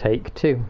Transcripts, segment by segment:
Take two.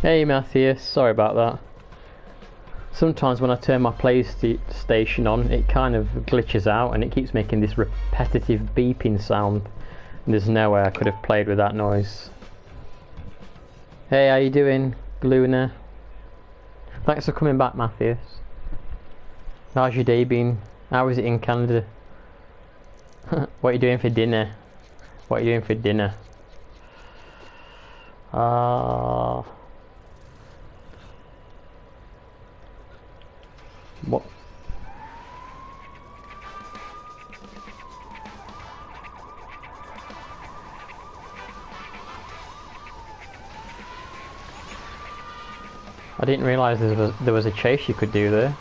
Hey Matthias, sorry about that. Sometimes when I turn my PlayStation on, it kind of glitches out and it keeps making this repetitive beeping sound. And there's no way I could have played with that noise. Hey, how you doing, Luna? Thanks for coming back, Matthias. How's your day been? How was it in Canada? What are you doing for dinner? What are you doing for dinner? What? I didn't realise there was a chase you could do there.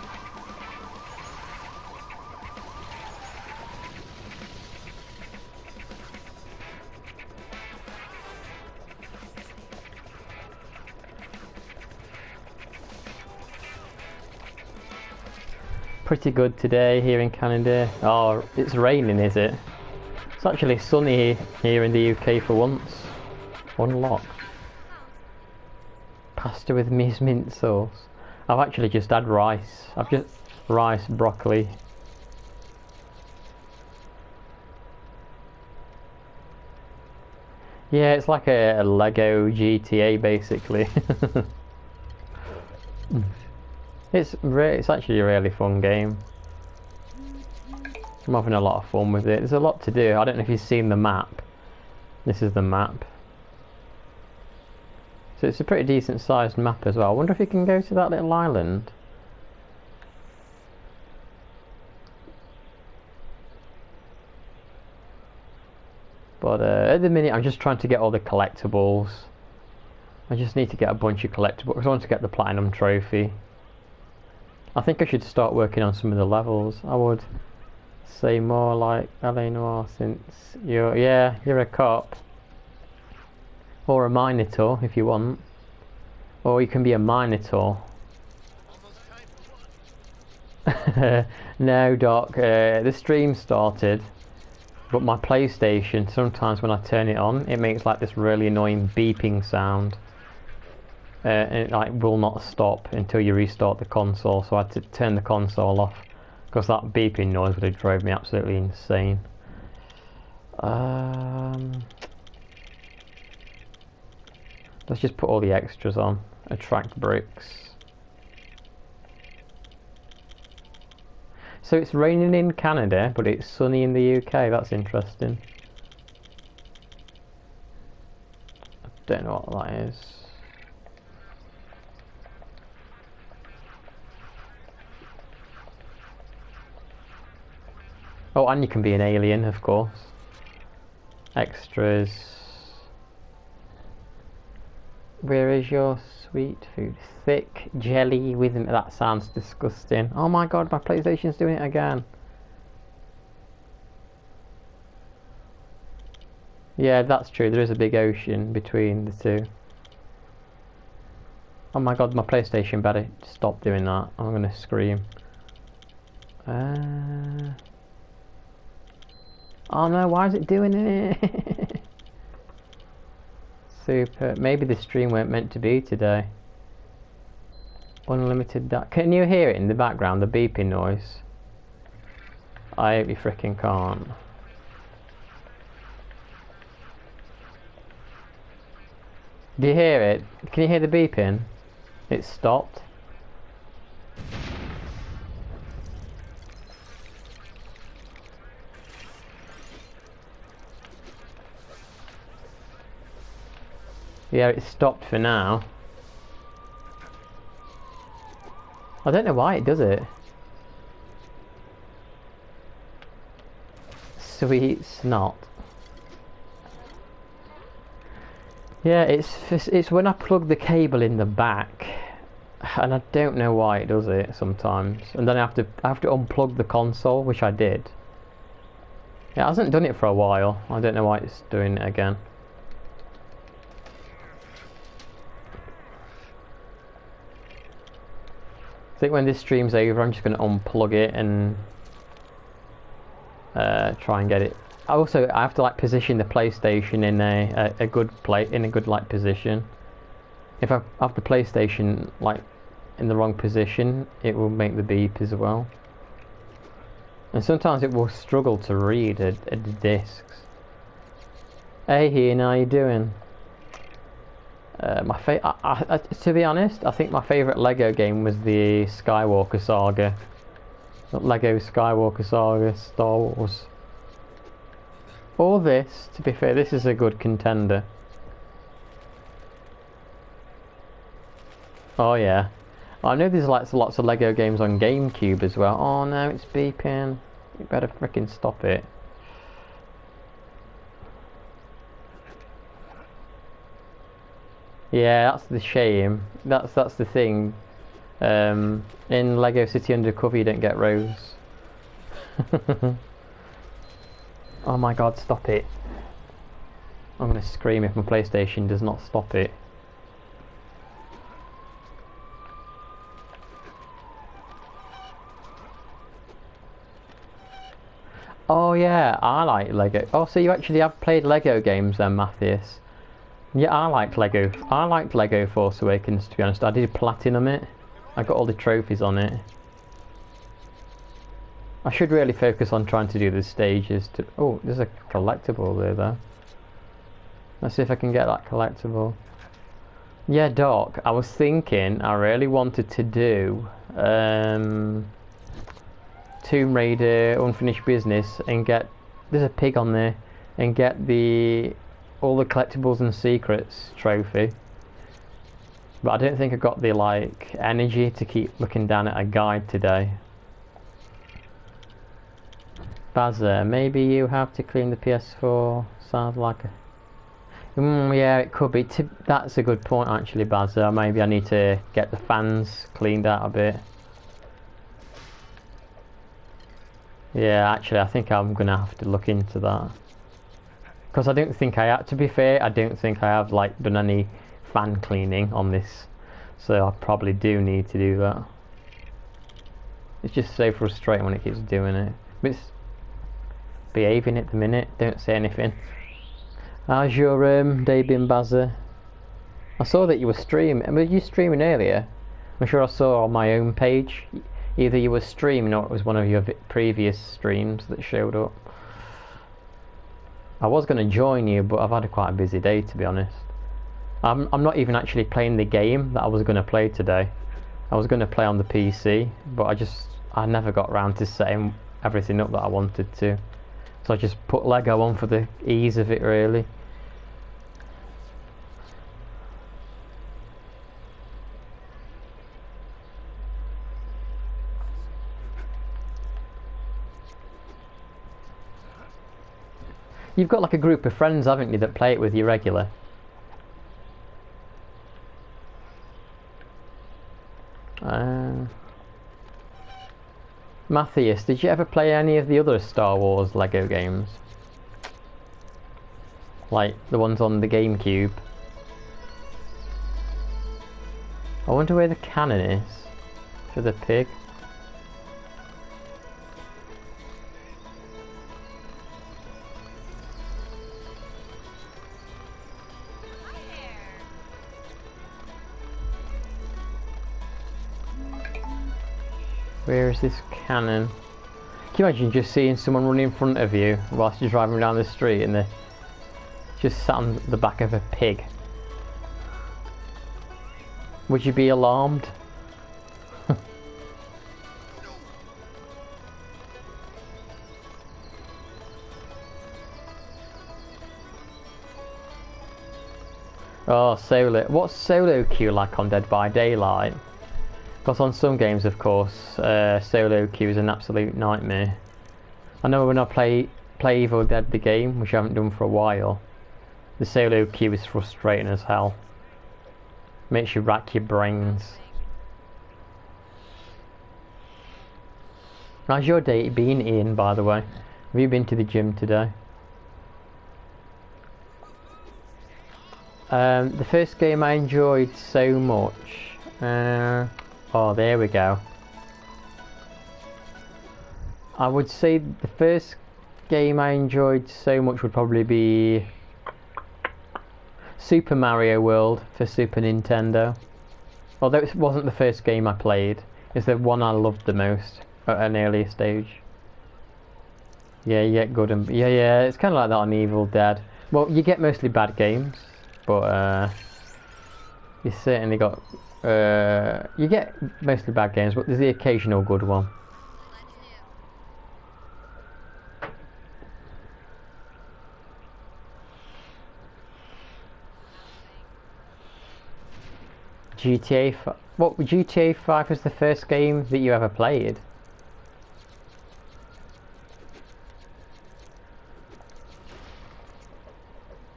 Pretty good today here in Canada. Oh, it's raining, is it? It's actually sunny here in the UK for once. Unlocked. Pasta with mint sauce. I've actually just had rice. Rice, broccoli. Yeah, it's like a Lego GTA basically. It's actually a really fun game. I'm having a lot of fun with it. There's a lot to do. I don't know if you've seen the map. This is the map. So it's a pretty decent sized map as well. I wonder if you can go to that little island. But at the minute I'm just trying to get all the collectibles. I just need to get a bunch of collectibles because I want to get the platinum trophy. I think I should start working on some of the levels. I would say more like LA Noire since you're a cop. Or a Minotaur if you want. Or you can be a Minotaur. No, Doc, the stream started, but my PlayStation, sometimes when I turn it on, it makes like this really annoying beeping sound. And it like will not stop until you restart the console, so I had to turn the console off because that beeping noise would have drove me absolutely insane. Let's just put all the extras on. Attract bricks. So it's raining in Canada, but it's sunny in the UK. That's interesting. I don't know what that is. Oh, and you can be an alien, of course. Extras. Where is your sweet food? Thick jelly with... That sounds disgusting. Oh my god, my PlayStation's doing it again. Yeah, that's true. There is a big ocean between the two. Oh my god, my PlayStation better stop doing that. I'm gonna scream. Oh no, why is it doing it? Super. Maybe the stream weren't meant to be today. Unlimited can you hear it in the background, the beeping noise? I hope you freaking can't. Do you hear it? Can you hear the beeping? It stopped. Yeah, it's stopped for now. I don't know why it does it. Sweet snot. Yeah, it's when I plug the cable in the back, and I don't know why it does it sometimes. And then I have to unplug the console, which I did. It hasn't done it for a while. I don't know why it's doing it again. I think when this stream's over, I'm just going to unplug it and try and get it. I have to like position the PlayStation in a good like position. If I have the PlayStation like in the wrong position, it will make the beep as well. And sometimes it will struggle to read the discs. Hey Ian, how you doing? To be honest, I think my favourite Lego game was the Skywalker Saga. Lego Skywalker Saga, Star Wars. All this, to be fair, this is a good contender. Oh yeah. I know there's lots of Lego games on GameCube as well. Oh no, it's beeping. You better fricking stop it. Yeah, that's the shame. That's the thing. In Lego City Undercover, you don't get Rose. Oh my god, stop it. I'm gonna scream if my PlayStation does not stop it. Oh yeah, I like Lego. Oh, so you actually have played Lego games then, Matthias? Yeah, I liked Lego Force Awakens, to be honest. I did platinum it. I got all the trophies on it. I should really focus on trying to do the stages to... Oh, there's a collectible there though. Let's see if I can get that collectible. Yeah, Doc, I was thinking I really wanted to do Tomb Raider Unfinished Business and get... There's a pig on there. And get all the collectibles and secrets trophy. But I don't think I got the like energy to keep looking down at a guide today. Bazza, maybe you have to clean the PS4. Sounds like a... yeah, it could be. That's a good point actually, Bazza. Maybe I need to get the fans cleaned out a bit. Yeah, actually I think I'm gonna have to look into that. Because I don't think I have, to be fair, I don't think I have like done any fan cleaning on this. So I probably do need to do that. It's just so frustrating when it keeps doing it. But it's behaving at the minute, don't say anything. How's your day been, Bazza? I saw that you were streaming. Were you streaming earlier? I'm sure I saw on my own page. Either you were streaming or it was one of your previous streams that showed up. I was going to join you, but I've had quite a busy day, to be honest. I'm not even actually playing the game that I was going to play today. I was going to play on the PC, but I never got around to setting everything up that I wanted to. So I just put Lego on for the ease of it, really. You've got like a group of friends, haven't you, that play it with you regular? Matthias, did you ever play any of the other Star Wars Lego games? Like the ones on the GameCube? I wonder where the cannon is for the pig. Where is this cannon? Can you imagine just seeing someone running in front of you whilst you're driving down the street and they're just sat on the back of a pig? Would you be alarmed? Oh, solo. What's solo queue like on Dead by Daylight? Because on some games, of course, solo queue is an absolute nightmare. I know when I play Evil Dead the game, which I haven't done for a while, the solo queue is frustrating as hell. Makes you rack your brains. How's your day been, Ian, by the way? Have you been to the gym today? The first game I enjoyed so much. Oh, there we go. I would say the first game I enjoyed so much would probably be Super Mario World for Super Nintendo. Although it wasn't the first game I played, it's the one I loved the most at an earlier stage. Yeah, you get good and yeah, it's kind of like that on Evil Dead. Well, you get mostly bad games, but you certainly got you get mostly bad games, but there's the occasional good one. GTA 5. What, GTA 5 was the first game that you ever played?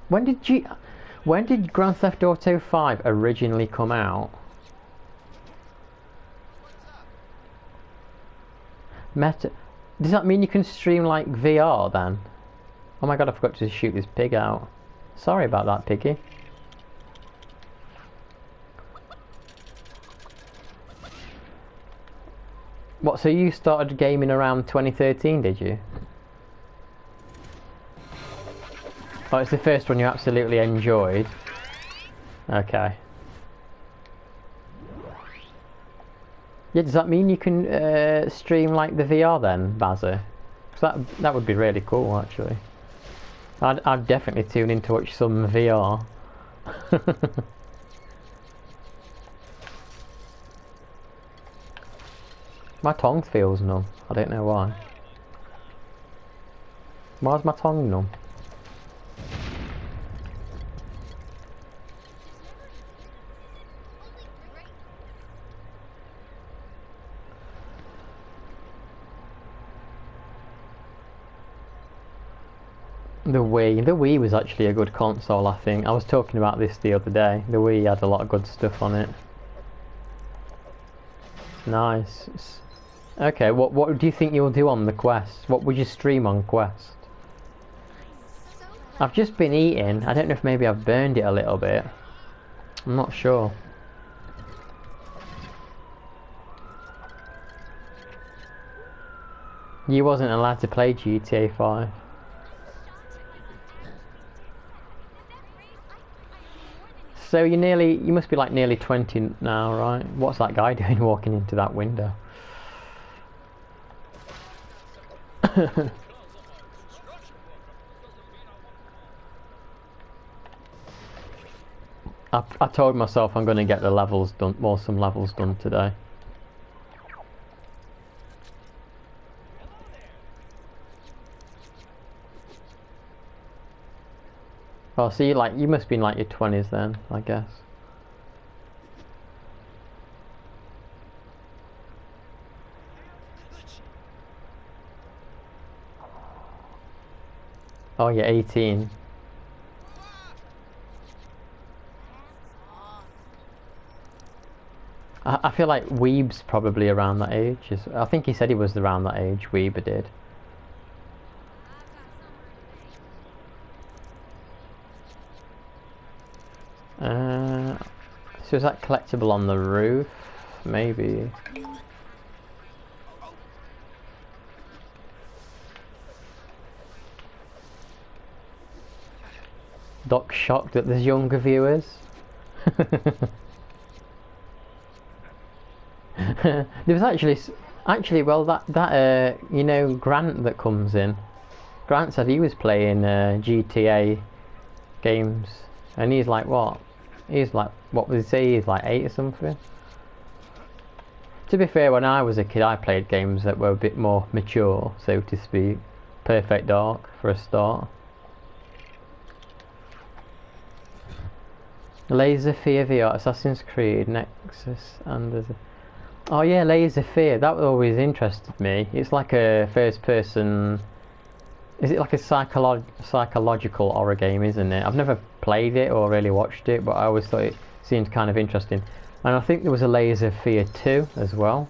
When did Grand Theft Auto 5 originally come out? Meta. Does that mean you can stream like VR then? Oh my god, I forgot to shoot this pig out. Sorry about that, piggy. What, so you started gaming around 2013, did you? Oh, it's the first one you absolutely enjoyed. Okay. Yeah, does that mean you can stream like the VR then, Bazza? Because that would be really cool, actually. I'd definitely tune in to watch some VR. My tongue feels numb. I don't know why. Why's my tongue numb? The Wii was actually a good console, I think. I was talking about this the other day. The Wii had a lot of good stuff on it. Nice. Okay, what do you think you'll do on the Quest? What would you stream on Quest? I've just been eating. I don't know if maybe I've burned it a little bit. I'm not sure. You wasn't allowed to play GTA 5. So you must be like nearly 20 now, right? What's that guy doing walking into that window? I told myself I'm going to get the levels done, some levels done today. Oh, so you must be in like your 20s then, I guess. Oh, you're 18. I feel like Weeb's probably around that age. I think he said he was around that age, Weeb did. So is that collectible on the roof? Maybe. Doc's shocked that there's younger viewers. There was actually well that you know, Grant that comes in. Grant said he was playing GTA games, and he's like what? He's like, what would he say? He's like 8 or something. To be fair, when I was a kid, I played games that were a bit more mature, so to speak. Perfect Dark for a start. Laser Fear VR, Assassin's Creed, Nexus, and there's a... Oh yeah, Laser Fear, that always interested me. It's like a first person... Is it like a psychological horror game, isn't it? I've never played it or really watched it, but I always thought it seemed kind of interesting. And I think there was a Laser Fear 2 as well.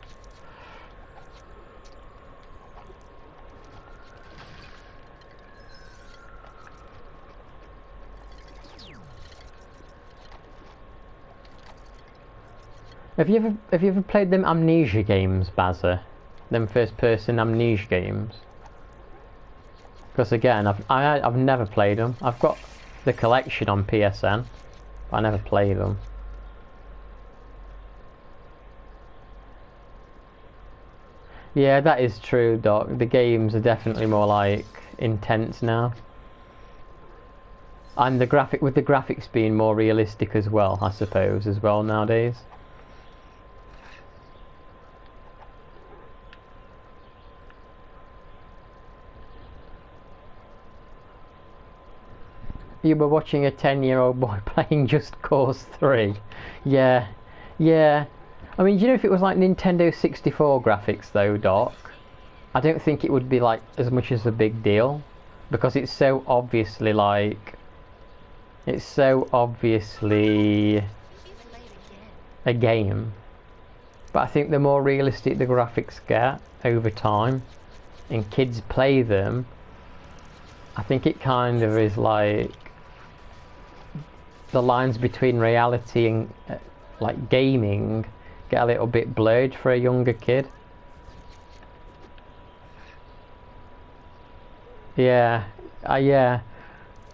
Have you ever played them Amnesia games, Bazza? Them first-person Amnesia games? Because again, I've never played them. I've got the collection on PSN, but I never played them. Yeah, that is true, Doc. The games are definitely more like intense now, and the graphics being more realistic as well, I suppose, as well nowadays. You were watching a 10-year-old boy playing Just Cause 3. Yeah, yeah. I mean, do you know if it was like Nintendo 64 graphics though, Doc? I don't think it would be like as much as a big deal. Because it's so obviously like... It's so obviously a game. But I think the more realistic the graphics get over time, and kids play them, I think it kind of is like... The lines between reality and like gaming get a little bit blurred for a younger kid. Yeah, yeah.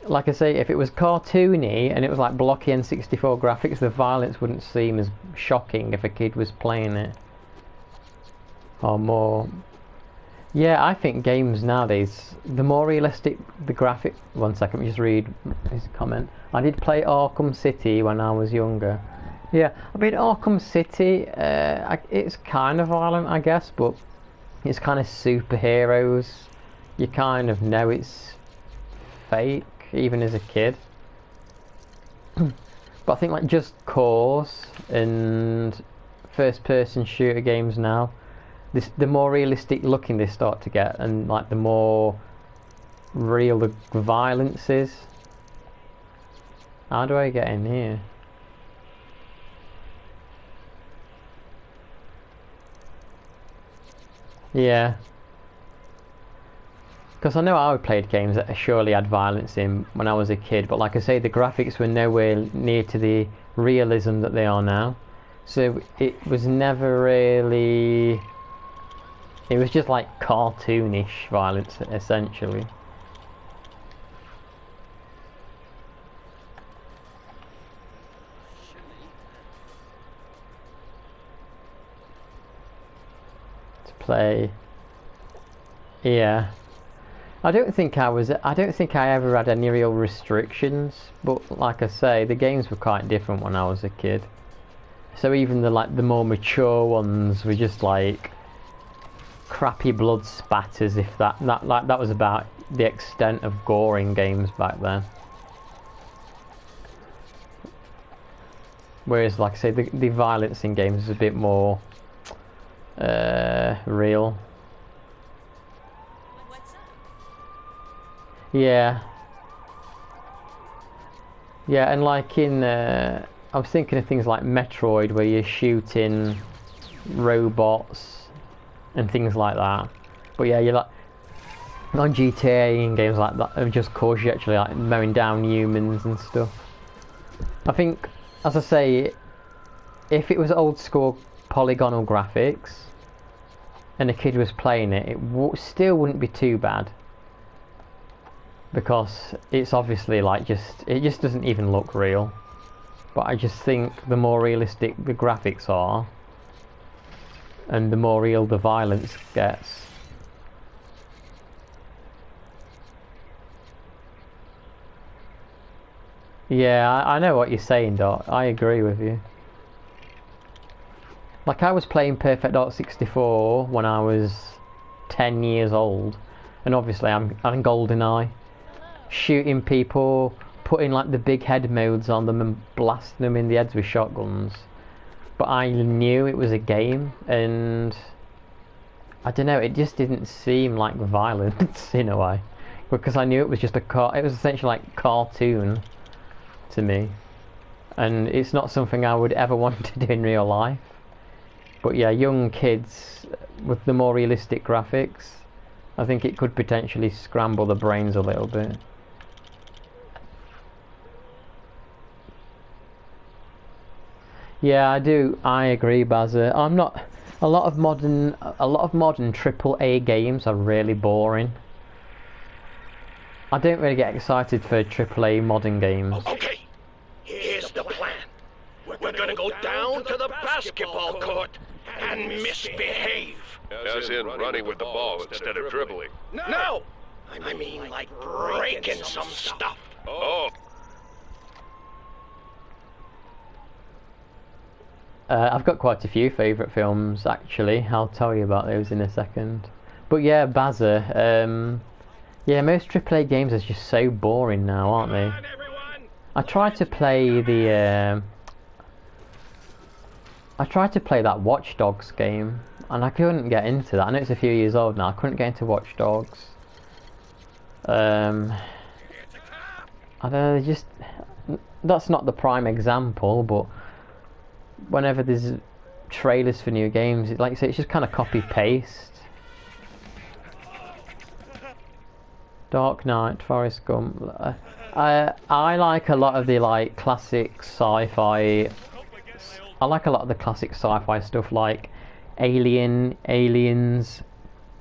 Like I say, if it was cartoony and it was like blocky N64 graphics, the violence wouldn't seem as shocking if a kid was playing it. Or more... Yeah, I think games nowadays, the more realistic the graphic... One second, let me just read his comment. I did play Arkham City when I was younger. Yeah, I mean Arkham City, it's kind of violent, I guess, but it's kind of superheroes. You kind of know it's fake, even as a kid. But I think like Just Cause and first-person shooter games now, the more realistic looking they start to get, and like the more real the violence is. How do I get in here? Yeah. Because I know I played games that surely had violence in when I was a kid, but like I say, the graphics were nowhere near to the realism that they are now. So it was never really... It was just like cartoonish violence, essentially. To play... Yeah. I don't think I ever had any real restrictions, but like I say, the games were quite different when I was a kid. So even the more mature ones were just like crappy blood spatters, if that was about the extent of gore in games back then. Whereas like I say, the violence in games is a bit more real. Yeah. Yeah, and like in I was thinking of things like Metroid, where you're shooting robots and things like that. But yeah, you're like on GTA and games like that, of Just Cause, you actually like mowing down humans and stuff. I think, as I say, if it was old school polygonal graphics and a kid was playing it, it still wouldn't be too bad. Because it's obviously like it just doesn't even look real. But I just think the more realistic the graphics are, and the more real the violence gets. Yeah, I know what you're saying, Doc. I agree with you. Like I was playing Perfect Dark 64 when I was 10 years old, and obviously I'm GoldenEye, shooting people, putting like the big head modes on them and blasting them in the heads with shotguns. But I knew it was a game, and I don't know, it just didn't seem like violence in a way, because I knew it was just it was essentially like cartoon to me, and it's not something I would ever want to do in real life. But yeah, young kids with the more realistic graphics, I think it could potentially scramble the brains a little bit. Yeah, I agree, Bazza. I'm not. A lot of modern AAA games are really boring. I don't really get excited for AAA modern games. Okay, here's the plan. We're gonna go down to the basketball court and misbehave. As in running with the ball instead of dribbling. No! I mean like breaking some stuff. Oh. I've got quite a few favourite films, actually. I'll tell you about those in a second. But yeah, Bazza, yeah, most AAA games are just so boring now, aren't they? I tried to play that Watch Dogs game, and I couldn't get into that. I know it's a few years old now. I couldn't get into Watch Dogs. I don't know, just... That's not the prime example, but... Whenever there's trailers for new games, like I say, it's just kind of copy-paste. Dark Knight, Forrest Gump. I like a lot of the like classic sci-fi. I like a lot of the classic sci-fi stuff, like Aliens,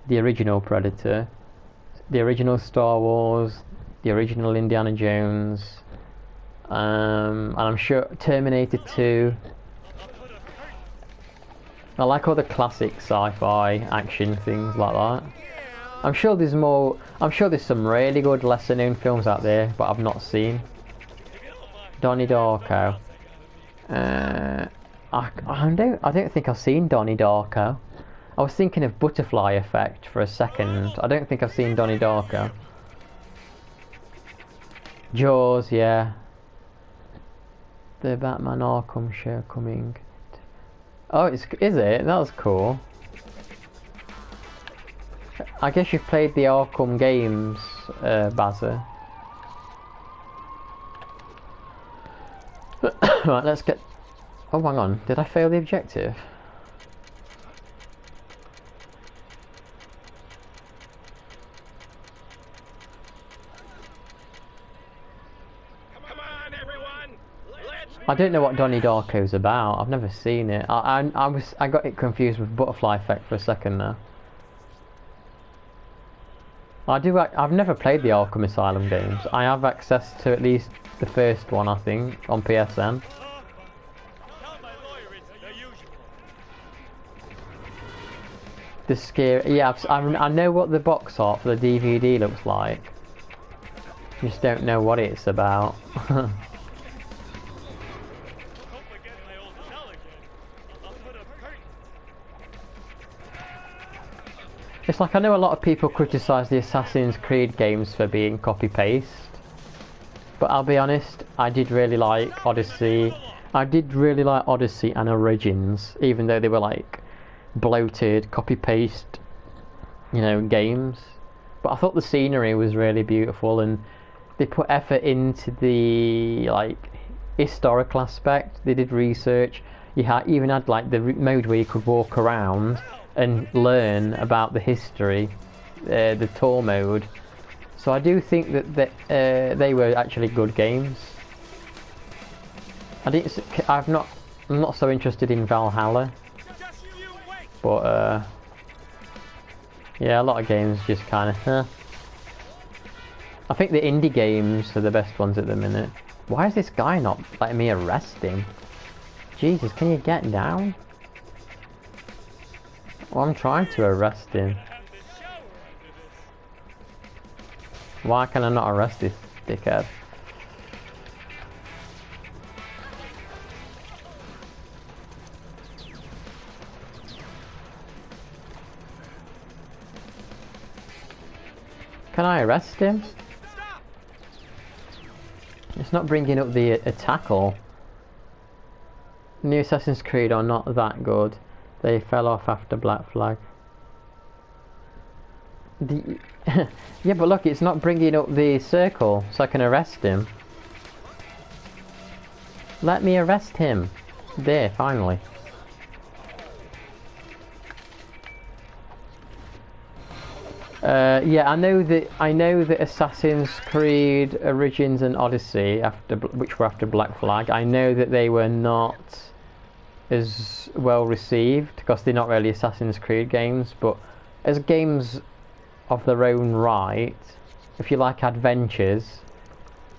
the original Predator, the original Star Wars, the original Indiana Jones, and I'm sure Terminator 2. I like all the classic sci-fi action things like that. I'm sure there's more. I'm sure there's some really good lesser-known films out there, but I've not seen. Donnie Darko. I don't think I've seen Donnie Darko. I was thinking of Butterfly Effect for a second. I don't think I've seen Donnie Darko. Jaws, yeah. The Batman Arkham show coming. Oh, is it? That was cool. I guess you've played the Arkham games, Bazza. Right, let's get... Oh, hang on. Did I fail the objective? I don't know what Donnie Darko's about. I've never seen it. I got it confused with Butterfly Effect for a second now. I've never played the Arkham Asylum games. I have access to at least the first one, I think, on PSN. The scary... Yeah, I know what the box art for the DVD looks like. Just don't know what it's about. It's like I know a lot of people criticise the Assassin's Creed games for being copy-paste, but I'll be honest, I did really like Odyssey. I did really like Odyssey and Origins, even though they were like bloated, copy-paste, you know, games. But I thought the scenery was really beautiful, and they put effort into the like historical aspect. They did research. You even had like the mode where you could walk around and learn about the history, the tour mode. So I do think that they were actually good games. I'm not so interested in Valhalla, but yeah, a lot of games just kind of. I think the indie games are the best ones at the minute. Why is this guy not letting me arrest him? Jesus, can you get down? Well, I'm trying to arrest him. Why can I not arrest this dickhead? Can I arrest him? It's not bringing up the tackle. New Assassin's Creed are not that good. They fell off after Black Flag. Yeah, but look, it's not bringing up the circle so I can arrest him. Let me arrest him. There, finally. Yeah, I know that Assassin's Creed Origins and Odyssey, which were after Black Flag, I know that they were not as well received because they're not really Assassin's Creed games, but as games of their own right, if you like adventures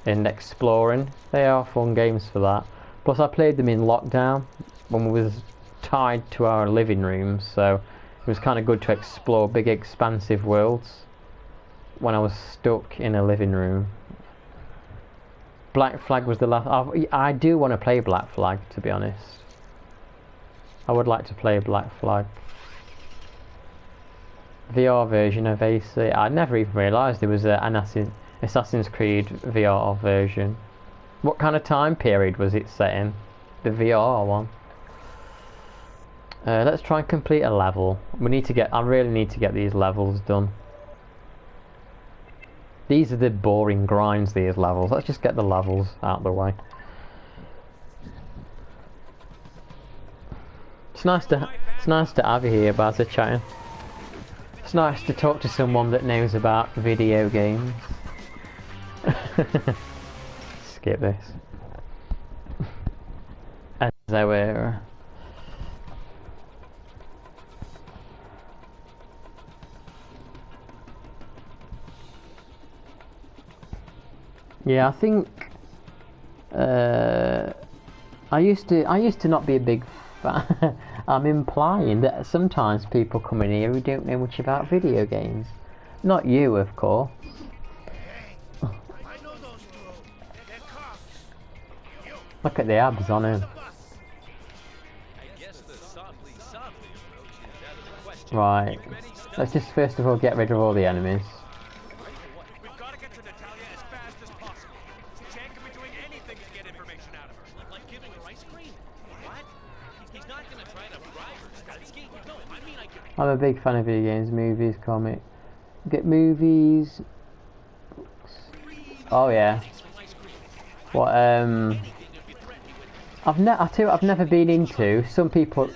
and exploring, they are fun games for that. Plus I played them in lockdown when we was tied to our living rooms, so it was kind of good to explore big expansive worlds when I was stuck in a living room. Black Flag was the last. I do want to play Black Flag, to be honest. I would like to play Black Flag. VR version of AC. I never even realised there was an Assassin's Creed VR version. What kind of time period was it set in? The VR one. Let's try and complete a level. I really need to get these levels done. These are the boring grinds, these levels. Let's just get the levels out of the way. It's nice to have you here, Baz, chatting. It's nice to talk to someone that knows about video games. Skip this. As I were. Yeah, I think I used to not be a big fan. I'm implying that sometimes people come in here who don't know much about video games. Not you, of course. Look at the abs on him. Right. Let's just first of all get rid of all the enemies. I'm a big fan of video games, movies, comics. Get movies. Oh yeah. What I've never been into. Some people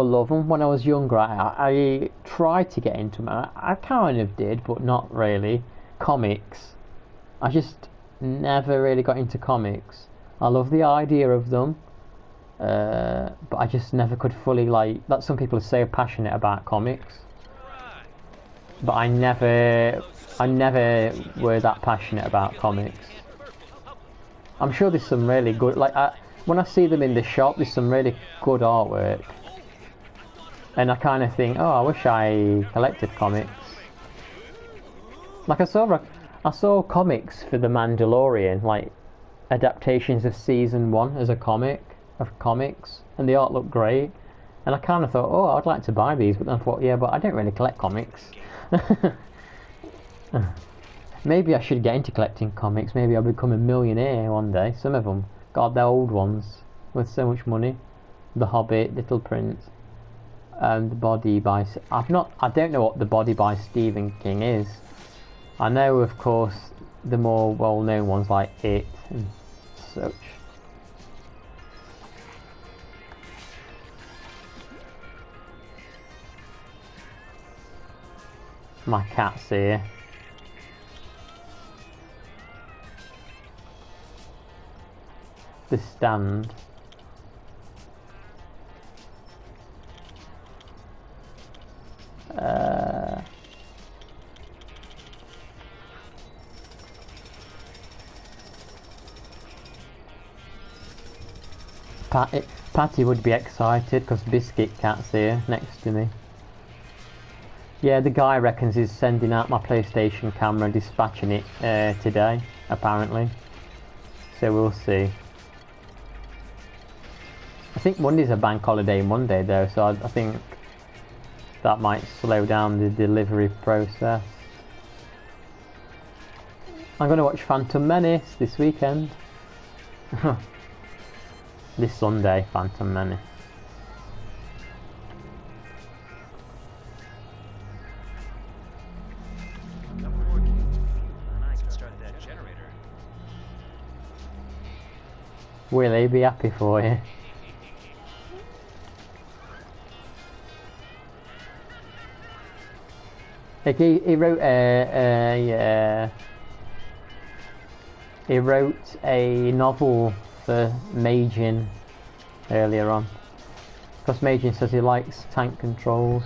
love them. When I was younger, I tried to get into them. I kind of did, but not really. Comics. I just never really got into comics. I love the idea of them. But I just never could fully that. Some people are so passionate about comics, but I never were that passionate about comics. I'm sure there's some really good, when I see them in the shop, there's some really good artwork, and I kind of think, oh, I wish I collected comics. Like I saw comics for The Mandalorian, adaptations of season 1 as a comic. Of comics, and the art looked great, and I kind of thought, oh, I'd like to buy these, but then I thought, yeah, but I don't really collect comics. Maybe I should get into collecting comics. Maybe I'll become a millionaire one day. Some of them, God, they're old ones with so much money. The Hobbit, Little Prince, and The Body by. I don't know what The Body by Stephen King is. I know, of course, the more well-known ones like It and such. My cat's here. The stand. Patty would be excited because Biscuit Cat's here next to me. Yeah, the guy reckons he's sending out my PlayStation camera, dispatching it today, apparently. So we'll see. I think Monday's a bank holiday Monday though, so I think that might slow down the delivery process. I'm going to watch Phantom Menace this weekend. This Sunday, Phantom Menace. Will he be happy for you? Like he wrote he wrote a novel for Majin earlier on, because Majin says he likes tank controls.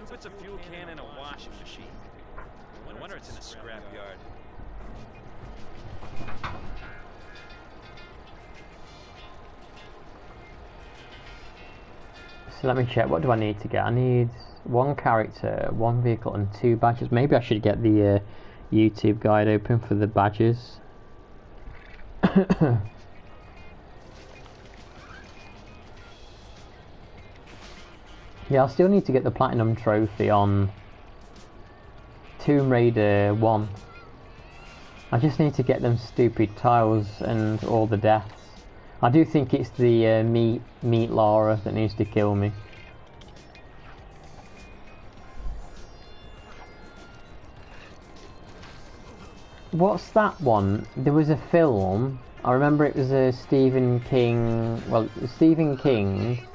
Puts a fuel can in a washing machine. No wonder it's in a scrapyard. So let me check, what do I need to get? I need one character, one vehicle and 2 badges. Maybe I should get the YouTube guide open for the badges. Yeah, I still need to get the Platinum Trophy on Tomb Raider 1. I just need to get them stupid tiles and all the deaths. I do think it's the meat Lara that needs to kill me. What's that one? There was a film. I remember it was a Stephen King. Well, Stephen King.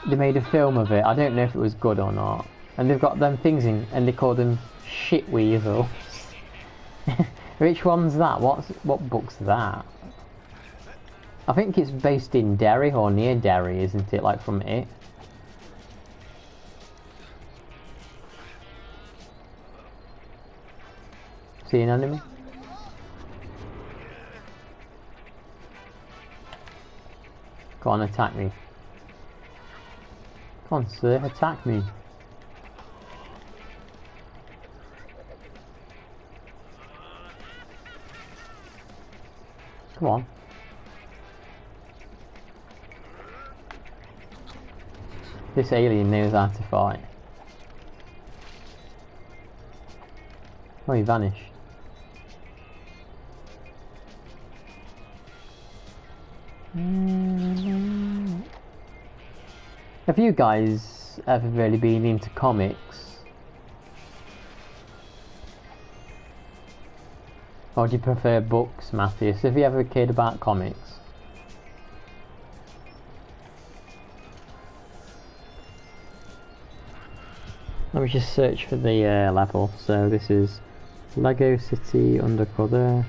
They made a film of it. I don't know if it was good or not. And they've got them things in, and they call them shit weasels. Which one's that? What book's that? I think it's based in Derry or near Derry, isn't it? Like from it. See an enemy? Go on, attack me. Come on, sir, attack me. Come on. This alien knows how to fight. Oh, he vanished. Have you guys ever really been into comics? Or do you prefer books, Matthias? Have you ever cared about comics? Let me just search for the level. So this is Lego City Undercover.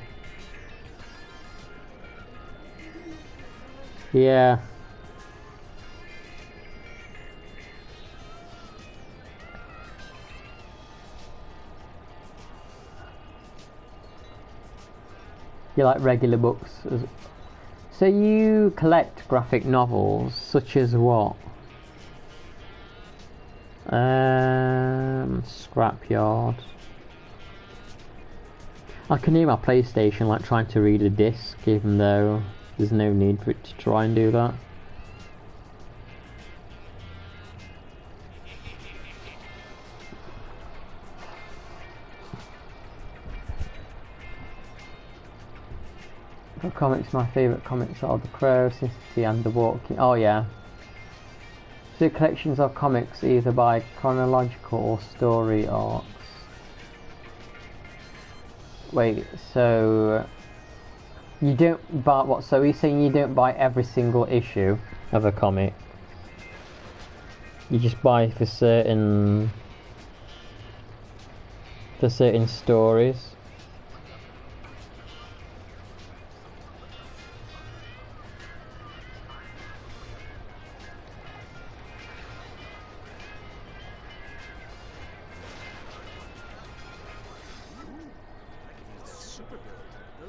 Yeah. You like regular books? So you collect graphic novels, such as what? Scrapyard. I can hear my PlayStation like trying to read a disc, even though there's no need for it to try and do that. For comics, my favourite comics are The Crow, Sin City and The Walking. Oh yeah. So collections of comics either by chronological or story arcs. Wait, so you don't buy what? So you're saying you don't buy every single issue of a comic? You just buy for certain stories?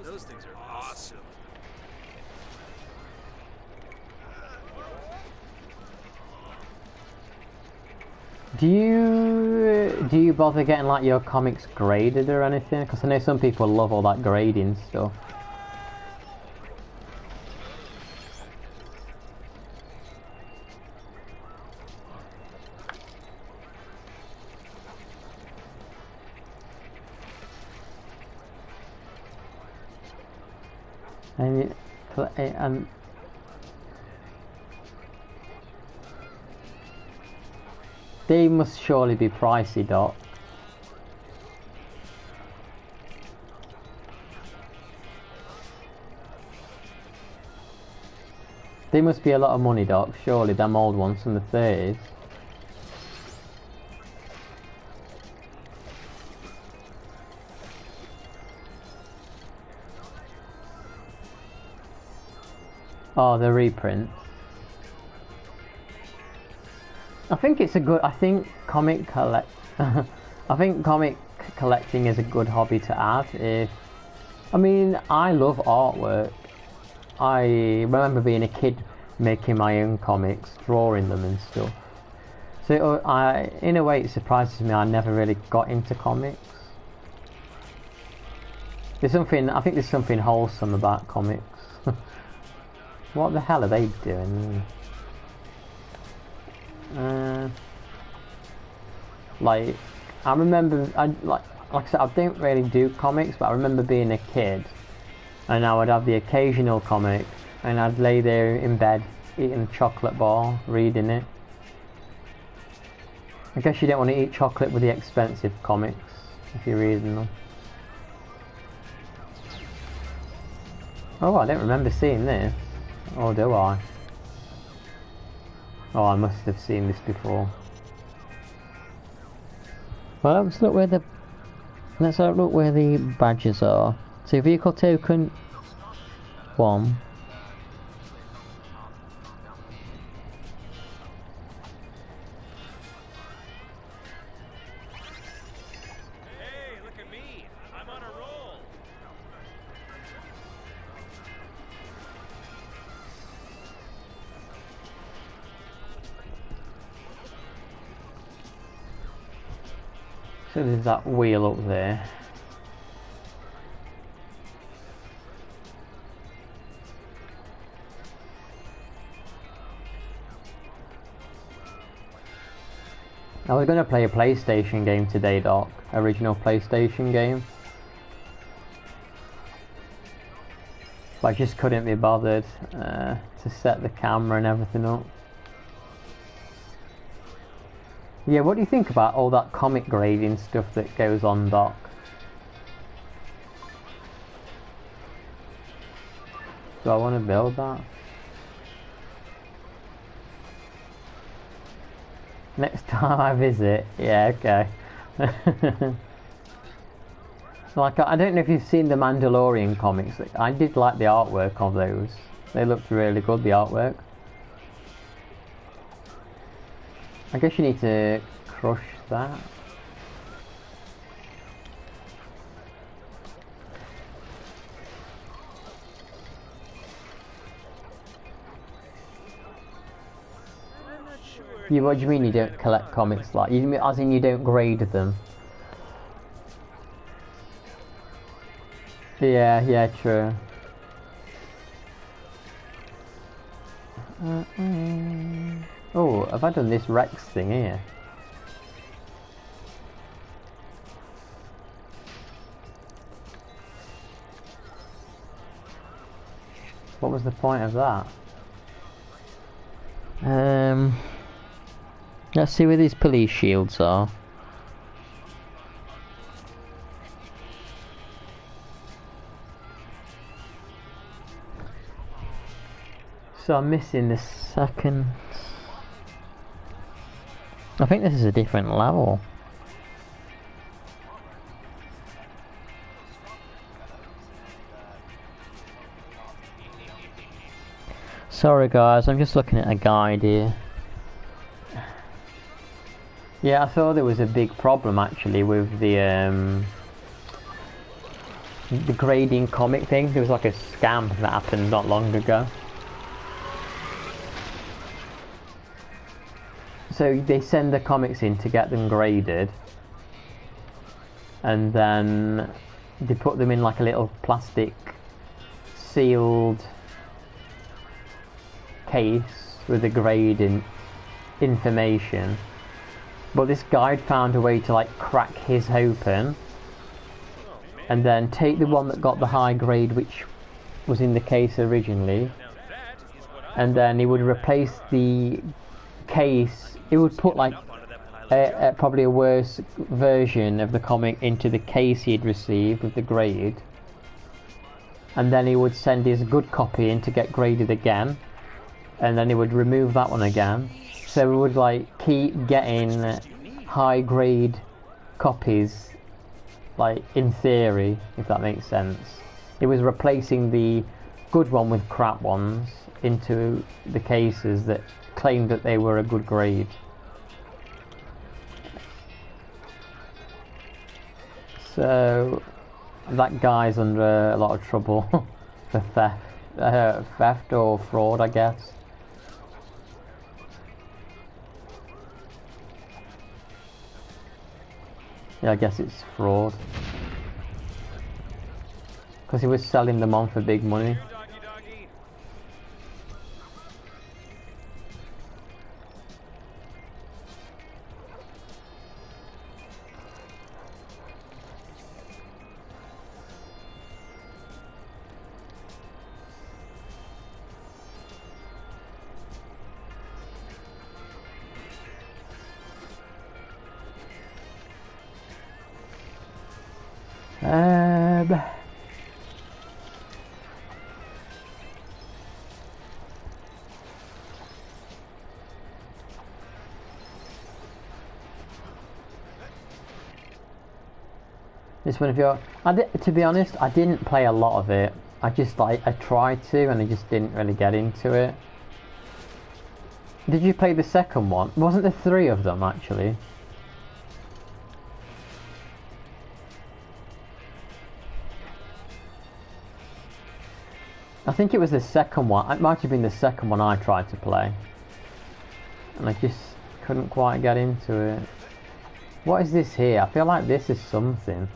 Those things are awesome. Do you bother getting like your comics graded or anything? Because I know some people love all that grading stuff. And they must surely be pricey, Doc. They must be a lot of money, Doc. Surely, them old ones from the 30s. Oh, the reprints. I think it's a good. I think comic collecting is a good hobby to add. I mean, I love artwork. I remember being a kid making my own comics, drawing them and stuff. So in a way, it surprises me I never really got into comics. I think there's something wholesome about comics. What the hell are they doing? Like, I remember, like I said, I don't really do comics, but I remember being a kid, and I would have the occasional comic, and I'd lay there in bed eating a chocolate bar, reading it. I guess you don't want to eat chocolate with the expensive comics if you're reading them. Oh, I don't remember seeing this. Or do I? Oh, I must have seen this before. Well, let's look where the badges are. So vehicle token 1. Hey, look at me. I'm on a roll. So there's that wheel up there. I was going to play a PlayStation game today, Doc. Original PlayStation game. But I just couldn't be bothered to set the camera and everything up. Yeah, what do you think about all that comic grading stuff that goes on, Doc? Do I want to build that? Next time I visit, yeah, okay. Like, I don't know if you've seen the Mandalorian comics. I did like the artwork of those. They looked really good, the artwork. I guess you need to crush that. Yeah, what do you mean you don't collect comics like? You mean, as in you don't grade them? Yeah, yeah, true. Oh, have I done this Rex thing here? What was the point of that? Let's see where these police shields are. So I'm missing the second. I think this is a different level. Sorry guys, I'm just looking at a guide here. Yeah, I thought there was a big problem actually with the grading comic thing. There was like a scam that happened not long ago. so they send the comics in to get them graded, and then they put them in like a little plastic sealed case with the grading information. But this guide found a way to like crack his open and then take the one that got the high grade, which was in the case originally, and then he would replace the case. He would put like probably a worse version of the comic into the case he'd received with the grade, and then he would send his good copy in to get graded again, and then he would remove that one again. So we would like keep getting high grade copies, like in theory, if that makes sense. It was replacing the good one with crap ones into the cases that claimed that they were a good grade. So that guy's under a lot of trouble for theft or fraud, I guess. Yeah, I guess it's fraud. Because he was selling them on for big money. This one of your... to be honest, I didn't play a lot of it. I tried to and I just didn't really get into it. Did you play the second one? Wasn't there 3 of them actually? I think it was the second one. It might have been the second one I tried to play, and I just couldn't quite get into it. What is this here? I feel like this is something.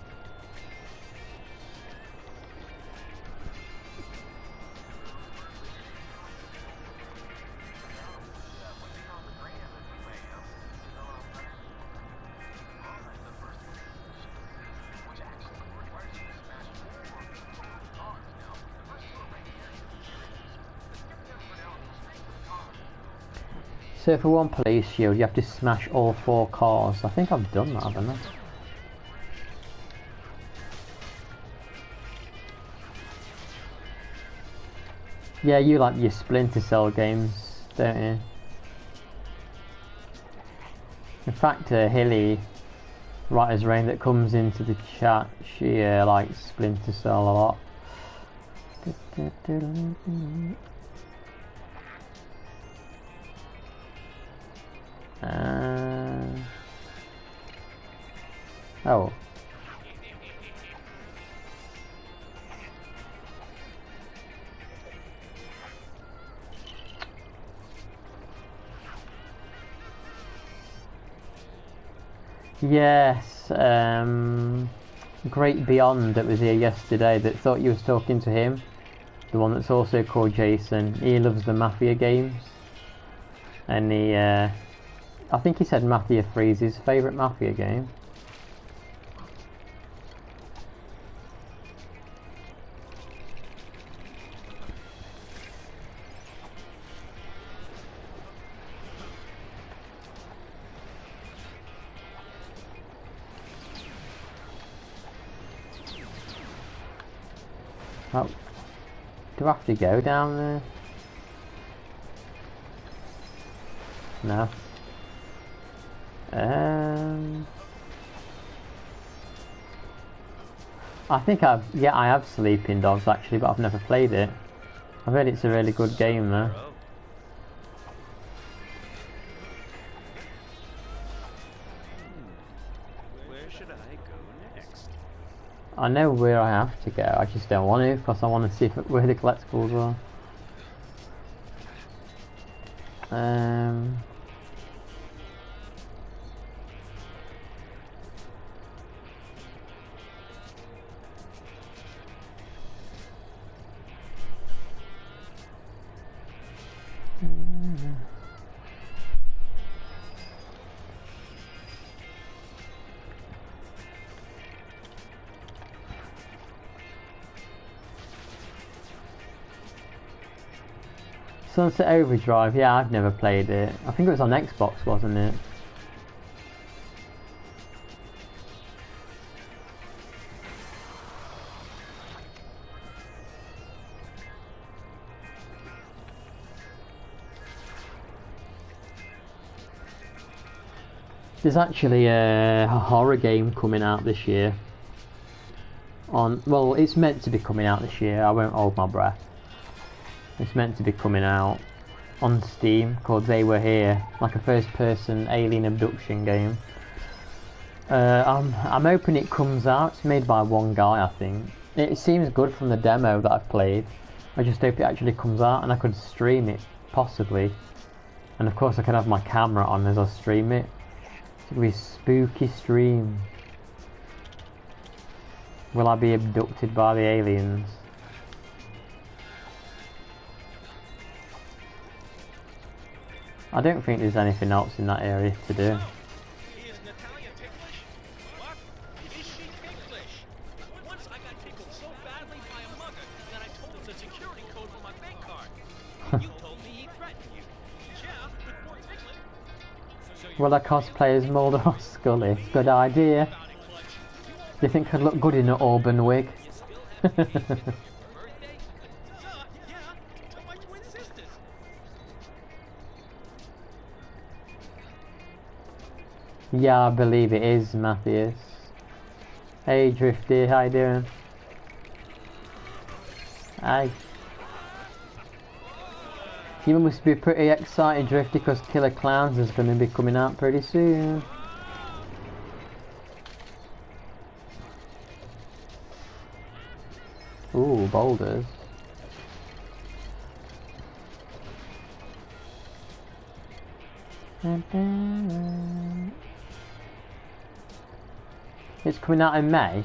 So for one police shield, you have to smash all 4 cars. I think I've done that, haven't I? Yeah, you like your Splinter Cell games, don't you? In fact, Hilly, Writer's Reign, that comes into the chat, she likes Splinter Cell a lot. Oh. Yes, Great Beyond that was here yesterday that thought you was talking to him. The one that's also called Jason. He loves the Mafia games. And he, I think he said Mafia 3 is his favourite Mafia game. Oh, do I have to go down there? No. I think I have Sleeping Dogs actually, but I've never played it. I've heard it's a really good game though. Where should I go next? I know where I have to go, I just don't want to because I want to see where the collectibles are. Sunset Overdrive, yeah, I've never played it. I think it was on Xbox, wasn't it? There's actually a horror game coming out this year. Well, it's meant to be coming out this year. I won't hold my breath. It's meant to be coming out on Steam called They Were Here, like a first-person alien abduction game. I'm hoping it comes out. It's made by one guy, I think. It seems good from the demo that I've played. I just hope it actually comes out and I could stream it, possibly. And of course I can have my camera on as I stream it. It's gonna be a spooky stream. Will I be abducted by the aliens? I don't think there's anything else in that area to do. Is Natalia ticklish? What? Is she ticklish? Once I got tickled so badly by a mugger that I told him the security code for my bank card. You told me he threatened you. Yeah, with more tickling. Will I cosplay as Mulder or Scully? Good idea. Do you think I'd look good in an auburn wig? Yeah, I believe it is, Matthias. Hey Drifty, how you doing? Hi. You must be pretty excited, Drifty, because Killer Clowns is going to be coming out pretty soon. Ooh, boulders. It's coming out in May?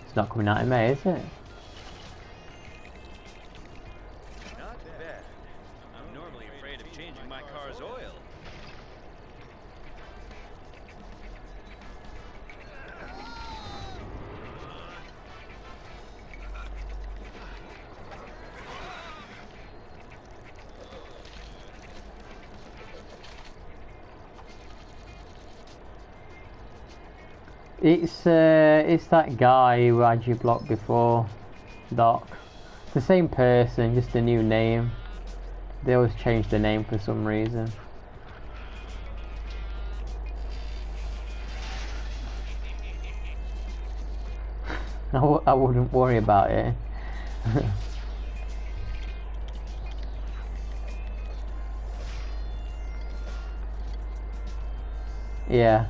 It's not coming out in May, is it? Not bad. I'm normally afraid of changing my car's oil. It's that guy who had you blocked before, Doc. It's the same person, just a new name. They always change the name for some reason. I wouldn't worry about it. Yeah.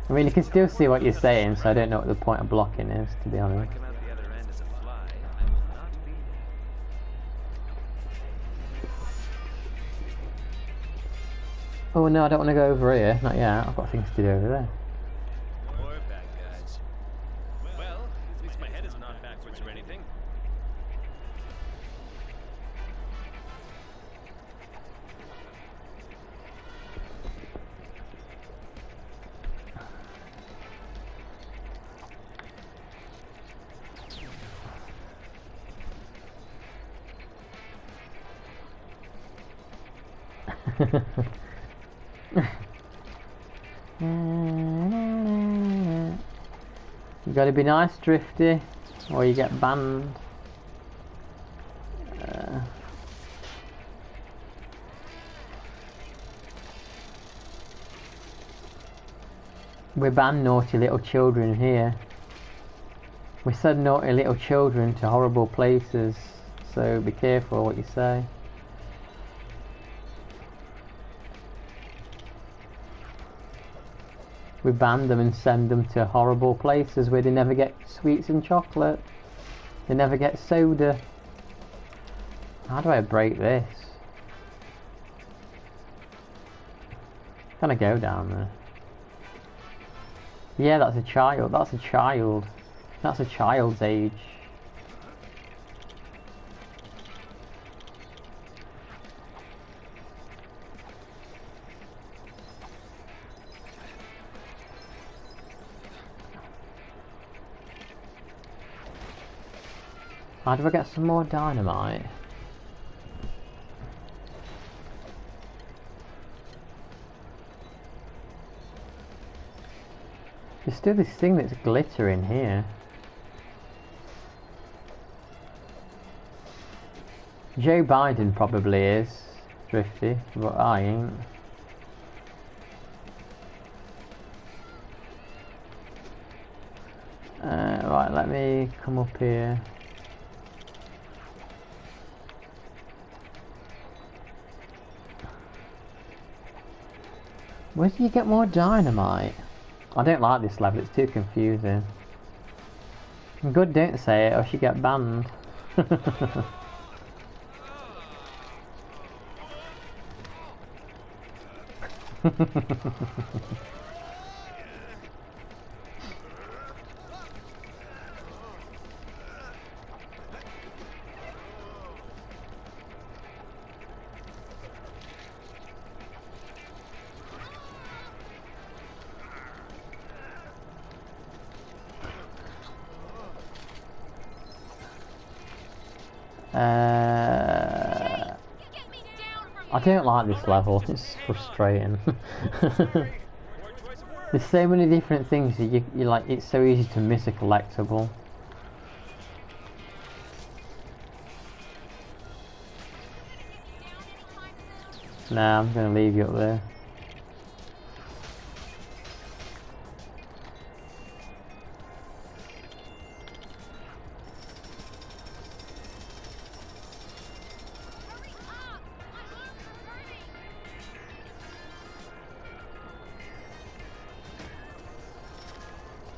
I mean, you can still see what you're saying, so I don't know what the point of blocking is, to be honest. Come out the other end as a fly, I will not be Oh no, I don't want to go over here. Not yet. I've got things to do over there. Or bad guys. Well, at least my head isn't on backwards or anything. You gotta be nice, Drifty, or you get banned. We ban naughty little children here. We send naughty little children to horrible places, so be careful what you say. We ban them and send them to horrible places where they never get sweets and chocolate. They never get soda. How do I break this? Can I go down there? Yeah, that's a child. That's a child. That's a child's age. How do I get some more dynamite? There's still this thing that's glittering here. Joe Biden probably is thrifty, but I ain't. Right, let me come up here. Where do you get more dynamite? I don't like this level, it's too confusing. Good, don't say it or she get banned. I don't like this level, it's frustrating. There's so many different things that you like, it's so easy to miss a collectible. Nah, I'm gonna leave you up there.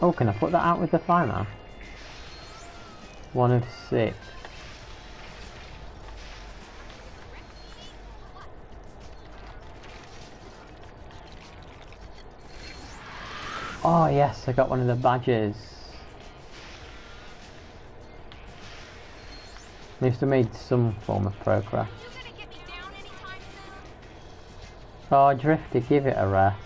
Oh, can I put that out with the fireman? 1 of 6. Oh yes, I got one of the badges. At least I made some form of progress. Oh, Drifty, give it a rest.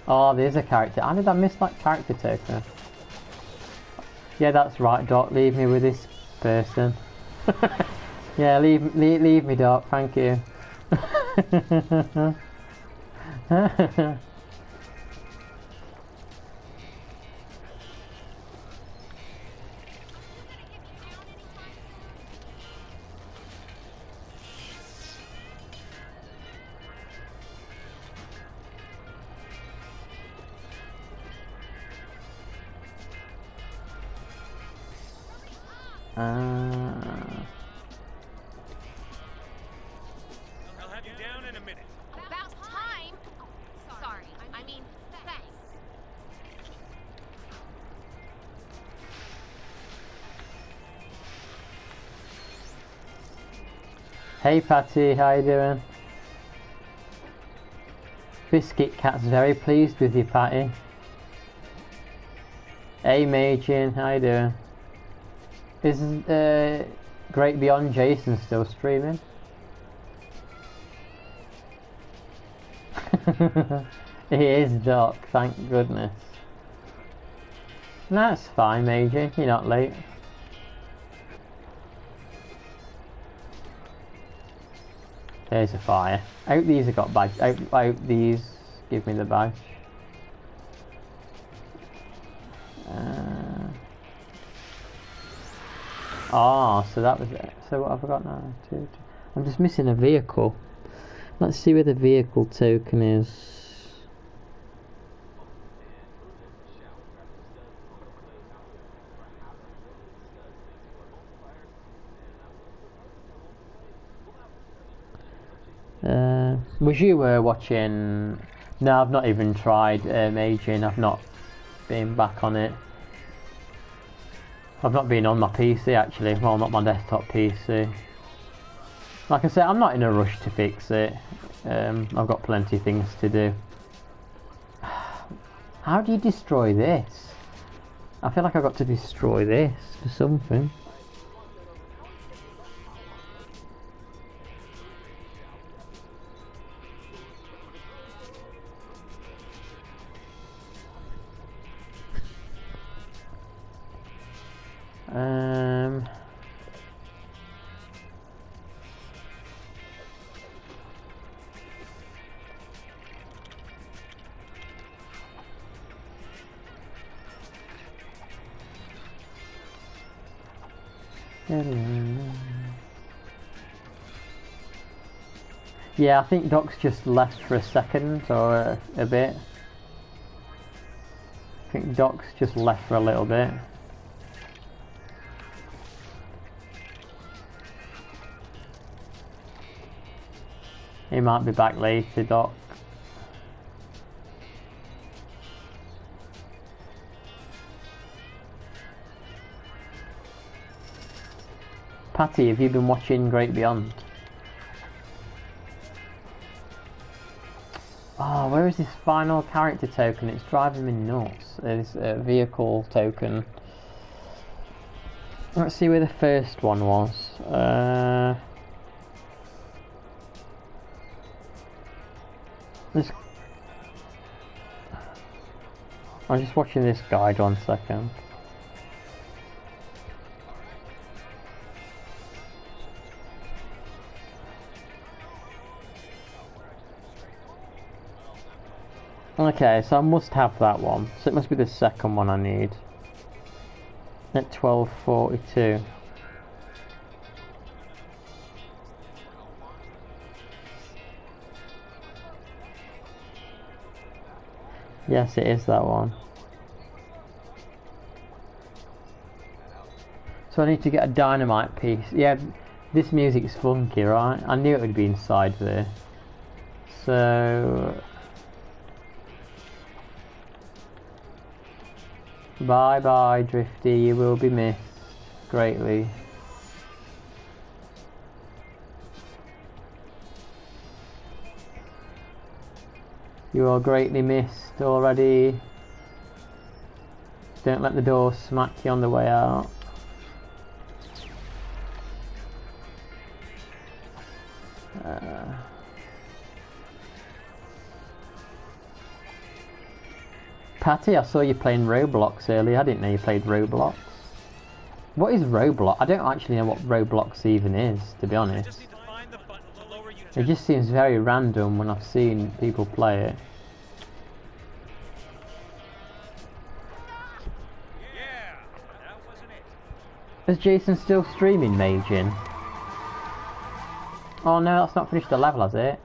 Oh, there's a character. How did I miss that character token? Yeah, that's right, Doc. Leave me with this person. Yeah, leave me, Doc. Thank you. I'll have you down in a minute. About time. Sorry, I mean, thanks. Hey Patty, how you doing? Biscuit Cat's very pleased with you, Patty. Hey Majin, how you doing? Is Great Beyond Jason still streaming? He is, Doc, thank goodness. That's fine, Major, you're not late. There's a fire. I hope these have got badge. I hope these give me the badge. So that was it. So what have I got now? I'm just missing a vehicle. Let's see where the vehicle token is. Was you watching? No, I've not even tried Aging. I've not been back on it. I've not been on my PC actually. Well, not my desktop PC. Like I said, I'm not in a rush to fix it. I've got plenty of things to do. How do you destroy this? I feel like I've got to destroy this for something. Yeah, I think Doc's just left for a second or a bit. I think Doc's just left for a little bit. He might be back later, Doc. Patty, have you been watching Great Beyond? Oh, where is this final character token? It's driving me nuts. This vehicle token. Let's see where the first one was. I'm just watching this guide 1 second. Okay, so I must have that one. So it must be the second one I need. At 12:42. Yes, it is that one. So I need to get a dynamite piece. Yeah, this music's funky, right? I knew it would be inside there. So... bye bye, Drifty, you will be missed greatly. You are greatly missed already. Don't let the door smack you on the way out. Patty, I saw you playing Roblox earlier. I didn't know you played Roblox. What is Roblox? I don't actually know what Roblox even is, to be honest. It just seems very random when I've seen people play it. Is Jason still streaming Magin? Oh no, that's not finished the level, has it?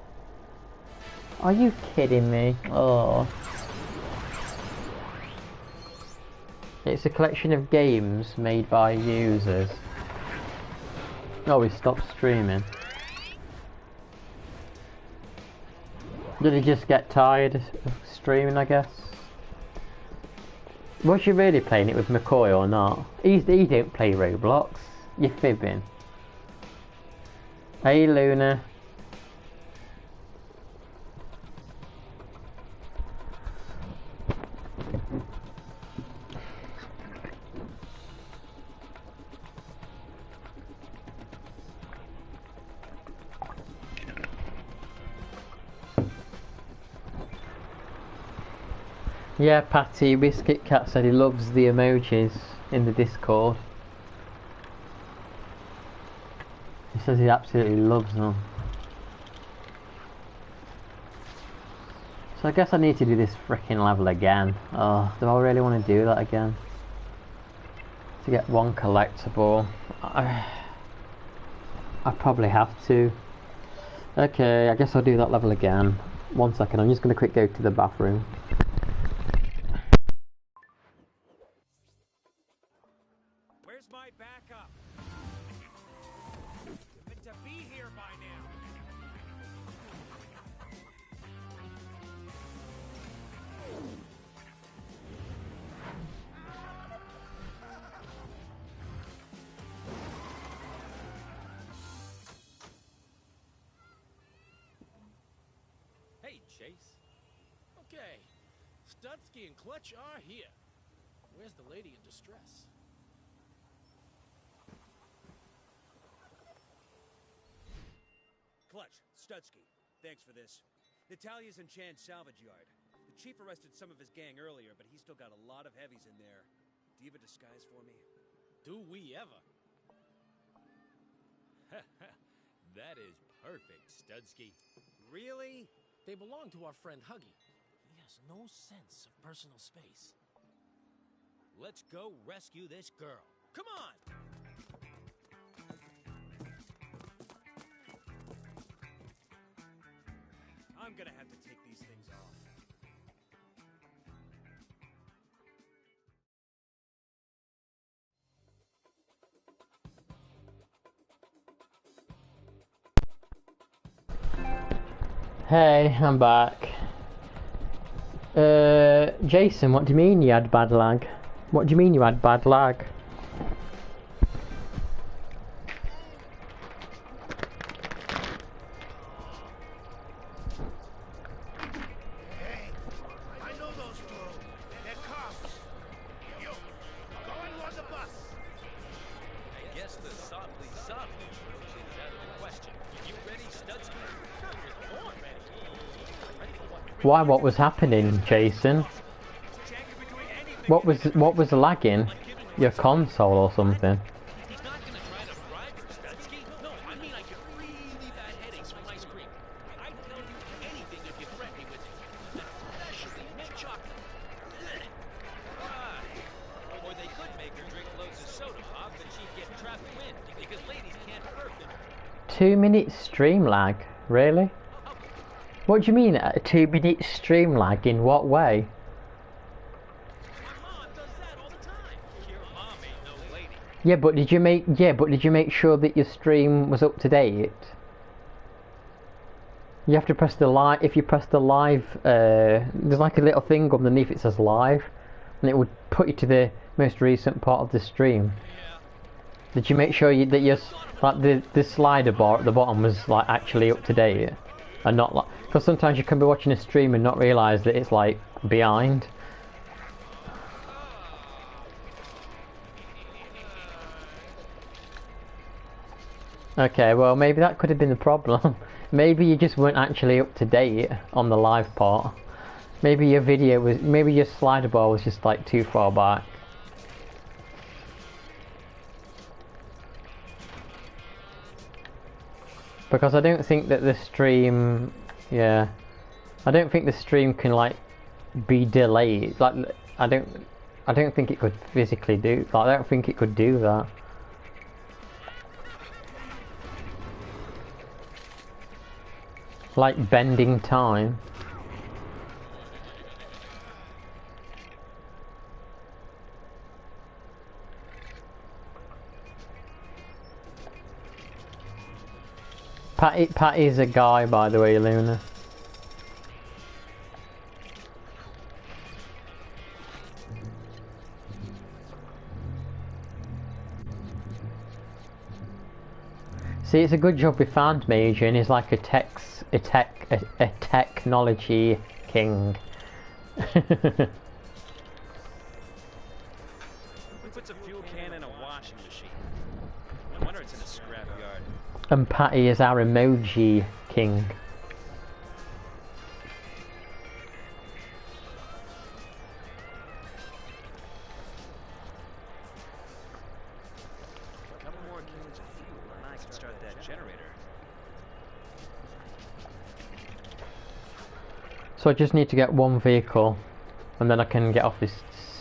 Are you kidding me? Oh. It's a collection of games made by users. Oh, he stopped streaming. Did he just get tired of streaming, I guess? Was you really playing it with McCoy or not? He don't play Roblox. You're fibbing. Hey, Luna. Yeah, Patty, Biscuit Cat said he loves the emojis in the Discord. He says he absolutely loves them. So I guess I need to do this frickin' level again. Oh, do I really want to do that again? To get one collectible. I probably have to. Okay, I guess I'll do that level again. 1 second, I'm just gonna quick go to the bathroom. Where's my backup? Meant to be here by now. Hey, Chase. Okay, Studsky and Clutch are here. Where's the lady in distress? Clutch, Studsky, thanks for this. Natalia's in Chan's salvage yard. The chief arrested some of his gang earlier, but he's still got a lot of heavies in there. Do you have a disguise for me? Do we ever? That is perfect, Studsky. Really? They belong to our friend Huggy. He has no sense of personal space. Let's go rescue this girl. Come on! I'm gonna have to take these things off. Hey, I'm back. Jason, what do you mean you had bad lag? What do you mean you had bad lag? Hey, I know those two. They're cops. You, go and load the bus. I guess the softly approach is out of the question. You ready, Studsky? You're born ready. Ready for what? Why? What was happening, Jason? What was lagging? Your console or something? He's not gonna try to bribe her, Studsky. No, I mean I get really bad headaches from ice cream. I'd tell you anything if you threaten me with it. Especially mint chocolate. Ah. Or they could make her drink loads of soda pop, but she'd get trapped in because ladies can't burp them. 2 minute stream lag? Really? What do you mean a 2 minute stream lag? In what way? My mom does that all the time. Your mom ain't no lady. Yeah, but did you make sure that your stream was up to date? You have to press the live. If you press the live, there's like a little thing underneath it says live, and it would put you to the most recent part of the stream. Yeah. Did you make sure that your like the slider bar at the bottom was like actually up to date, and not like, because sometimes you can be watching a stream and not realise that it's like behind. Okay, well maybe that could have been the problem. Maybe you just weren't actually up to date on the live part. Maybe your slider bar was just like too far back. Because I don't think that the stream, yeah, I don't think the stream can like be delayed. Like I don't think it could physically do. Like, I don't think it could do that. Like bending time. Patty's a guy, by the way, Luna. See, it's a good job we found Major, and he's like a technology king. Who puts a fuel can in a washing machine? No wonder it's in a scrapyard. And Patty is our emoji king. A couple more cans of fuel and I can start that generator. So I just need to get one vehicle, and then I can get off this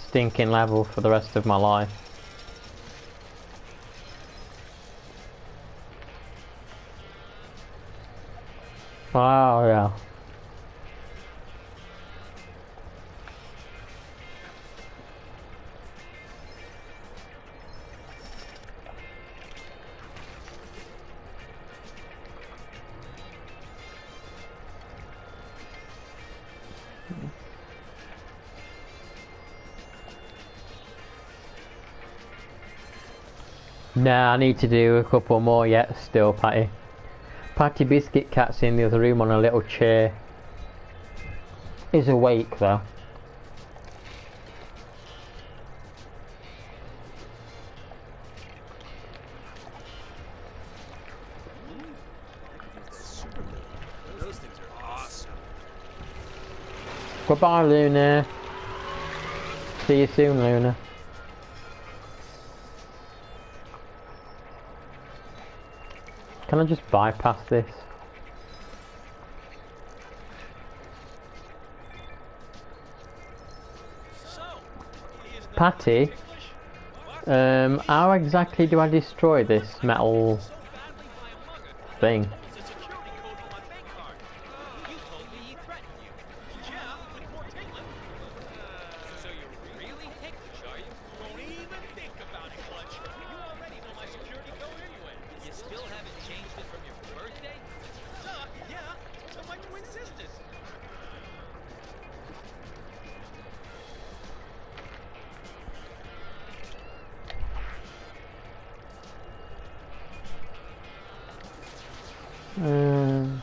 stinking level for the rest of my life. Oh yeah. Nah, I need to do a couple more yet still, Patty. Patty Biscuit Cat's in the other room on a little chair. He's awake though. Those things are awesome. Goodbye, Luna. See you soon, Luna. Can I just bypass this? So, is the Patty, ticklish? What? how exactly do I destroy this metal So badly by a mugger that I thing? told him the security code for my bank card. You told me he threatened you. Yeah, with more tickling. So you're really ticklish, are you? Don't even think about it, Clutch. You already know my security code anyway. You still haven't changed it from your birthday? Yeah, to my twin sisters. Um,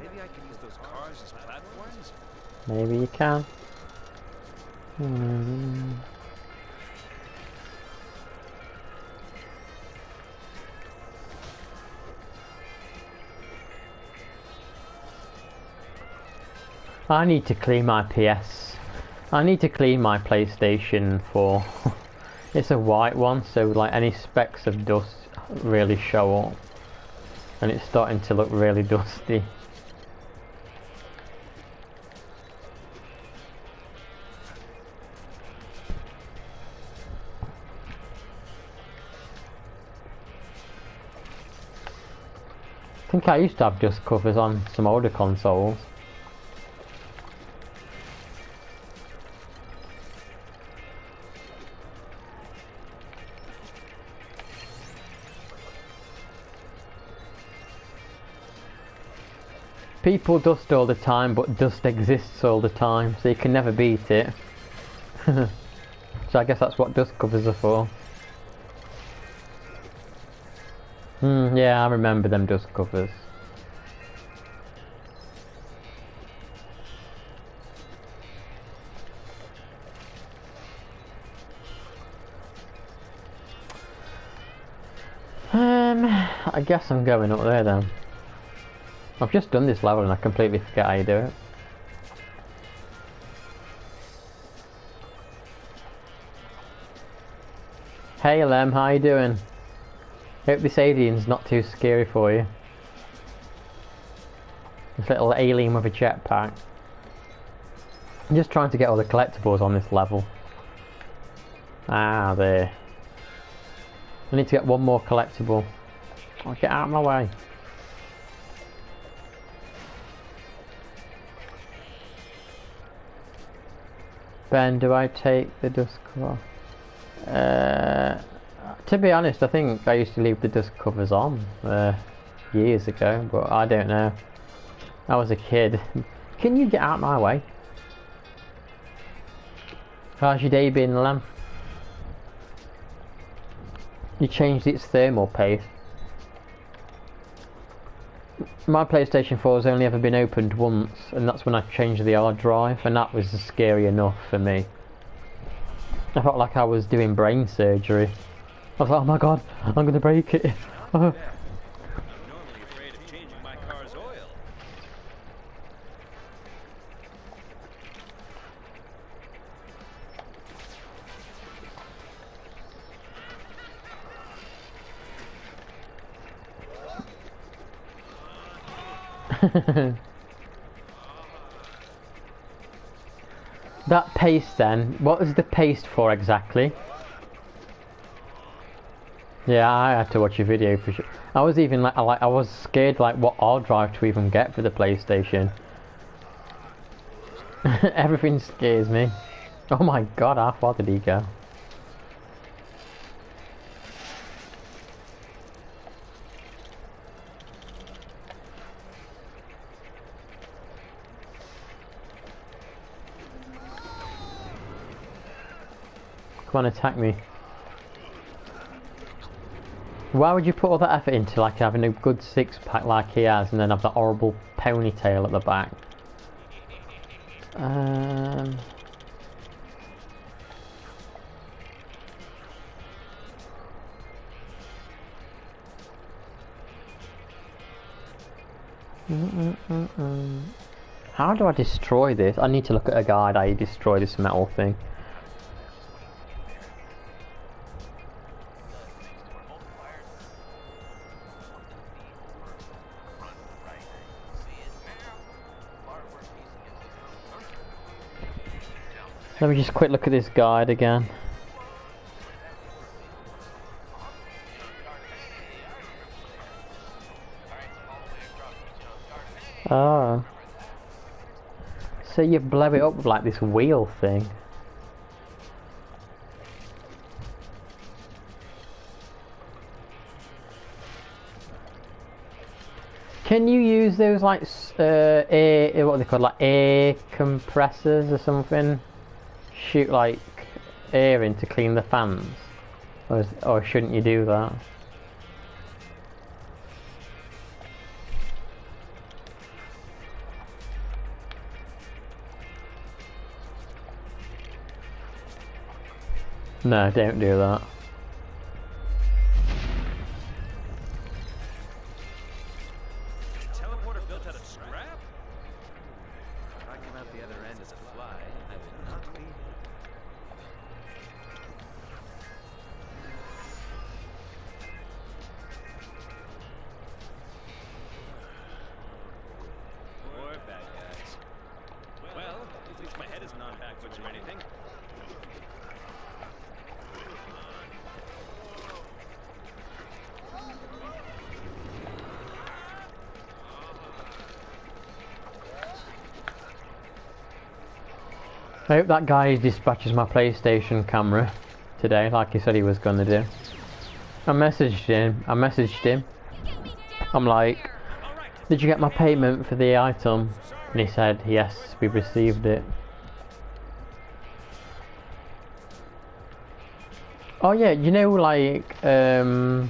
Maybe I could use those cars as platforms? maybe you can. Hmm. I need to clean my PS. I need to clean my PlayStation 4. It's a white one, so like any specks of dust really show up. And it's starting to look really dusty. I think I used to have dust covers on some older consoles. People dust all the time, but dust exists all the time, so you can never beat it. So I guess that's what dust covers are for. Yeah, I remember them dust covers. I guess I'm going up there then. I've just done this level and I completely forget how you do it. Hey Lem, how you doing? Hope this alien's not too scary for you. This little alien with a jetpack. I'm just trying to get all the collectibles on this level. Ah, there. I need to get one more collectible. Oh, get out of my way. Ben, do I take the dust cover? To be honest, I think I used to leave the dust covers on years ago, but I don't know. I was a kid. Can you get out of my way? How's your day been, Lamb? You changed its thermal paste. My PlayStation 4 has only ever been opened once, and that's when I changed the hard drive, and that was scary enough for me. I felt like I was doing brain surgery. I was like, oh my god, I'm gonna break it. I'm normally afraid of changing my car's oil. That paste then, what was the paste for exactly? Yeah, I had to watch a video for sure. I was even I was scared like what hard drive to even get for the PlayStation. Everything scares me. Oh my god, how far did he go? Come on, attack me. Why would you put all that effort into like having a good six-pack like he has and then have that horrible ponytail at the back? How do I destroy this? I need to look at a guide how you destroy this metal thing. Let me just quick look at this guide again. Oh. So you blow it up with like this wheel thing. Can you use those like air, what are they called, like air compressors or something? Shoot like air in to clean the fans? Or shouldn't you do that? No, don't do that. Teleporter built out of scrap? If I come out the other end as a fly, I will not be. More bad guys. Well, at least my head isn't on backwards or anything. I hope that guy dispatches my PlayStation camera today, like he said he was gonna do. I messaged him. I'm like, did you get my payment for the item? And he said, yes, we received it. Oh yeah, you know, like, well,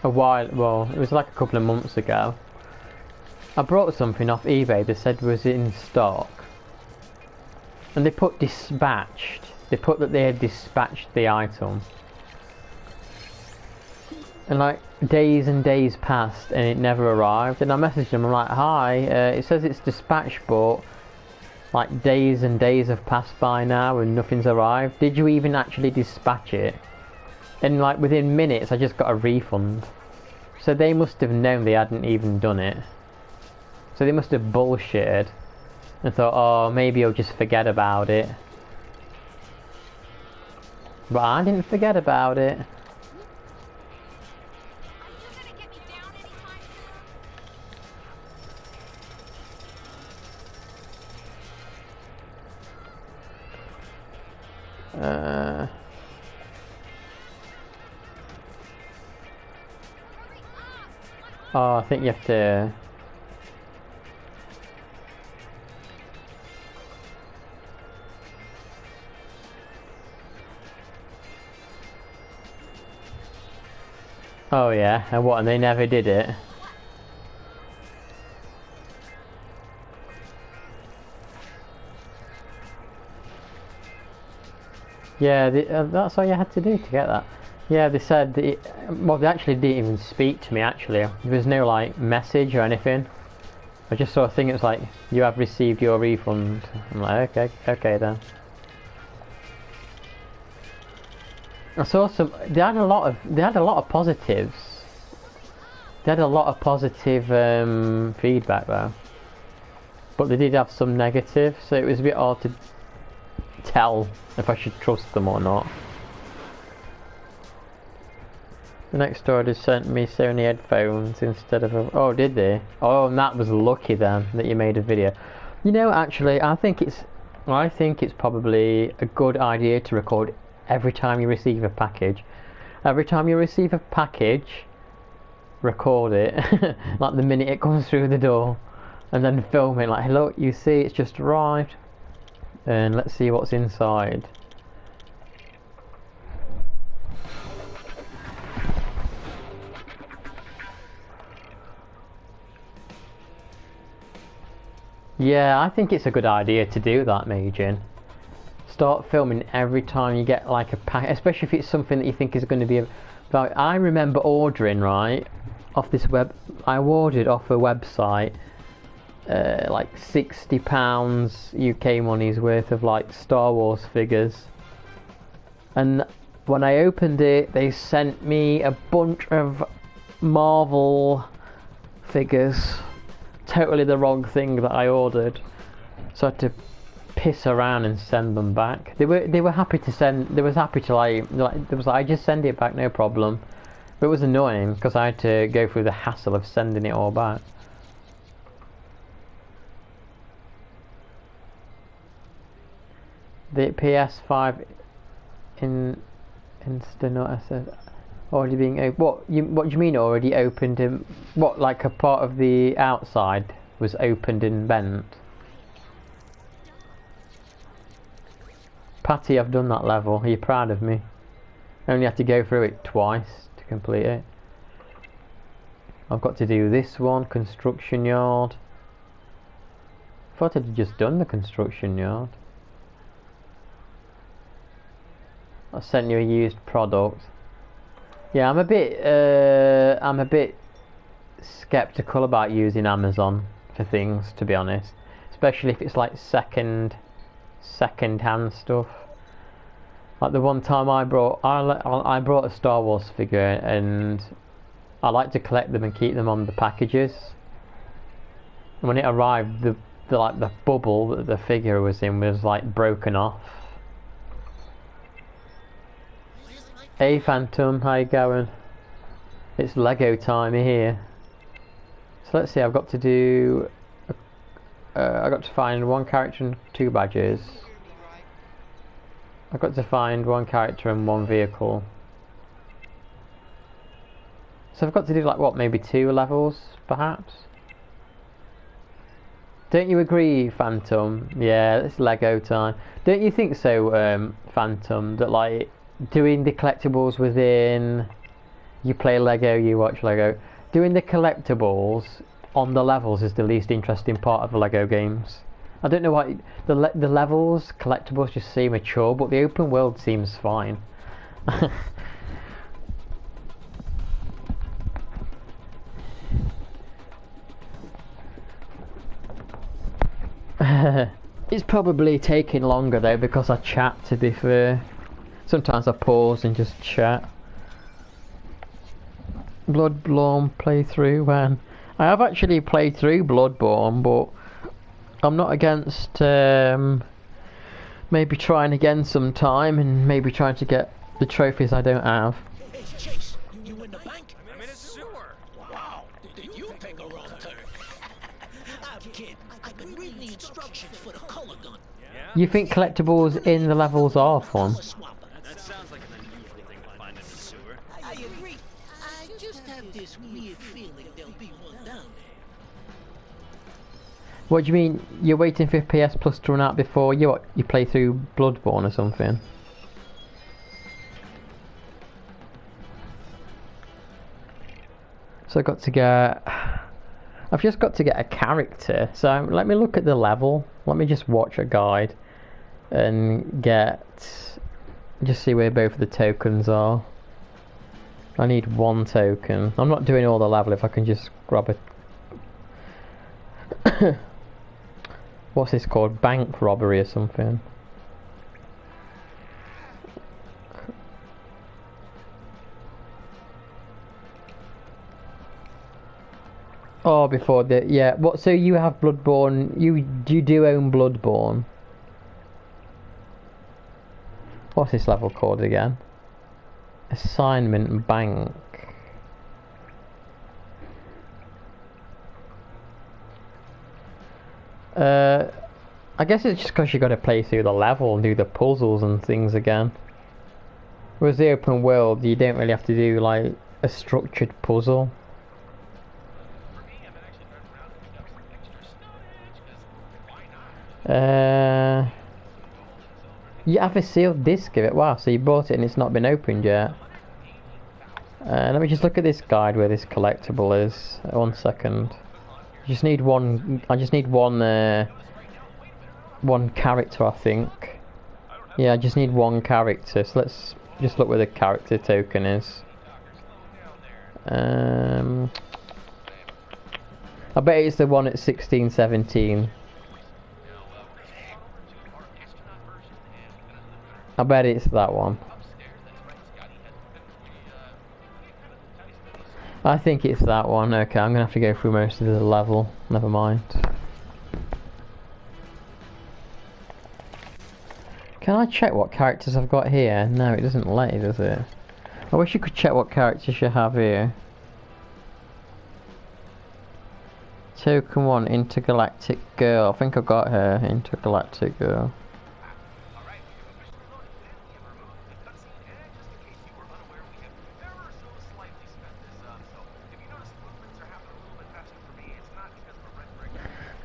it was like a couple of months ago. I brought something off eBay that said was in stock. And they put dispatched. They put that they had dispatched the item. And like days and days passed and it never arrived. And I messaged them, I'm like, hi, it says it's dispatched, but like days and days have passed by now and nothing's arrived. Did you even actually dispatch it? And like within minutes I just got a refund. So they must have known they hadn't even done it. So they must have bullshitted. And thought, oh, maybe I'll just forget about it. But I didn't forget about it. Oh, I think you have to... Oh yeah, and what, and they never did it? Yeah, that's all you had to do to get that. Yeah, they said, well, they actually didn't even speak to me actually. There was no like message or anything. I just saw a thing, it was like, you have received your refund. I'm like, okay then. I saw some. They had a lot of positives. They had a lot of positive feedback though, but they did have some negative. So it was a bit hard to tell if I should trust them or not. The next door just sent me Sony headphones instead of a... Oh, did they? Oh, and that was lucky then that you made a video. You know, actually, I think it's probably a good idea to record every time you receive a package. Every time you receive a package, record it, like the minute it comes through the door, and then film it. Like, look, you see, it's just arrived, and let's see what's inside. Yeah, I think it's a good idea to do that, Majin. Start filming every time you get like a pack, especially if it's something that you think is going to be a... Like, I remember ordering, right, off this web... I ordered off a website like £60 UK money's worth of like Star Wars figures. And when I opened it, they sent me a bunch of Marvel figures. Totally the wrong thing that I ordered, so I had to piss around and send them back. They were happy to send. They was happy to I just send it back, no problem. But it was annoying because I had to go through the hassle of sending it all back. The PS5 instant SS. Already being open. What do you mean already opened and what, like a part of the outside was opened and bent? Patty, I've done that level. Are you proud of me? I only had to go through it twice to complete it. I've got to do this one, construction yard. I thought I'd just done the construction yard. I sent you a used product. Yeah, I'm a bit skeptical about using Amazon for things, to be honest, especially if it's like second-hand stuff. Like the one time I brought a Star Wars figure, and I like to collect them and keep them on the packages. And when it arrived, the bubble that the figure was in was like broken off. Hey Phantom, how you going? It's Lego time here. So let's see, I've got to do... I've got to find one character and 2 badges. I've got to find one character and 1 vehicle. So I've got to do like, what, maybe 2 levels, perhaps? Don't you agree, Phantom? Yeah, it's Lego time. Don't you think so, Phantom, that like... doing the collectibles within... You play Lego, you watch Lego. Doing the collectibles on the levels is the least interesting part of the Lego games. I don't know why... The levels, collectibles just seem a chore, but the open world seems fine. It's probably taking longer though because I chat, to be fair. Sometimes I pause and just chat. Bloodborne playthrough, when I have actually played through Bloodborne, but I'm not against maybe trying again sometime and maybe trying to get the trophies I don't have. Hey, Chase, you in the bank? I'm in a sewer. Wow, did you take a wrong turn? I'm kidding. I've been reading the instructions for the color gun. You think collectibles in the levels are fun? That sounds like an unusual thing to find in the sewer. I agree. I just have this weird feeling there'll be one down there. What do you mean? You're waiting for PS Plus to run out before you play through Bloodborne or something? So I've just got to get a character. So let me look at the level. Let me just watch a guide and just see where both of the tokens are. I need 1 token. I'm not doing all the level if I can just grab a... What's this called? Bank robbery or something. Oh, before the... Yeah, what, so you have Bloodborne... You do own Bloodborne? What's this level called again? Assignment Bank. I guess it's just because you got to play through the level and do the puzzles and things again. Whereas the open world, you don't really have to do like a structured puzzle. You have a sealed disc of it. Wow, so you bought it and it's not been opened yet. Let me just look at this guide where this collectible is. 1 second. I just need one character, I think. Yeah, I just need one character. So let's just look where the character token is. I bet it's the one at 1617. I bet it's that one. I think it's that one. Okay, I'm gonna have to go through most of the level. Never mind. Can I check what characters I've got here? No, it doesn't let you, does it? I wish you could check what characters you have here. Token 1, Intergalactic Girl. I think I got her, Intergalactic Girl.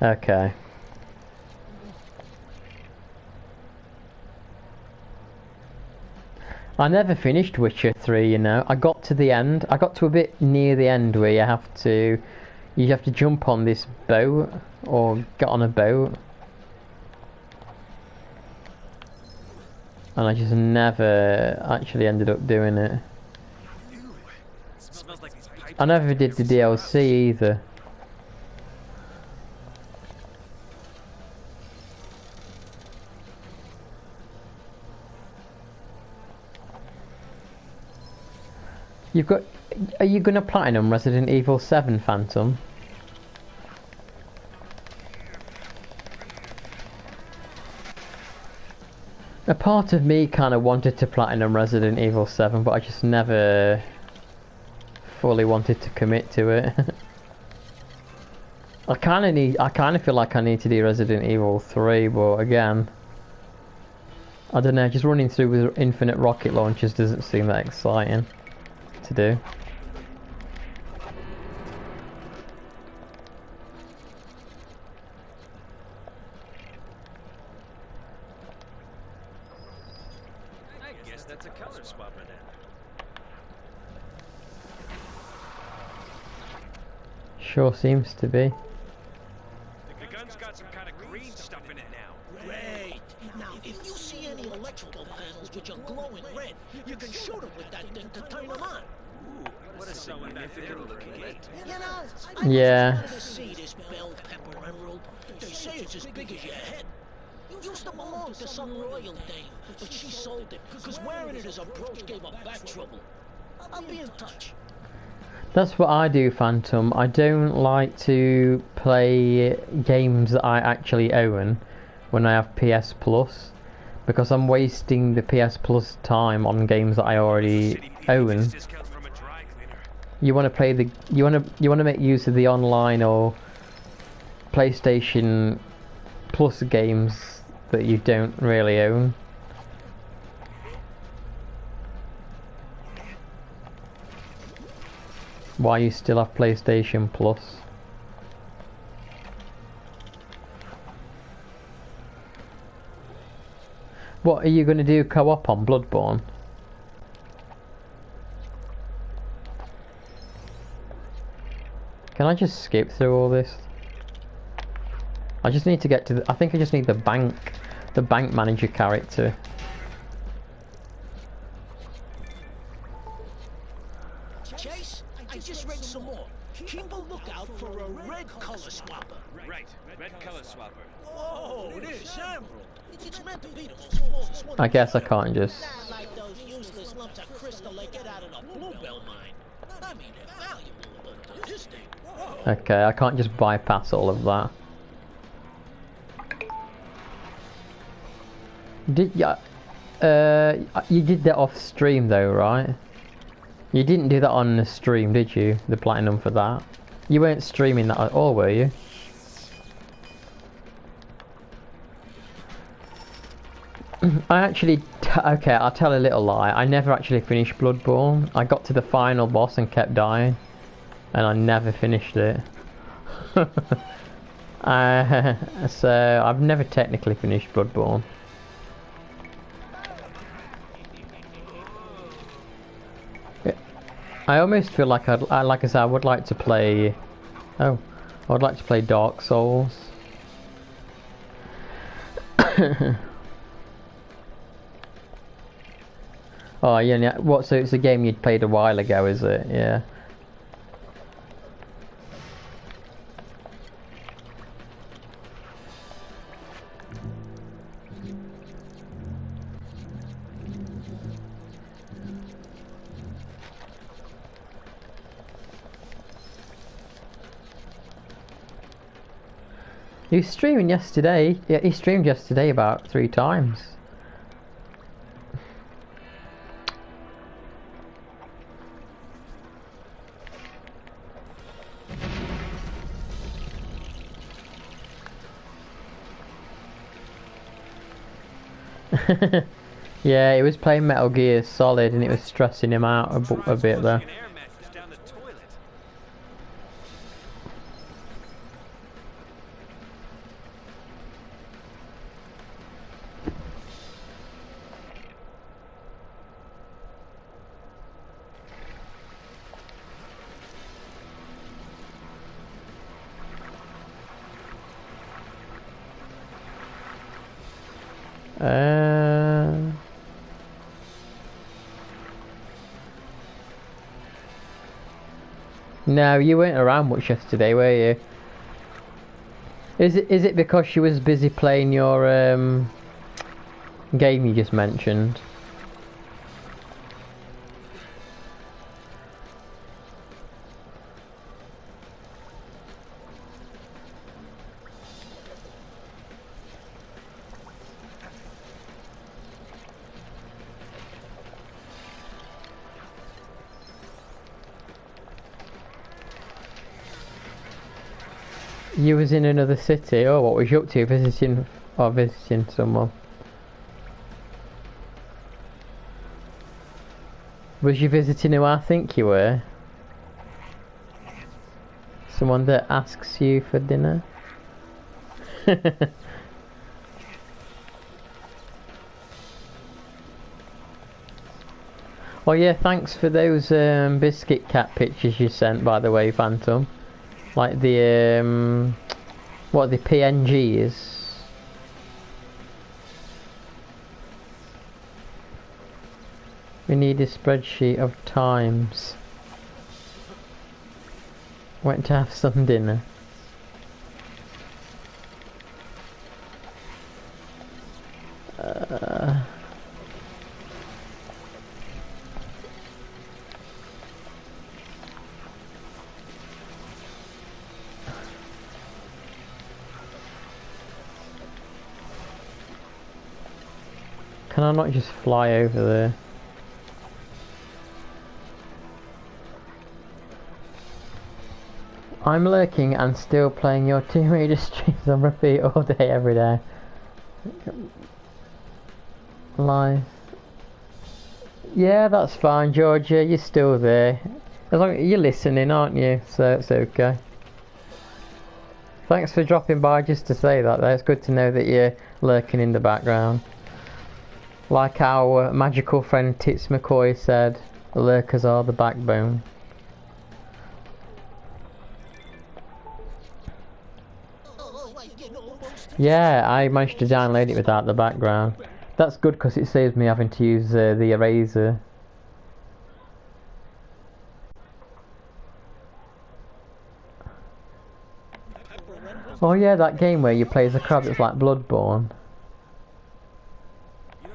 Okay. I never finished Witcher 3, you know. I got to the end. I got to a bit near the end where you have to jump on this boat or get on a boat. And I just never actually ended up doing it. I never did the DLC either. You've got... Are you going to platinum Resident Evil 7, Phantom? A part of me kind of wanted to platinum Resident Evil 7, but I just never fully wanted to commit to it. I kind of feel like I need to do Resident Evil 3, but again, I don't know, just running through with infinite rocket launchers doesn't seem that exciting to do. I guess that's a color swapper then. Sure seems to be. The gun's got some kind of green stuff in it now. Great. Now, if you see any electrical panels which are glowing red, you can shoot them with that thing to turn them on. What a significant looking gate. You know, Yeah. I to see this bell pepper emerald. They say it's as big as your head. It used to belong to some royal dame, but she sold it because wearing it as a brooch gave her back trouble. I'll be in touch. That's what I do, Phantom. I don't like to play games that I actually own when I have PS Plus, because I'm wasting the PS Plus time on games that I already own. You want to play the you want to make use of the online or PlayStation Plus games that you don't really own. Why you still have PlayStation Plus? What are you going to do co-op on Bloodborne? Can I just skip through all this? I just need to get to the... I think I just need the bank manager character. Chase, I just read some more. Keep a lookout for a red color swapper. Right, red color swapper. Whoa, this emerald. It's meant to be the most flawless one. I guess I can't just... Not like those useless lumps of crystal they get out of the bluebell mine. I mean, they're valuable, but this thing... Whoa. Okay, I can't just bypass all of that. You did that off stream though, right? You didn't do that on the stream, did you? The platinum for that? You weren't streaming that at all, were you? I actually... okay, I'll tell a little lie. I never actually finished Bloodborne. I got to the final boss and kept dying. And I never finished it. So, I've never technically finished Bloodborne. I almost feel like like I said, I would like to play... Oh, I would like to play Dark Souls. Oh yeah, what? So it's a game you'd played a while ago, is it? Yeah. He was streaming yesterday. Yeah, he streamed yesterday about 3 times. Yeah, he was playing Metal Gear Solid and it was stressing him out a bit though. No, you weren't around much yesterday, were you? Is it because she was busy playing your game you just mentioned? You was in another city. Oh, what was you up to? Visiting someone? Was you visiting who I think you were? Someone that asks you for dinner? Oh yeah, thanks for those biscuit cat pictures you sent, by the way, Phantom. Like the what the PNGs. We need a spreadsheet of times. Went to have some dinner. Can I not just fly over there? I'm lurking and still playing your Tomb Raider streams on repeat all day, every day. Live. Yeah, that's fine, Georgia. You're still there. As long as you're listening, aren't you? So it's okay. Thanks for dropping by just to say that. Though. It's good to know that you're lurking in the background. Like our magical friend Tits McCoy said, the lurkers are the backbone. Yeah, I managed to download it without the background. That's good because it saves me having to use the eraser. Oh yeah, that game where you play as a crab that's like Bloodborne.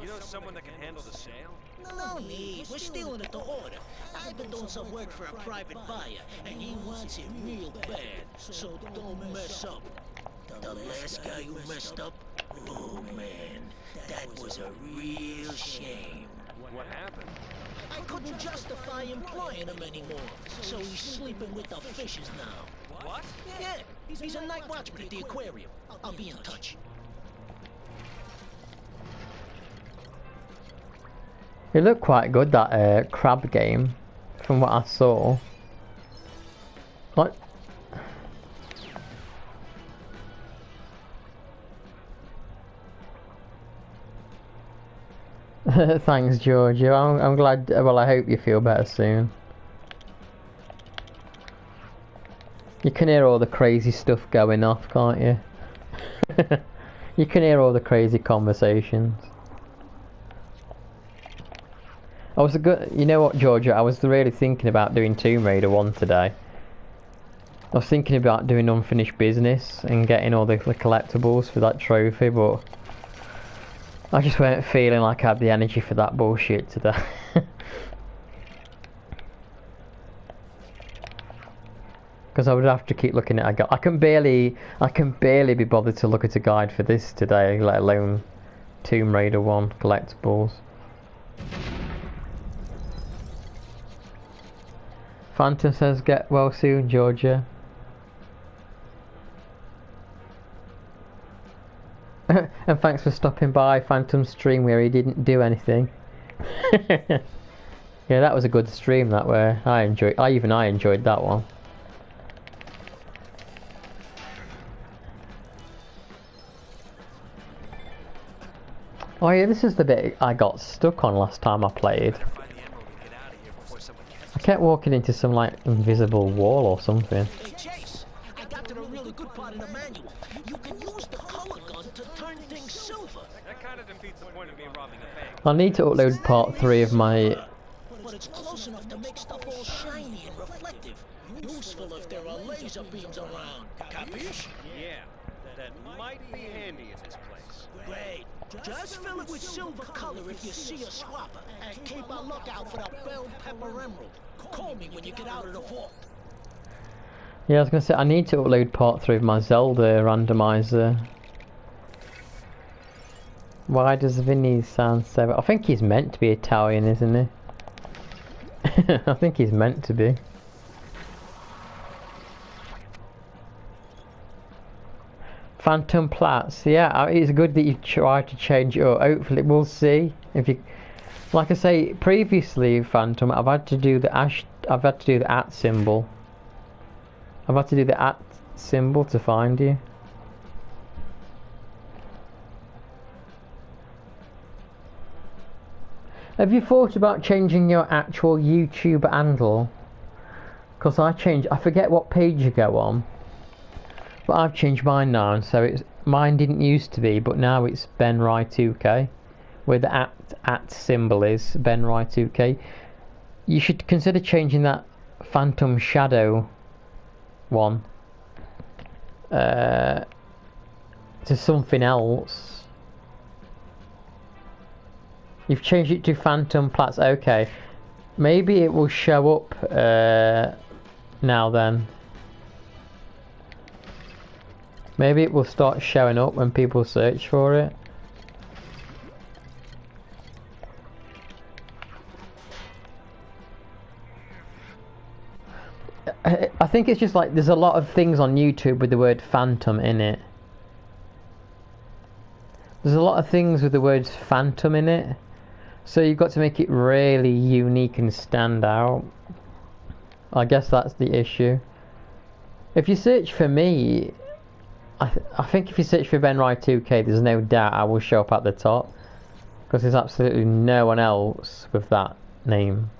You know someone that can handle the sale? No need. We're stealing it to order. I've been doing some work for a private buyer, and he wants it real bad. So don't mess up. The last guy who messed up Oh man, that was a real shame. What happened? I couldn't justify employing him anymore, so he's sleeping with the fishes now. What? Yeah, he's a night watchman at the aquarium. I'll be in touch. It looked quite good, that crab game, from what I saw. What? Thanks, Giorgio. I'm glad. Well, I hope you feel better soon. You can hear all the crazy stuff going off, can't you? You can hear all the crazy conversations. I was you know what, Giorgio? I was really thinking about doing Tomb Raider 1 today. I was thinking about doing unfinished business and getting all the collectibles for that trophy, but I just weren't feeling like I had the energy for that bullshit today. Because I would have to keep looking at a guide. I can barely be bothered to look at a guide for this today, let alone Tomb Raider 1 collectibles. Phantom says get well soon, Georgia. And thanks for stopping by Phantom's stream where he didn't do anything. Yeah, that was a good stream that way. I enjoyed that one. Oh yeah, this is the bit I got stuck on last time I played. I kept walking into some like invisible wall or something. Hey Chase, I got to the really good part in the manual. You can use the color gun to turn things silver. That kind of defeats the point of me robbing a bank. I need to upload part 3 of my... But it's close enough to make stuff all shiny and reflective. Useful if there are laser beams around. Capiche? Yeah, that might be handy at this place. Great. Just fill it with silver color if you see a swapper. And keep a lookout for the bell pepper emerald. Call me when you get out of the vault. Yeah, I was gonna say, I need to upload part 3 of my Zelda randomizer. Why does Vinny sound so... I think he's meant to be Italian, isn't he? I think he's meant to be. Phantom Platts, yeah, it's good that you tried to change it up. Hopefully, we'll see if you. Like I say previously, Phantom, I've had to do the @ symbol. I've had to do the @ symbol to find you. Have you thought about changing your actual YouTube handle? Because I forget what page you go on. But I've changed mine now, and so mine didn't used to be, but now it's BenRye2K, where the @ symbol is BenRye2K. You should consider changing that Phantom Shadow one to something else. You've changed it to Phantom Platts. Okay, maybe it will show up now then. Maybe it will start showing up when people search for it. I think it's just like there's a lot of things on YouTube with the word phantom in it. There's a lot of things with the word phantom in it. So you've got to make it really unique and stand out. I guess that's the issue. If you search for me, I think if you search for BenRye2K, there's no doubt I will show up at the top. Because there's absolutely no one else with that name.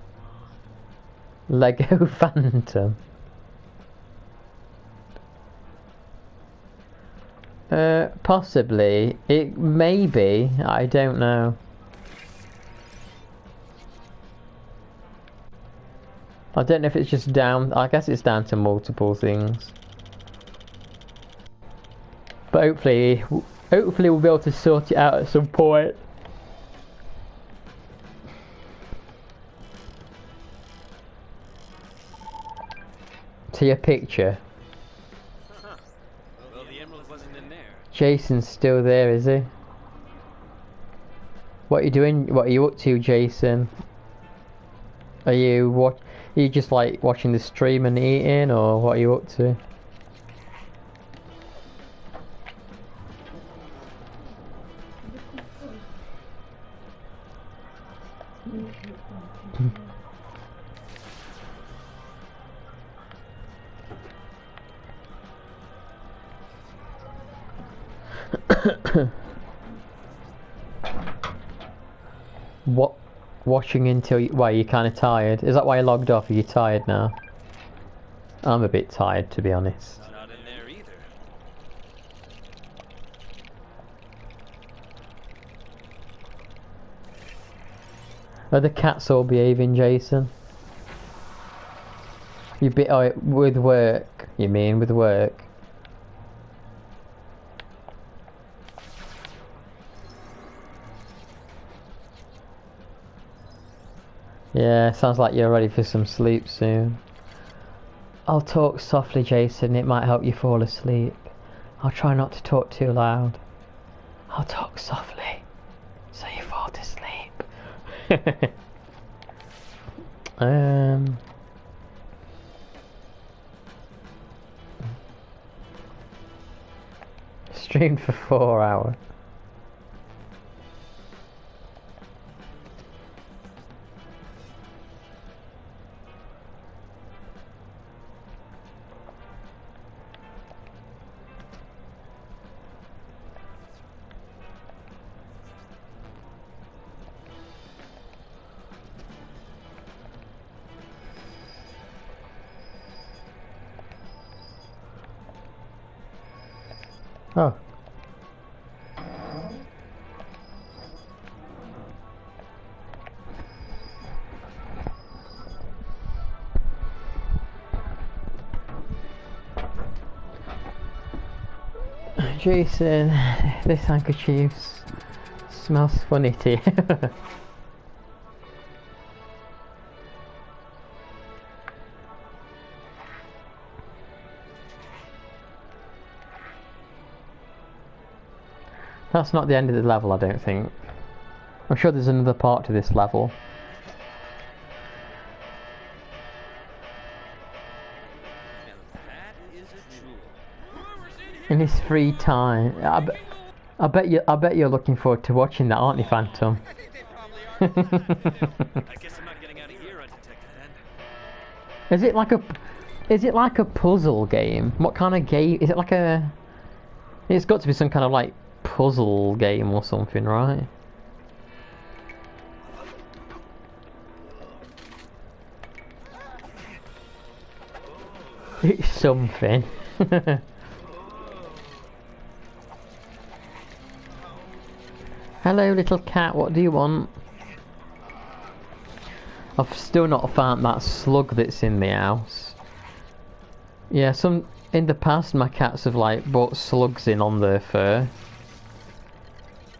Lego Phantom. Possibly. It may be. I don't know. I don't know if it's just down. I guess it's down to multiple things. But hopefully we'll be able to sort it out at some point. To your picture. Well, the emerald wasn't in there. Jason's still there, is he? What are you doing? What are you up to, Jason? Are you just like watching the stream and eating, or what are you up to? What? Watching until why you're kind of tired? Is that why you logged off? Are you tired now? I'm a bit tired, to be honest. Not in there either. Are the cats all behaving, Jason? You with work? You mean with work? Yeah, sounds like you're ready for some sleep soon. I'll talk softly, Jason. It might help you fall asleep. I'll try not to talk too loud. I'll talk softly, so you fall to sleep. Streamed for 4 hours. Oh. Jason, this handkerchief smells funny to you. That's not the end of the level, I don't think. I'm sure there's another part to this level. And that is a jewel. In his free time, I bet you're looking forward to watching that, aren't you, Phantom? I guess I'm not getting out of here undetected then. Is it like a puzzle game? What kind of game? Is it like a? It's got to be some kind of like puzzle game or something, right? It's something. Hello, little cat, what do you want? I've still not found that slug that's in the house. Yeah, in the past my cats have like brought slugs in on their fur.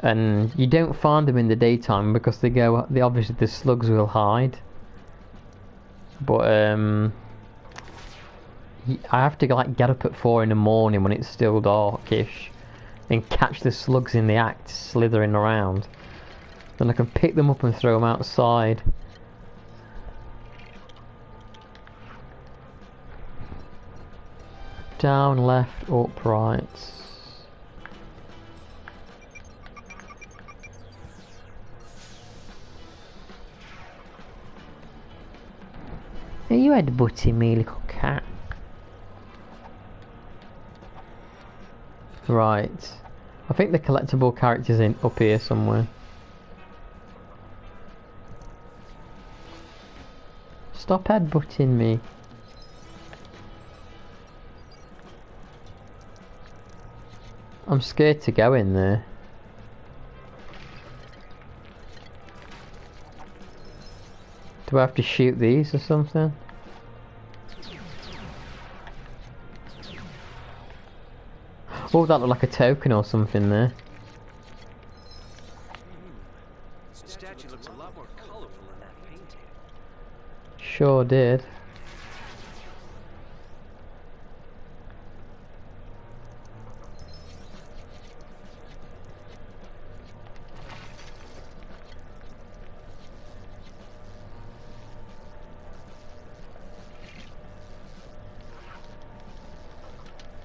And you don't find them in the daytime because obviously the slugs will hide. But I have to like get up at 4 in the morning when it's still darkish and catch the slugs in the act slithering around. Then I can pick them up and throw them outside. Down, left, up, right. Are you headbutting me, little cat? Right. I think the collectible character's up here somewhere. Stop headbutting me. I'm scared to go in there. Do I have to shoot these or something? Oh, that looked like a token or something there. This statue looks a lot more colorful than that painting. Sure did.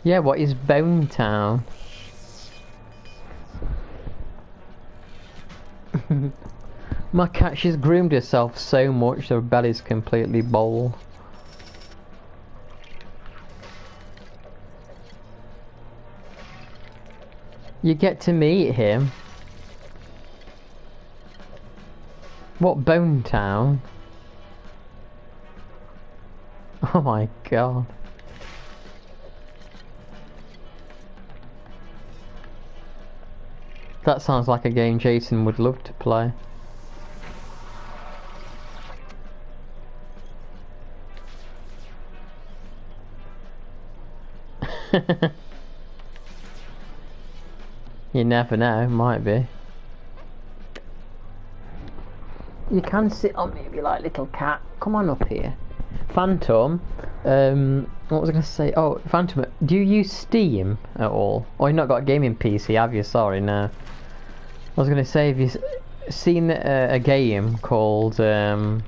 Yeah, what is Bone Town? My cat, she's groomed herself so much her belly's completely bald. You get to meet him. What, Bone Town? Oh my god. That sounds like a game Jason would love to play. You never know, might be. You can sit on me if you like, little cat. Come on up here. Phantom, what was I going to say? Oh, Phantom, do you use Steam at all? Oh, you've not got a gaming PC, have you? Sorry, no. I was going to say, have you seen a game called They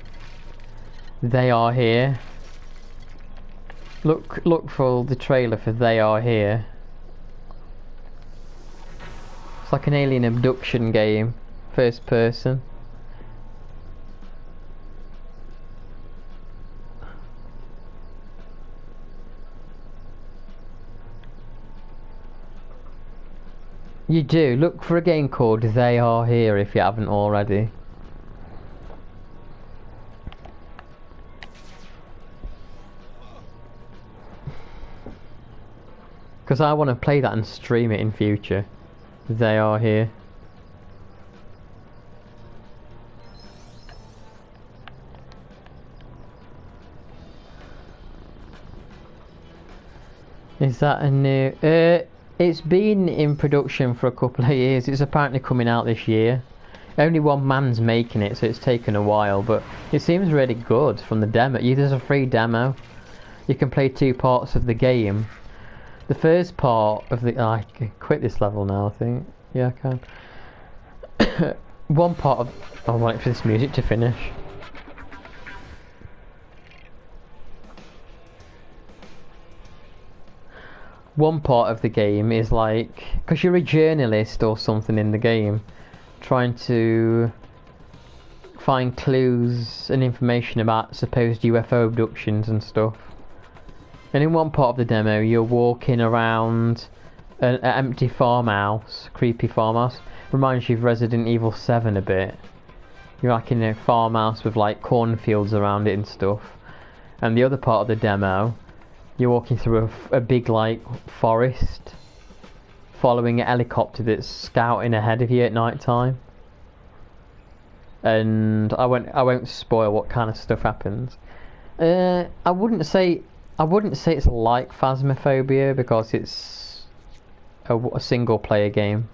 Are Here? Look for the trailer for They Are Here. It's like an alien abduction game, first person. You do. Look for a game called They Are Here if you haven't already. Because I want to play that and stream it in future. They Are Here. Is that a new... It's been in production for a couple of years. It's apparently coming out this year. Only one man's making it, so it's taken a while, but it seems really good from the demo. There's a free demo. You can play 2 parts of the game. The first part of the... I can quit this level now, I think. Yeah, I can. One part of... I wait for this music to finish. One part of the game is like, because you're a journalist or something in the game, trying to find clues and information about supposed UFO abductions and stuff. And in one part of the demo, you're walking around an empty farmhouse, creepy farmhouse. Reminds you of Resident Evil 7 a bit. You're like in a farmhouse with like cornfields around it and stuff. And the other part of the demo, you're walking through a big like forest, following a helicopter that's scouting ahead of you at night time. And I won't spoil what kind of stuff happens. I wouldn't say it's like Phasmophobia because it's a single player game.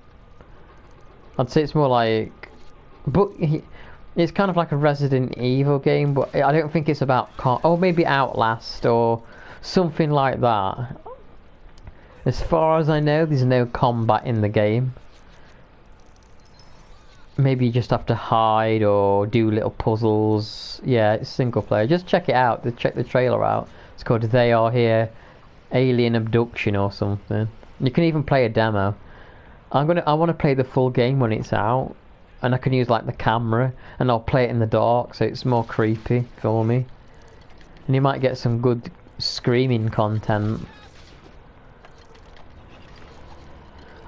I'd say it's more like, but it's kind of like a Resident Evil game, but I don't think it's about or maybe Outlast or something like that. As far as I know, there's no combat in the game. Maybe you just have to hide or do little puzzles. Yeah, it's single player. Just check it out. Check the trailer out. It's called They Are Here, Alien Abduction or something. You can even play a demo. I want to play the full game when it's out, and I can use like the camera, and I'll play it in the dark, so it's more creepy for me. And you might get some good screaming content.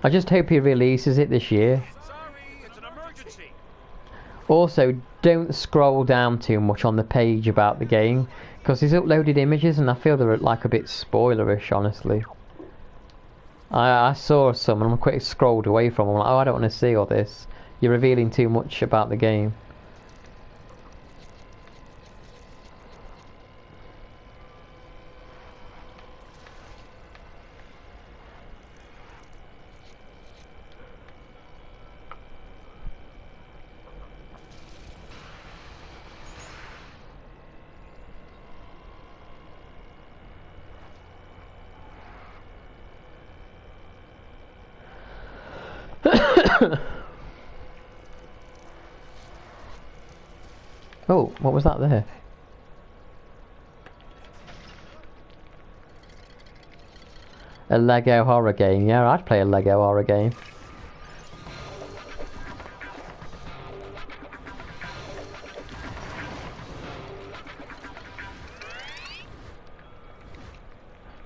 I just hope he releases it this year. Sorry, it's an emergency. Also, don't scroll down too much on the page about the game, because he's uploaded images and I feel they're like a bit spoilerish, honestly. I saw some and I quickly scrolled away from them. I'm like, oh, I don't want to see all this. You're revealing too much about the game. Oh, what was that there? A Lego horror game. Yeah, I'd play a Lego horror game.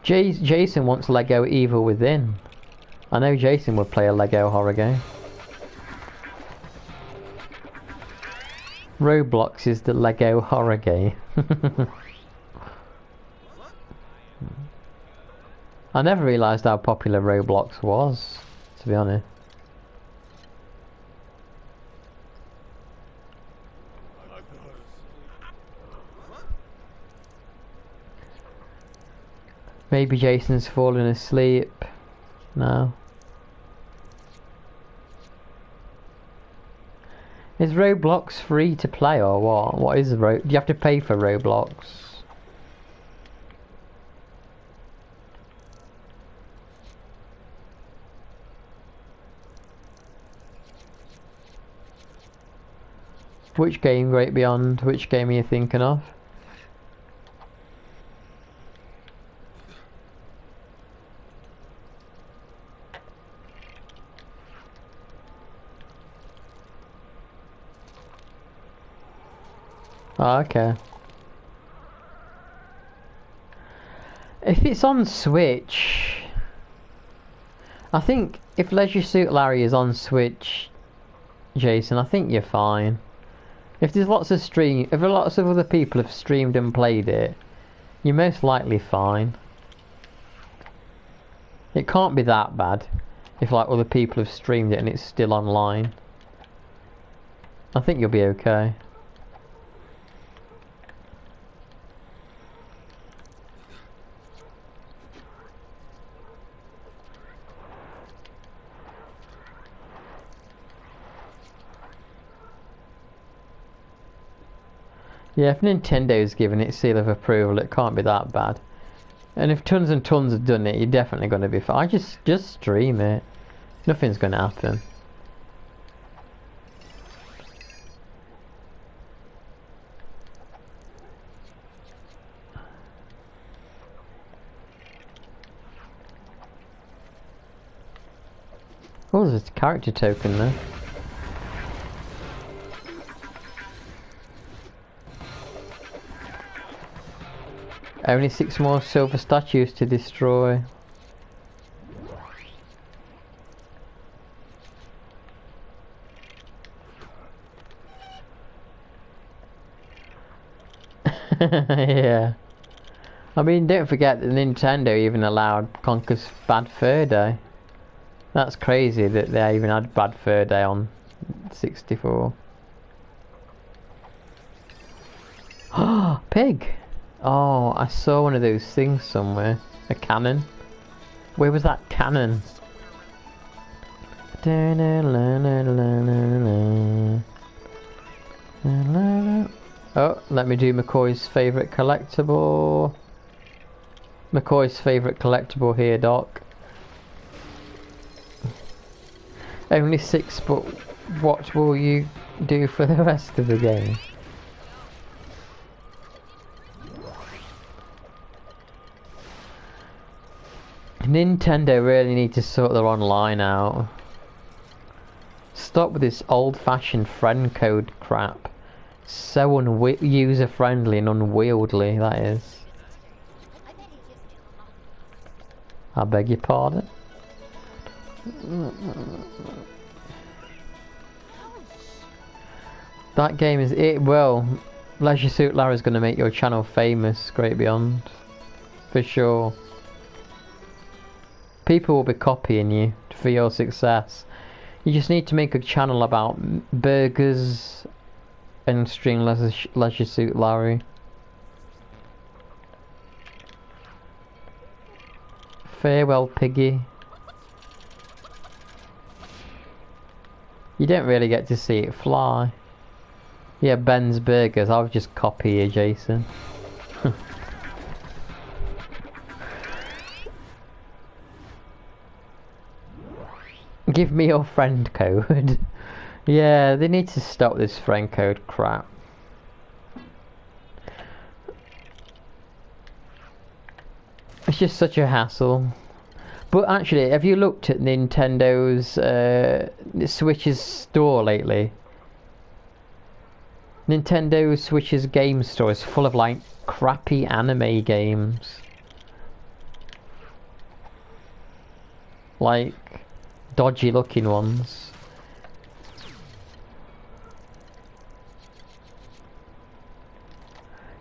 Jason wants Lego Evil Within. I know Jason would play a Lego horror game. Roblox is the Lego horror game. I never realised how popular Roblox was, to be honest. Maybe Jason's fallen asleep now. Is Roblox free to play or what? What is do you have to pay for Roblox? Which game, Great Beyond? Which game are you thinking of? Oh, okay. If it's on Switch, I think if Leisure Suit Larry is on Switch, Jason, I think you're fine. If there's lots of if lots of other people have streamed and played it, you're most likely fine. It can't be that bad if like other people have streamed it and it's still online. I think you'll be okay. Yeah, if Nintendo's given it seal of approval, it can't be that bad. And if tons and tons have done it, you're definitely going to be fine. Just stream it. Nothing's going to happen. Oh, there's a character token there. Only 6 more silver statues to destroy. Yeah. I mean, don't forget that Nintendo even allowed Conker's Bad Fur Day. That's crazy that they even had Bad Fur Day on 64. Oh, pig! Oh, I saw one of those things somewhere. A cannon. Where was that cannon? Oh, let me do McCoy's favourite collectible. McCoy's favourite collectible here, Doc. Only 6, but what will you do for the rest of the game? Nintendo really need to sort their online out. Stop with this old-fashioned friend code crap. So user-friendly and unwieldy, that is. I beg your pardon? That game is it. Well, Leisure Suit Larry's going to make your channel famous, Great Beyond. For sure. People will be copying you for your success. You just need to make a channel about burgers and stream Leisure Suit Larry. Farewell, piggy. You don't really get to see it fly. Yeah, Ben's Burgers. I'll just copy you, Jason. Give me your friend code. Yeah, they need to stop this friend code crap. It's just such a hassle. But actually, have you looked at Nintendo's Switch's store lately? Nintendo Switch's game store is full of like crappy anime games. Like dodgy looking ones.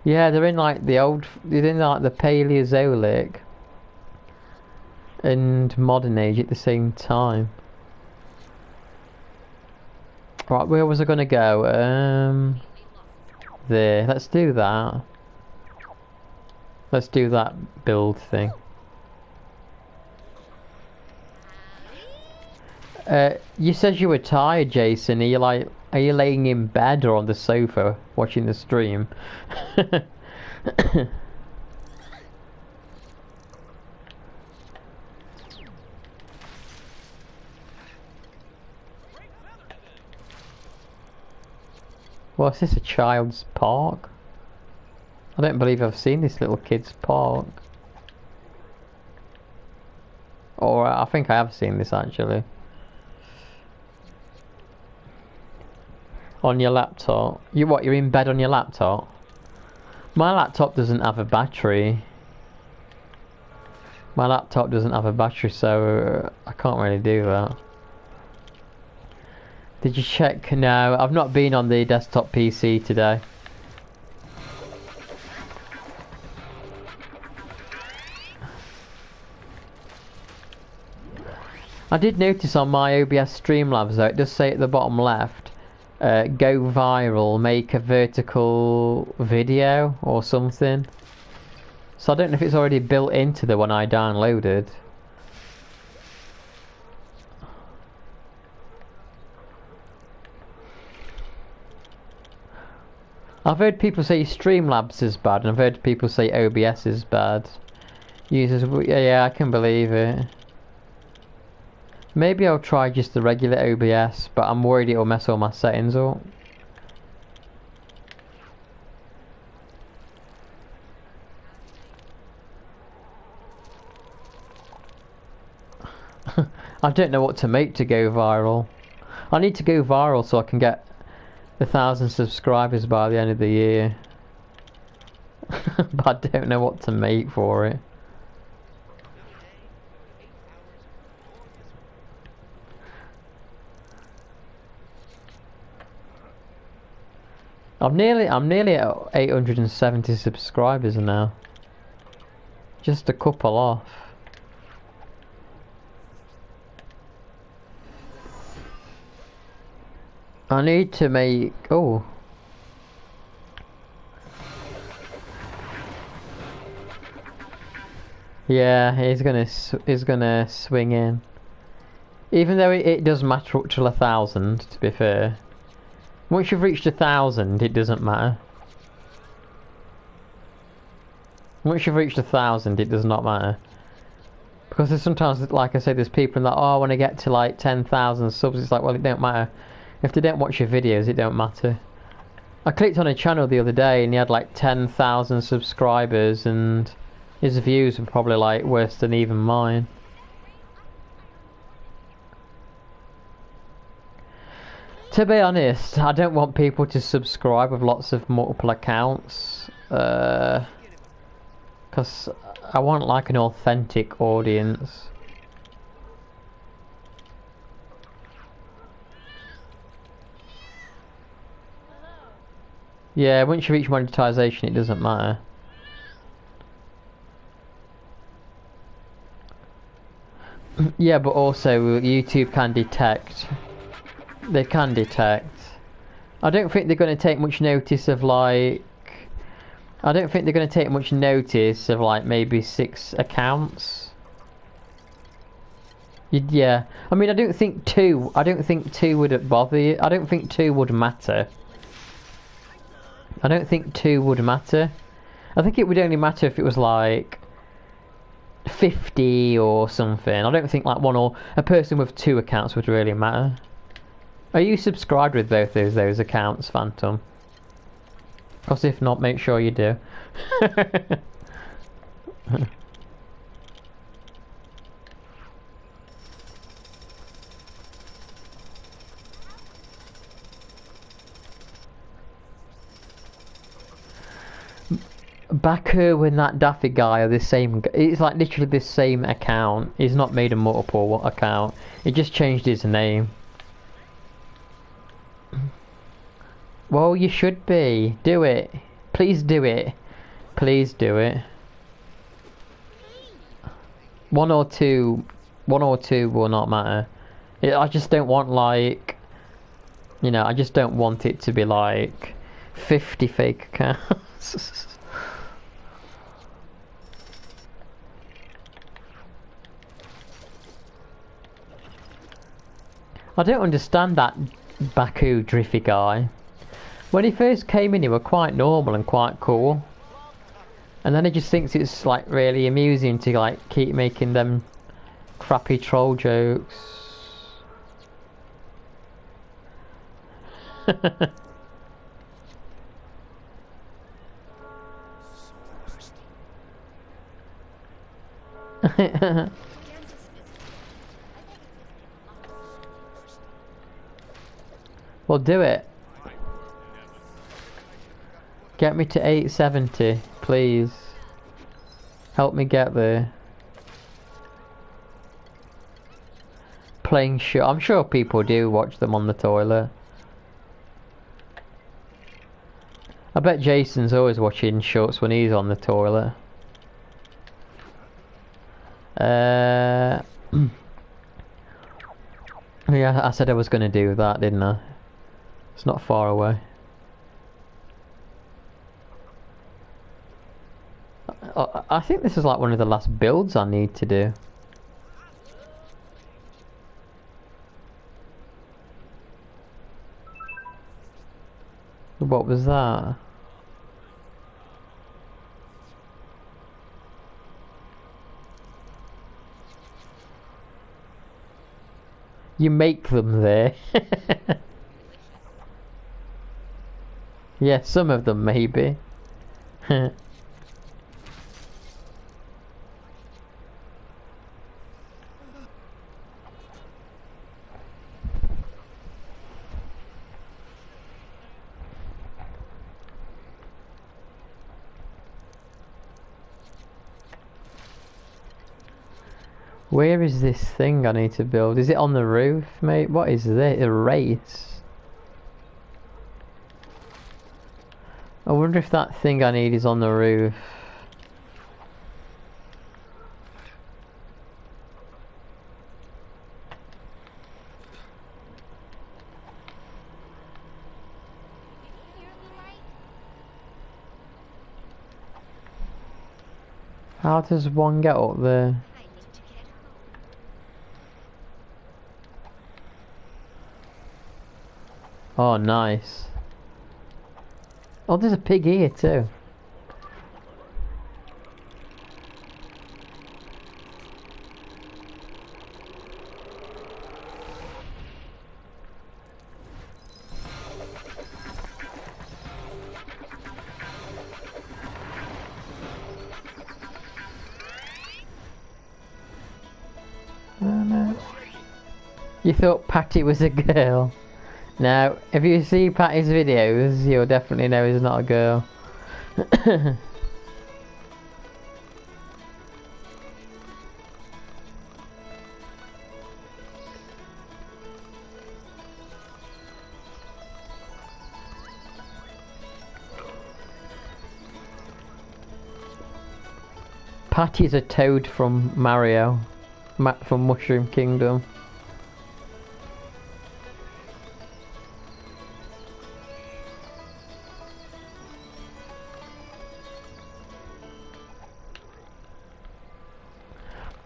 Yeah, they're in like they're in like the Paleozoic and modern age at the same time. Right, where was I gonna go? There. Let's do that. Let's do that build thing. You said you were tired, Jason. Are you laying in bed or on the sofa watching the stream? Well, is this a child's park? I don't believe I've seen this little kid's park. Or I think I have seen this actually. On your laptop? You're in bed on your laptop? My laptop doesn't have a battery. My laptop doesn't have a battery, so I can't really do that. Did you check? No, I've not been on the desktop PC today. I did notice on my OBS Streamlabs though, it does say at the bottom left, go viral, make a vertical video or something. So I don't know if it's already built into the one I downloaded. I've heard people say Streamlabs is bad, and I've heard people say OBS is bad. Users, yeah, I can believe it. Maybe I'll try just the regular OBS, but I'm worried it'll mess all my settings up. I don't know what to make to go viral. I need to go viral so I can get 1,000 subscribers by the end of the year. But I don't know what to make for it. I'm nearly at 870 subscribers now. Just a couple off. I need to make... oh. Yeah, he's gonna swing in. Even though it does matter up to 1,000, to be fair. Once you've reached 1,000, it doesn't matter. Once you've reached 1,000, it does not matter. Because there's sometimes, like I said, there's people that, oh, I want to get to like 10,000 subs. It's like, well, it don't matter. If they don't watch your videos, it don't matter. I clicked on a channel the other day and he had like 10,000 subscribers and his views were probably like worse than even mine. To be honest, I don't want people to subscribe with lots of multiple accounts. Because I want like an authentic audience. Yeah, once you reach monetization, it doesn't matter. Yeah, but also YouTube can detect. They can detect. I don't think they're going to take much notice of like... I don't think they're going to take much notice of like maybe 6 accounts. Yeah, I mean I don't think 2 would bother you. I don't think 2 would matter. I don't think 2 would matter. I think it would only matter if it was like 50 or something. I don't think like one or a person with 2 accounts would really matter. Are you subscribed with both those accounts, Phantom? Because if not, make sure you do. Baku and that Daffy guy are the same. It's like literally the same account. He's not made a multiple account. He just changed his name. Well, you should be. Do it. Please do it. Please do it. One or two will not matter. I just don't want like, you know, I just don't want it to be like 50 fake accounts. I don't understand that Baku Driffy guy. When he first came in, he were quite normal and quite cool. And then he just thinks it's like really amusing to like keep making them crappy troll jokes. Well, do it. Get me to 870, please. Help me get there. Playing shit. I'm sure people do watch them on the toilet. I bet Jason's always watching shorts when he's on the toilet. Yeah, I said I was going to do that, didn't I? It's not far away. I think this is like one of the last builds I need to do. What was that? You make them there. Yeah, some of them maybe. Where is this thing I need to build? Is it on the roof, mate? What is this? A race? I wonder if that thing I need is on the roof. How does one get up there? Oh, nice. Oh, there's a pig here too. You thought Patty was a girl? Now, if you see Patty's videos, you'll definitely know he's not a girl. Patty's a toad from Mario, from Mushroom Kingdom.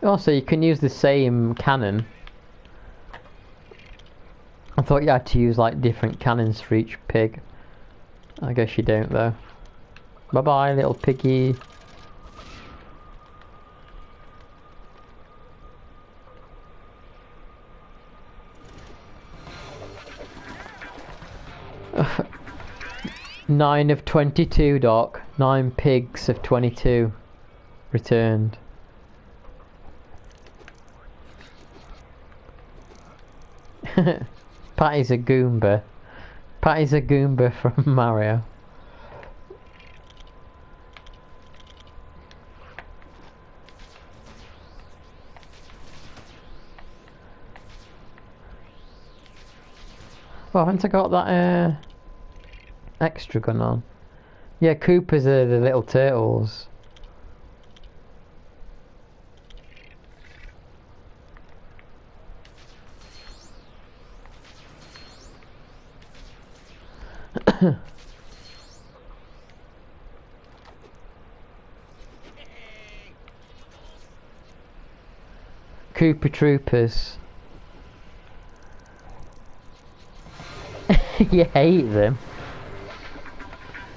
Also, you can use the same cannon. I thought you had to use like different cannons for each pig. I guess you don't though. Bye bye, little piggy. Nine of 22, Doc. 9 pigs of 22 returned. Patty's a Goomba. Patty's a Goomba from Mario. Oh, haven't I got that extra gun on? Yeah, Coopers are the little turtles. Cooper Troopers. You hate them.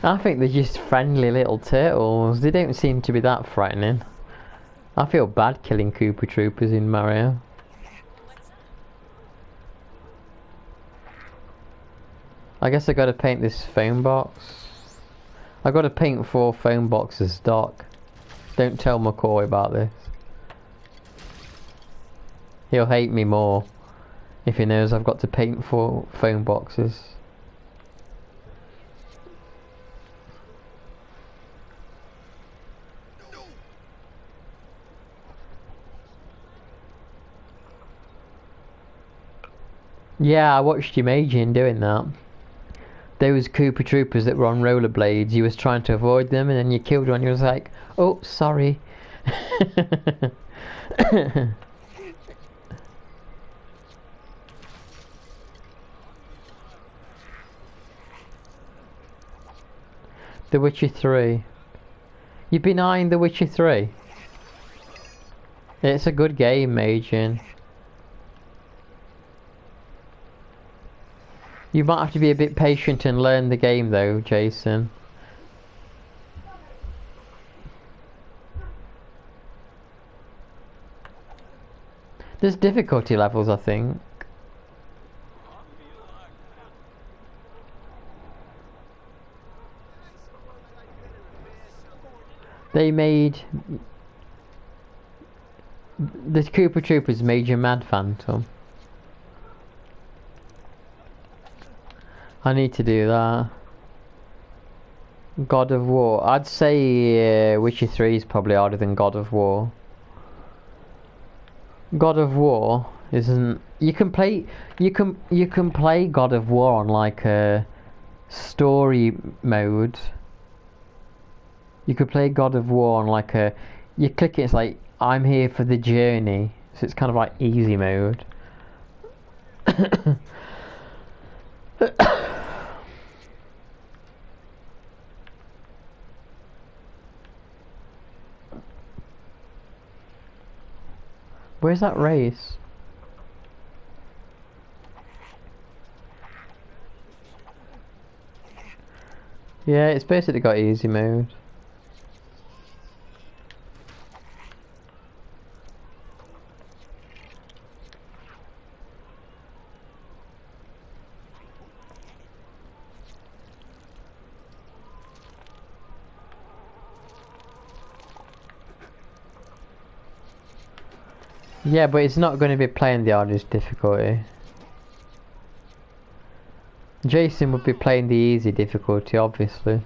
I think they're just friendly little turtles. They don't seem to be that frightening. I feel bad killing Cooper Troopers in Mario. I guess I gotta paint this phone box. I gotta paint 4 phone boxes, Doc. Don't tell McCoy about this. He'll hate me more if he knows I've got to paint 4 phone boxes. Yeah, I watched Imagine doing that. Those Cooper Troopers that were on rollerblades, you was trying to avoid them and then you killed one, you was like, oh, sorry. The Witcher 3. You've been eyeing The Witcher 3? It's a good game, Majin. You might have to be a bit patient and learn the game though, Jason. There's difficulty levels, I think. They made... The Cooper Troopers made you Mad Phantom. I need to do that. God of War. I'd say Witcher 3 is probably harder than God of War. God of War isn't... You can play God of War on like a story mode. You could play God of War on like a... You click it, it's like, I'm here for the journey. So it's kind of like easy mode. Where's that race? Yeah, it's basically got easy mode. Yeah, but it's not going to be playing the hardest difficulty. Jason would be playing the easy difficulty, obviously.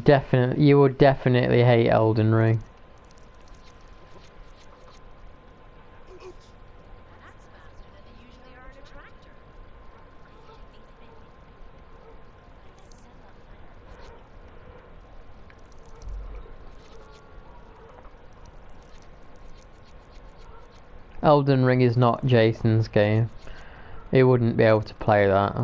Definitely, you would definitely hate Elden Ring. Elden Ring is not Jason's game. He wouldn't be able to play that.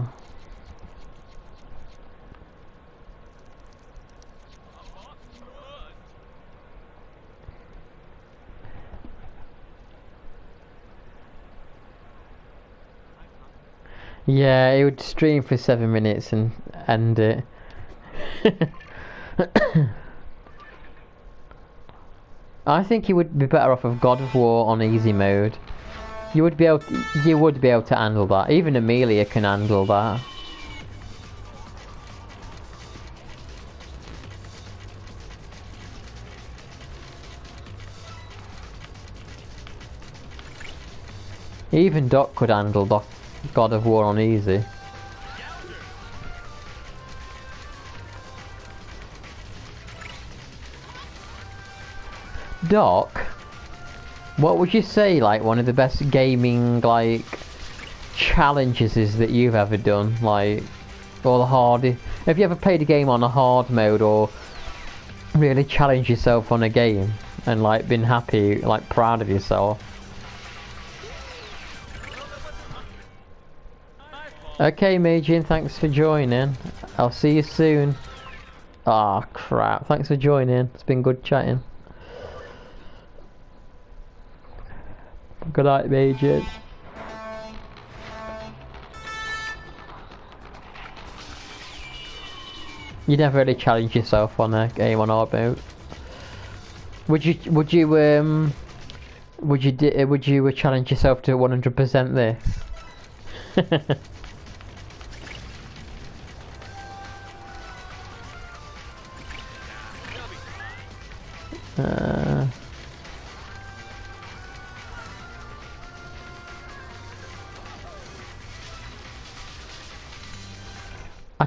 Yeah, he would stream for 7 minutes and end it. I think you would be better off of God of War on easy mode. You would be able to handle that. Even Amelia can handle that. Even Doc could handle God of War on easy. Doc, what would you say like one of the best gaming like challenges is that you've ever done? Like, or the hardest? Have you ever played a game on a hard mode or really challenged yourself on a game and like been happy, like proud of yourself? Okay, Majin, thanks for joining. I'll see you soon. Ah, crap. Thanks for joining. It's been good chatting. Good night, Majin. You never really challenge yourself on a game on hard mode. Would you challenge yourself to 100% this?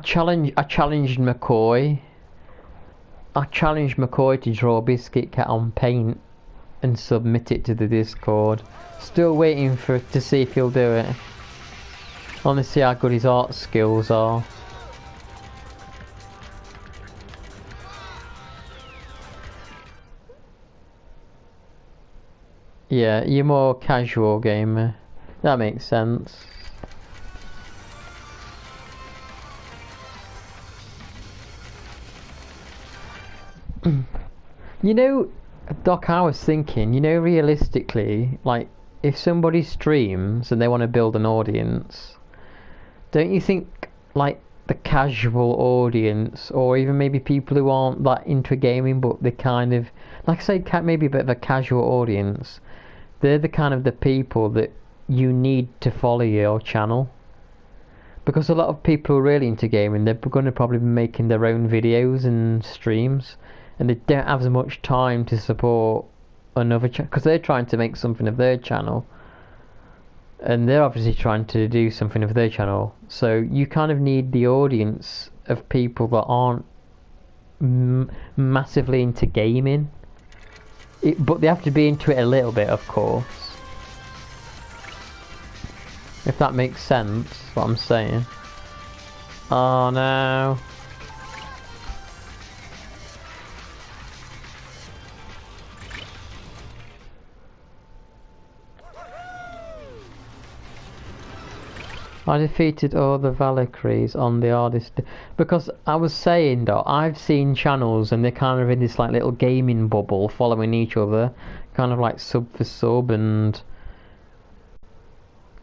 I challenged McCoy. I challenged McCoy to draw Biscuit Cat on paint and submit it to the Discord. Still waiting to see if he'll do it. I want to see how good his art skills are. Yeah, you're more casual gamer. That makes sense. You know, Doc, I was thinking, you know, realistically, like, if somebody streams and they want to build an audience, don't you think, like, the casual audience, or even maybe people who aren't that into gaming, but they kind of, like I say, maybe a bit of a casual audience, they're the kind of the people that you need to follow your channel? Because a lot of people who are really into gaming, they're going to probably be making their own videos and streams, and they don't have as much time to support another channel, because they're trying to make something of their channel, and they're obviously trying to do something of their channel. So you kind of need the audience of people that aren't massively into gaming, but they have to be into it a little bit, of course. If that makes sense, what I'm saying. Oh no. I defeated all the Valkyries on the hardest, because I was saying that I've seen channels and they're kind of in this like little gaming bubble following each other, kind of like sub for sub, and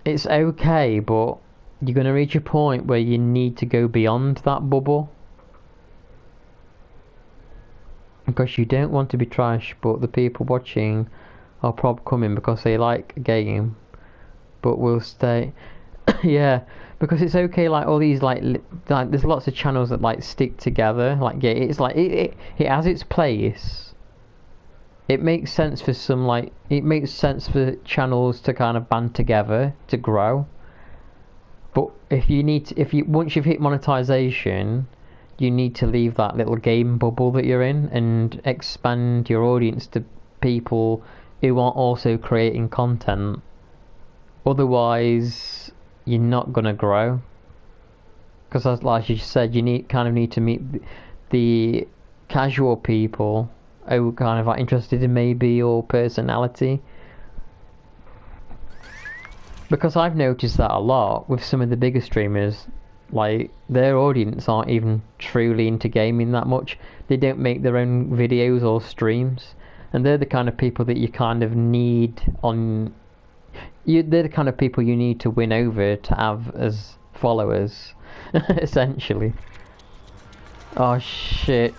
it's okay, but you're going to reach a point where you need to go beyond that bubble, because you don't want to be trash, but the people watching are probably coming because they like a game, but will stay. Yeah, because it's okay, like all these like there's lots of channels that like stick together, like yeah, it's like it has its place. It makes sense for some, like it makes sense for channels to kind of band together to grow. But if you once you've hit monetization, you need to leave that little game bubble that you're in and expand your audience to people who are also creating content. Otherwise, you're not gonna grow, because as like you said, you need to meet the casual people who kind of are interested in maybe your personality, because I've noticed that a lot with some of the bigger streamers, like their audience aren't even truly into gaming that much. They don't make their own videos or streams, and they're the kind of people that you kind of need on they're the kind of people you need to win over to have as followers, essentially. Oh shit.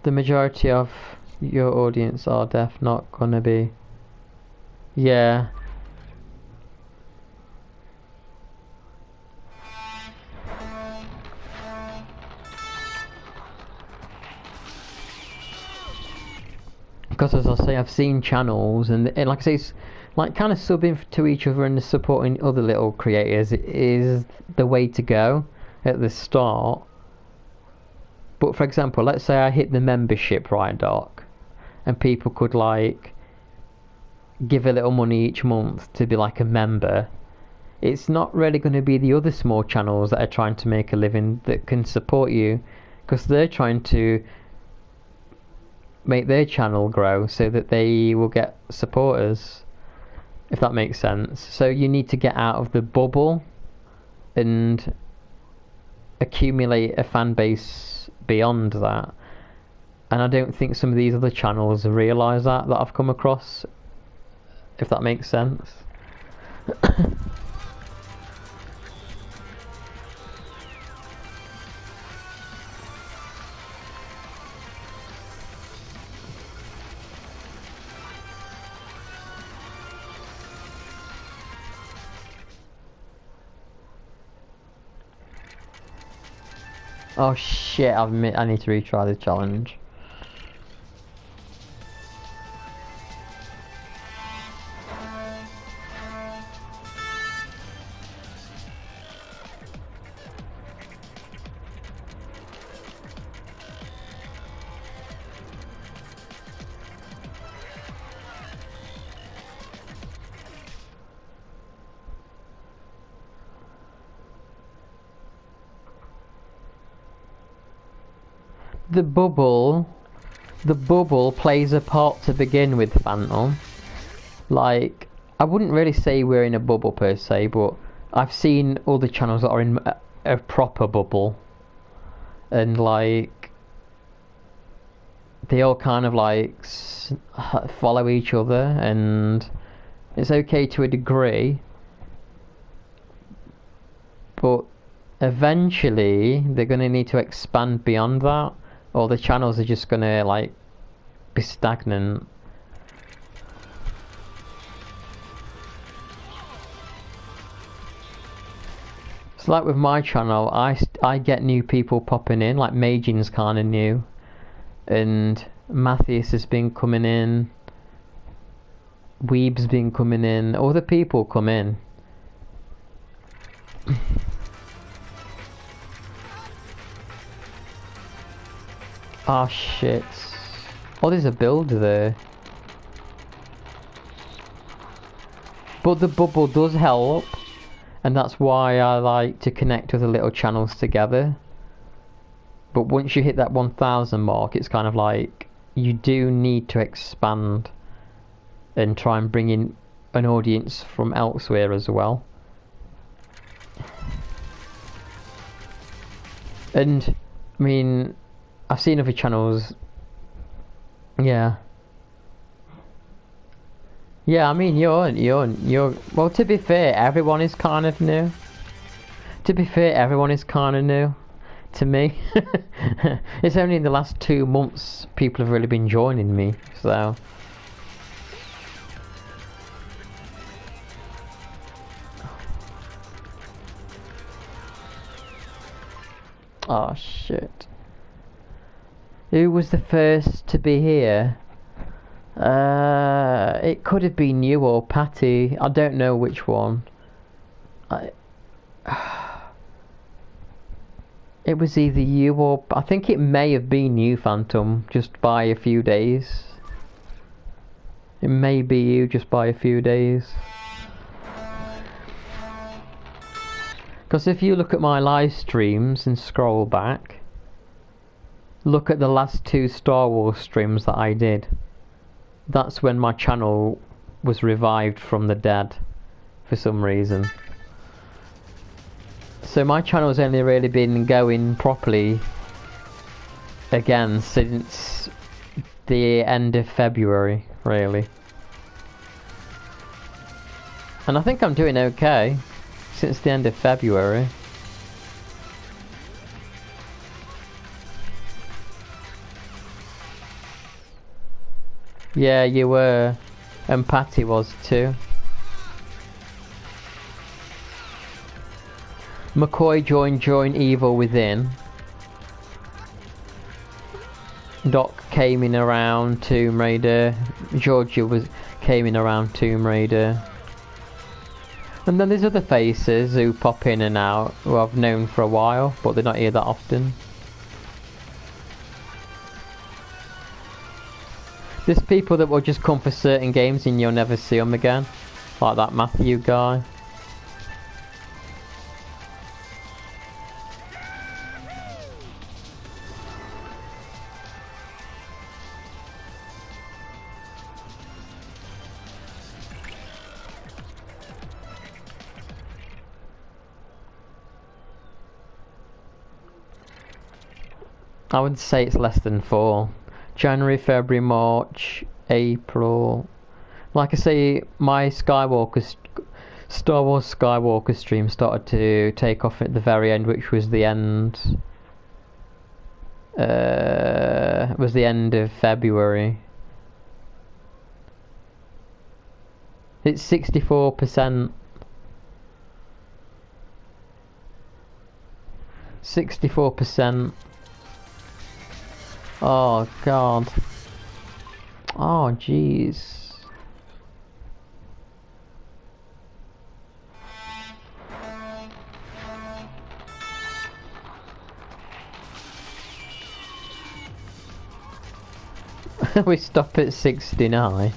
The majority of your audience are not gonna be. Yeah. Because as I say, I've seen channels, and like I say, it's like kind of subbing to each other and supporting other little creators is the way to go at the start. But for example, let's say I hit the membership, right, Doc, and people could like give a little money each month to be like a member. It's not really going to be the other small channels that are trying to make a living that can support you, because they're trying to make their channel grow so that they will get supporters, if that makes sense. So you need to get out of the bubble and accumulate a fan base beyond that. And I don't think some of these other channels realise that I've come across, if that makes sense. Oh shit, I need to retry the challenge. The bubble plays a part to begin with, Phantom. Like, I wouldn't really say we're in a bubble per se, but I've seen other channels that are in a proper bubble, and like they all kind of like follow each other, and it's okay to a degree, but eventually they're going to need to expand beyond that, or the channels are just going to like be stagnant. So like with my channel, I get new people popping in, like Majin's kind of new, and Matthias has been coming in, Weeb's been coming in, other people come in. Oh shit. Oh, there's a builder there. But the bubble does help, and that's why I like to connect other little channels together. But once you hit that 1,000 mark, it's kind of like you do need to expand and try and bring in an audience from elsewhere as well. And I mean, I've seen other channels. Yeah, I mean, you're well, to be fair, everyone is kind of new. To be fair, everyone is kind of new to me. It's only in the last 2 months people have really been joining me, so. Oh shit. Who was the first to be here? It could have been you or Patty. I don't know which one. It was either you or... I think it may have been you, Phantom, just by a few days. It may be you just by a few days. Because if you look at my live streams and scroll back, look at the last 2 Star Wars streams that I did. That's when my channel was revived from the dead for some reason. So my channel's only really been going properly again since the end of February, really. And I think I'm doing okay since the end of February. Yeah, you were, and Patty was too. McCoy joined Evil Within. Doc came in around Tomb Raider. Georgia came in around Tomb Raider. And then there's other faces who pop in and out who I've known for a while, but they're not here that often. There's people that will just come for certain games and you'll never see them again. Like that Matthew guy. I would say it's less than 4. January, February, March, April. Like I say, my Star Wars Skywalker stream started to take off at the very end, which was the end. Was the end of February. It's 64%. 64%. Oh god. Oh jeez. We stop at 69.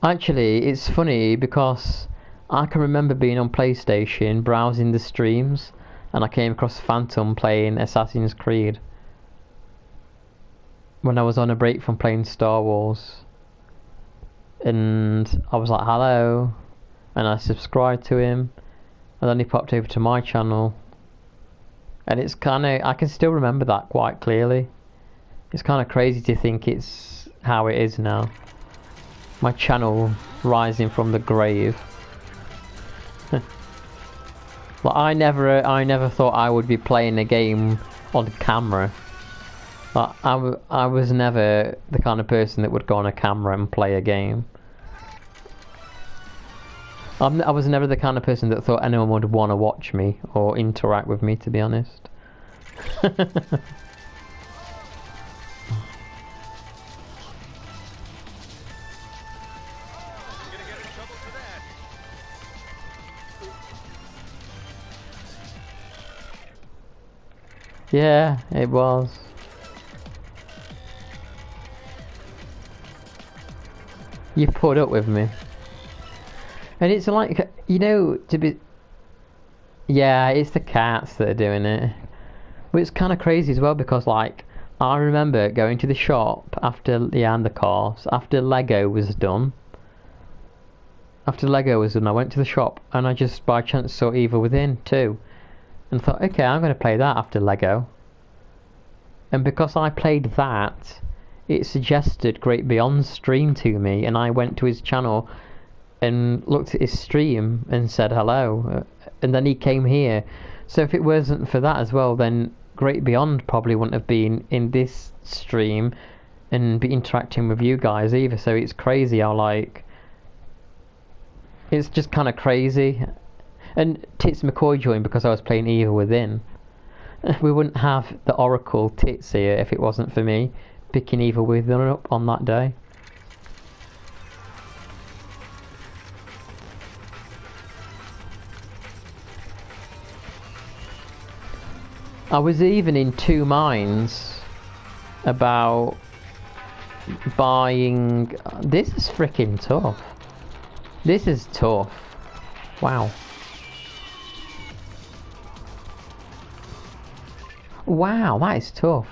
Actually, it's funny because I can remember being on PlayStation browsing the streams and I came across Phantom playing Assassin's Creed when I was on a break from playing Star Wars, and I was like hello, and I subscribed to him, and then he popped over to my channel, and it's kinda, I can still remember that quite clearly. It's kinda crazy to think it's how it is now. My channel rising from the grave. Like I never thought I would be playing a game on camera. Like I was never the kind of person that would go on a camera and play a game. I was never the kind of person that thought anyone would want to watch me or interact with me, to be honest. Yeah, it was. You put up with me. And it's like, you know, to be... Yeah, it's the cats that are doing it. But it's kind of crazy as well because, like, I remember going to the shop after, yeah, and the cars, after Lego was done. After Lego was done, I went to the shop and I just by chance saw Evil Within 2. And thought, okay, I'm going to play that after Lego. And because I played that, it suggested Great Beyond's stream to me, and I went to his channel and looked at his stream and said hello, and then he came here. So if it wasn't for that as well, then Great Beyond probably wouldn't have been in this stream and be interacting with you guys either. So it's crazy how, like, it's just kind of crazy. And Tits McCoy joined because I was playing Evil Within. We wouldn't have the Oracle Tits here if it wasn't for me picking Evil Within up on that day. I was even in two minds about buying... This is freaking tough. This is tough. Wow. Wow, that is tough.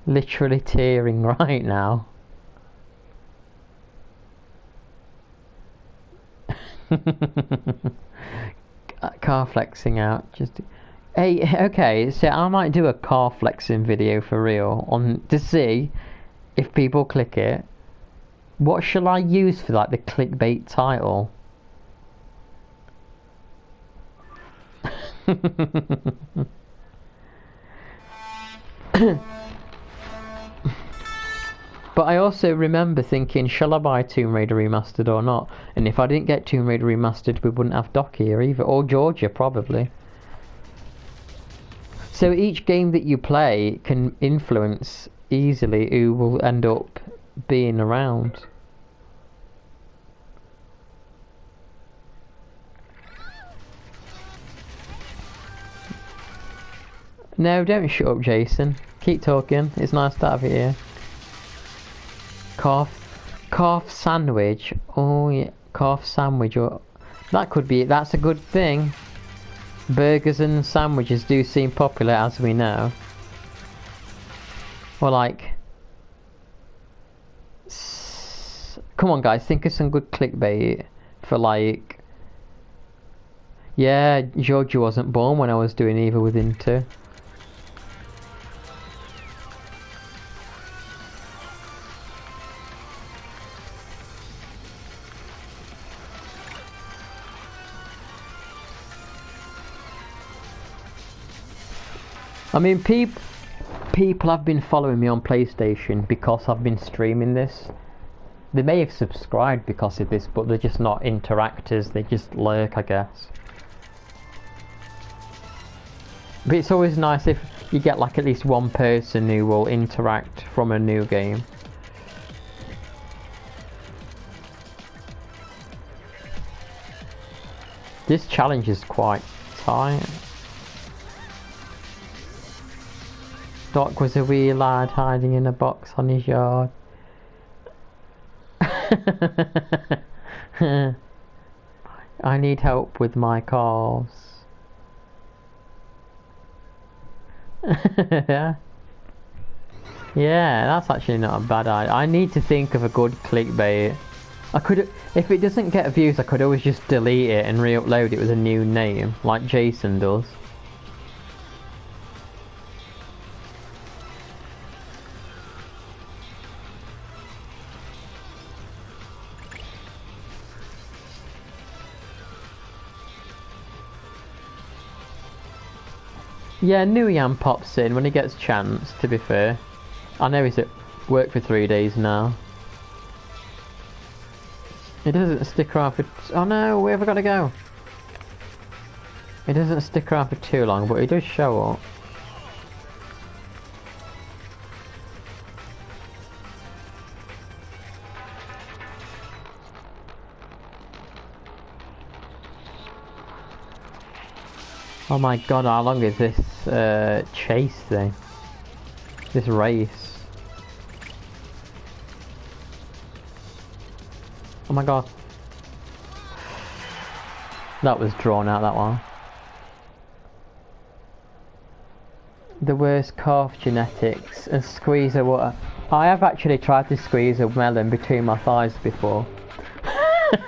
Literally tearing right now. Car flexing out. Just hey, okay. So I might do a car flexing video for real on to see if people click it. What shall I use for like the clickbait title? But I also remember thinking, shall I buy Tomb Raider Remastered or not? And if I didn't get Tomb Raider Remastered, we wouldn't have Doc here either, or Georgia probably. So each game that you play can influence easily who will end up being around. No, don't shut up, Jason. Keep talking. It's nice to have you here. Calf sandwich. Oh yeah, calf sandwich. Or that could be. That's a good thing. Burgers and sandwiches do seem popular, as we know. Well, like, come on, guys, think of some good clickbait for like. Yeah, Georgia wasn't born when I was doing Evil Within 2. I mean, people have been following me on PlayStation because I've been streaming this. They may have subscribed because of this, but they're just not interactors, they just lurk, I guess. But it's always nice if you get like at least one person who will interact from a new game. This challenge is quite tight. Doc was a wee lad hiding in a box on his yard. I need help with my calves. Yeah, that's actually not a bad idea. I need to think of a good clickbait. I could, if it doesn't get views, I could always just delete it and re-upload it with a new name, like Jason does. Yeah, Nguyen pops in when he gets a chance, to be fair. I know he's at work for 3 days now. He doesn't stick around for... Oh no, where have I got to go? He doesn't stick around for too long, but he does show up. Oh my god, how long is this chase thing? This race? Oh my god. That was drawn out, that one. The worst calf genetics and squeeze a water. I have actually tried to squeeze a melon between my thighs before.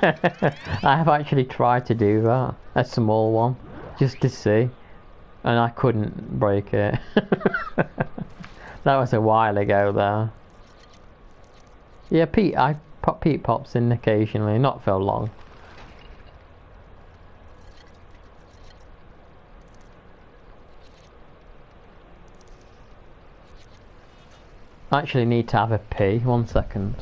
I have actually tried to do that. A small one. Just to see. And I couldn't break it. That was a while ago though. Yeah, Pete pops in occasionally, not for long. I actually need to have a pee, 1 second.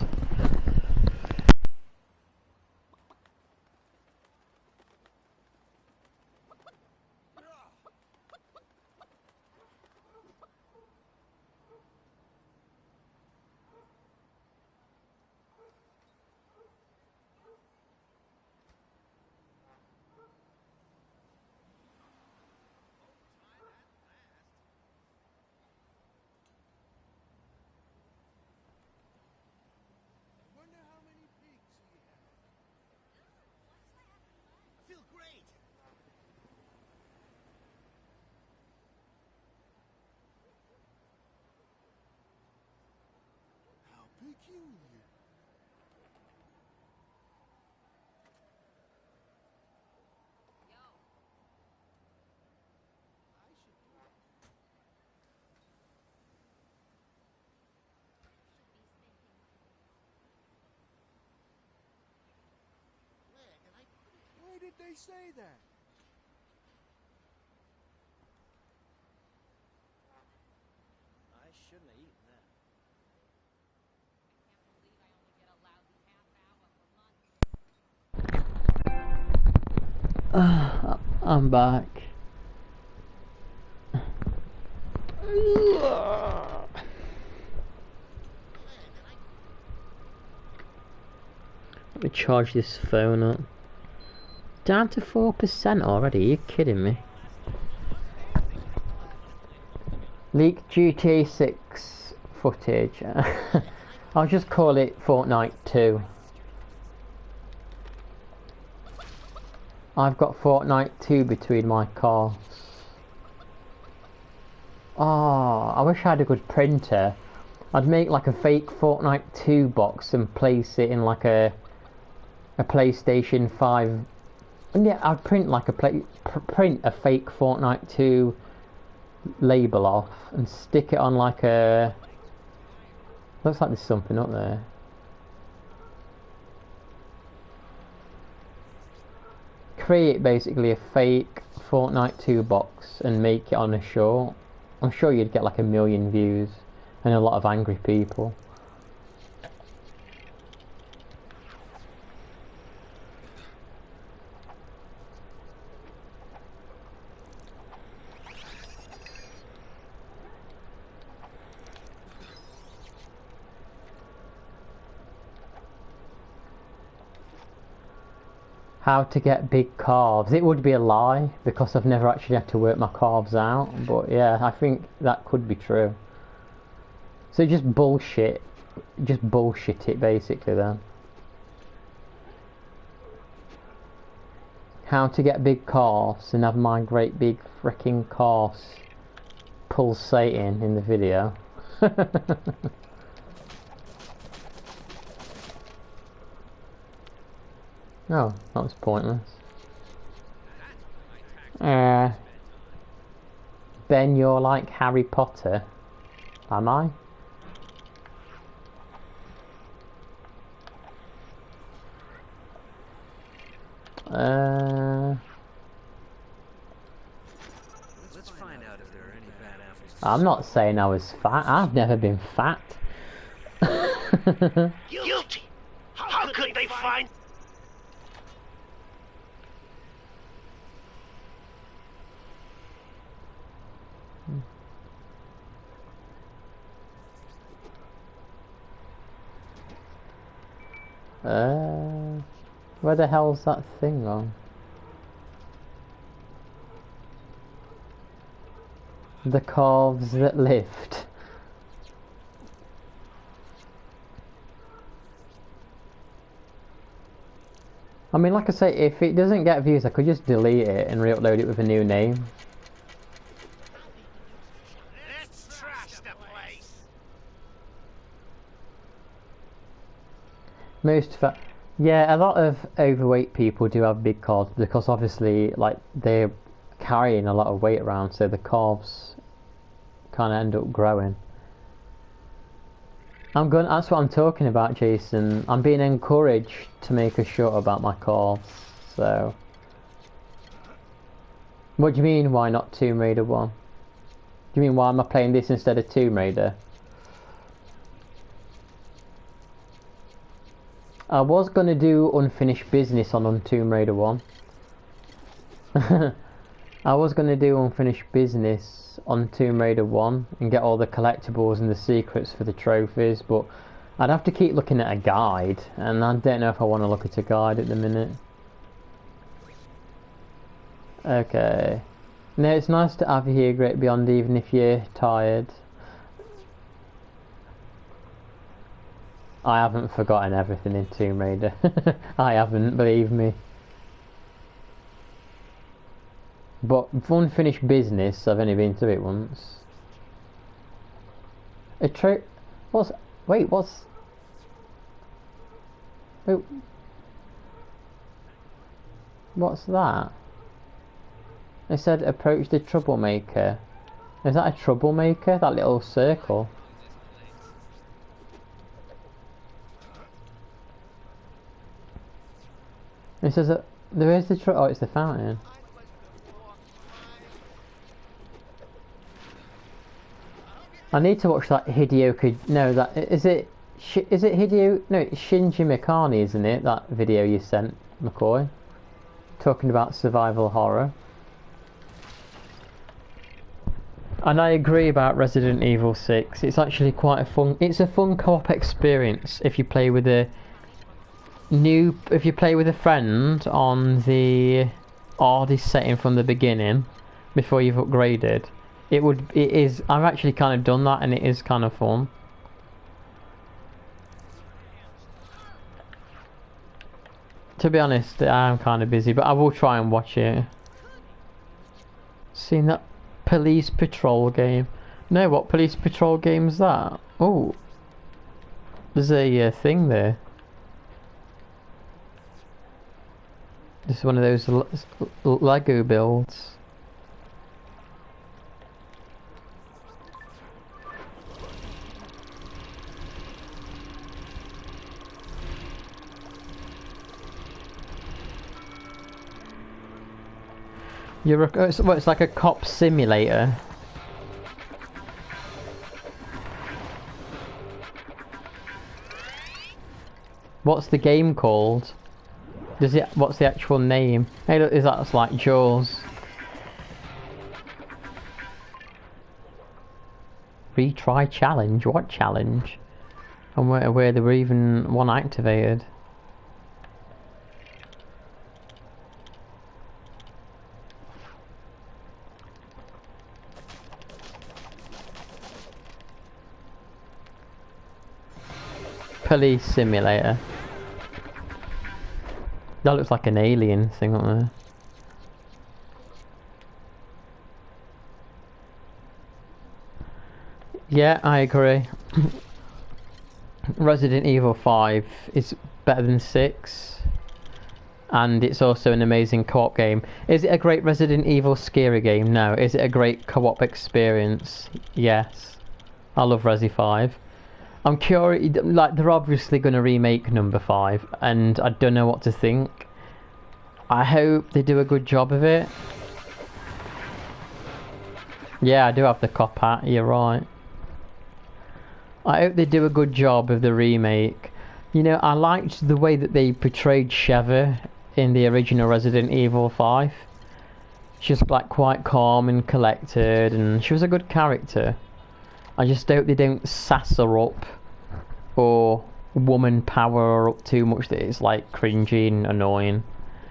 Why did they say that? I shouldn't have eaten that. I'm back. Let me charge this phone up. Down to 4% already, are you kidding me? Leak GTA 6 footage. I'll just call it Fortnite 2. I've got Fortnite 2 between my calves. Oh, I wish I had a good printer. I'd make like a fake Fortnite 2 box and place it in like a PlayStation 5. And yeah, I'd print like print a fake Fortnite 2 label off and stick it on like a... Looks like there's something up there. Create basically a fake Fortnite 2 box and make it on a short. I'm sure you'd get like 1 million views and a lot of angry people. How to get big calves. It would be a lie because I've never actually had to work my calves out, but yeah, I think that could be true. So just bullshit it basically then. How to get big calves and have my great big freaking calves pulsating in the video. Oh, that was pointless. Ben, you're like Harry Potter. Am I? Let's find out if there are any bad apples. I'm not saying I was fat. I've never been fat. Guilty! How could they find... Where the hell's that thing on? The calves that lift. I mean, like I say, if it doesn't get views, I could just delete it and re-upload it with a new name. Let's trash the place! Yeah, a lot of overweight people do have big calves because obviously, like, they're carrying a lot of weight around, so the calves kind of end up growing. That's what I'm talking about, Jason. I'm being encouraged to make a short about my calves, so... What do you mean, why not Tomb Raider 1? Do you mean, why am I playing this instead of Tomb Raider? I was going to do unfinished business on Tomb Raider 1. I was going to do unfinished business on Tomb Raider 1 and get all the collectibles and the secrets for the trophies, but I'd have to keep looking at a guide, and I don't know if I want to look at a guide at the minute. Okay. No, it's nice to have you here, Great Beyond, even if you're tired. I haven't forgotten everything in Tomb Raider. I haven't, believe me. But unfinished business, I've only been to it once. What's that? It said approach the troublemaker. Is that a troublemaker? That little circle? It says that there is the oh, it's the fountain. I need to watch that Hideo. No, that is it. Is it Hideo? No, it's Shinji Mikami, isn't it? That video you sent, McCoy, talking about survival horror. And I agree about Resident Evil 6. It's actually quite a fun. It's a fun co-op experience if you play with a if you play with a friend on the hardest setting from the beginning, before you've upgraded, I've actually kind of done that and it is kind of fun. To be honest, I'm kind of busy, but I will try and watch it. Seen that police patrol game? No, what police patrol game is that? Oh, there's a thing there. This is one of those Lego builds. It's like a cop simulator. What's the game called? What's the actual name? Hey look, that's like Jaws. Retry challenge? What challenge? And where there were even one activated. Police simulator. That looks like an alien thing on there. Yeah, I agree. Resident Evil 5 is better than 6. And it's also an amazing co-op game. Is it a great Resident Evil scary game? No. Is it a great co-op experience? Yes. I love Resi 5. I'm curious, like, they're obviously going to remake number 5, and I don't know what to think. I hope they do a good job of it. Yeah, I do have the cop hat, you're right. I hope they do a good job of the remake. You know, I liked the way that they portrayed Sheva in the original Resident Evil 5. She was like quite calm and collected, and she was a good character. I just hope they don't sass her up or woman power her up too much that it's like cringy and annoying.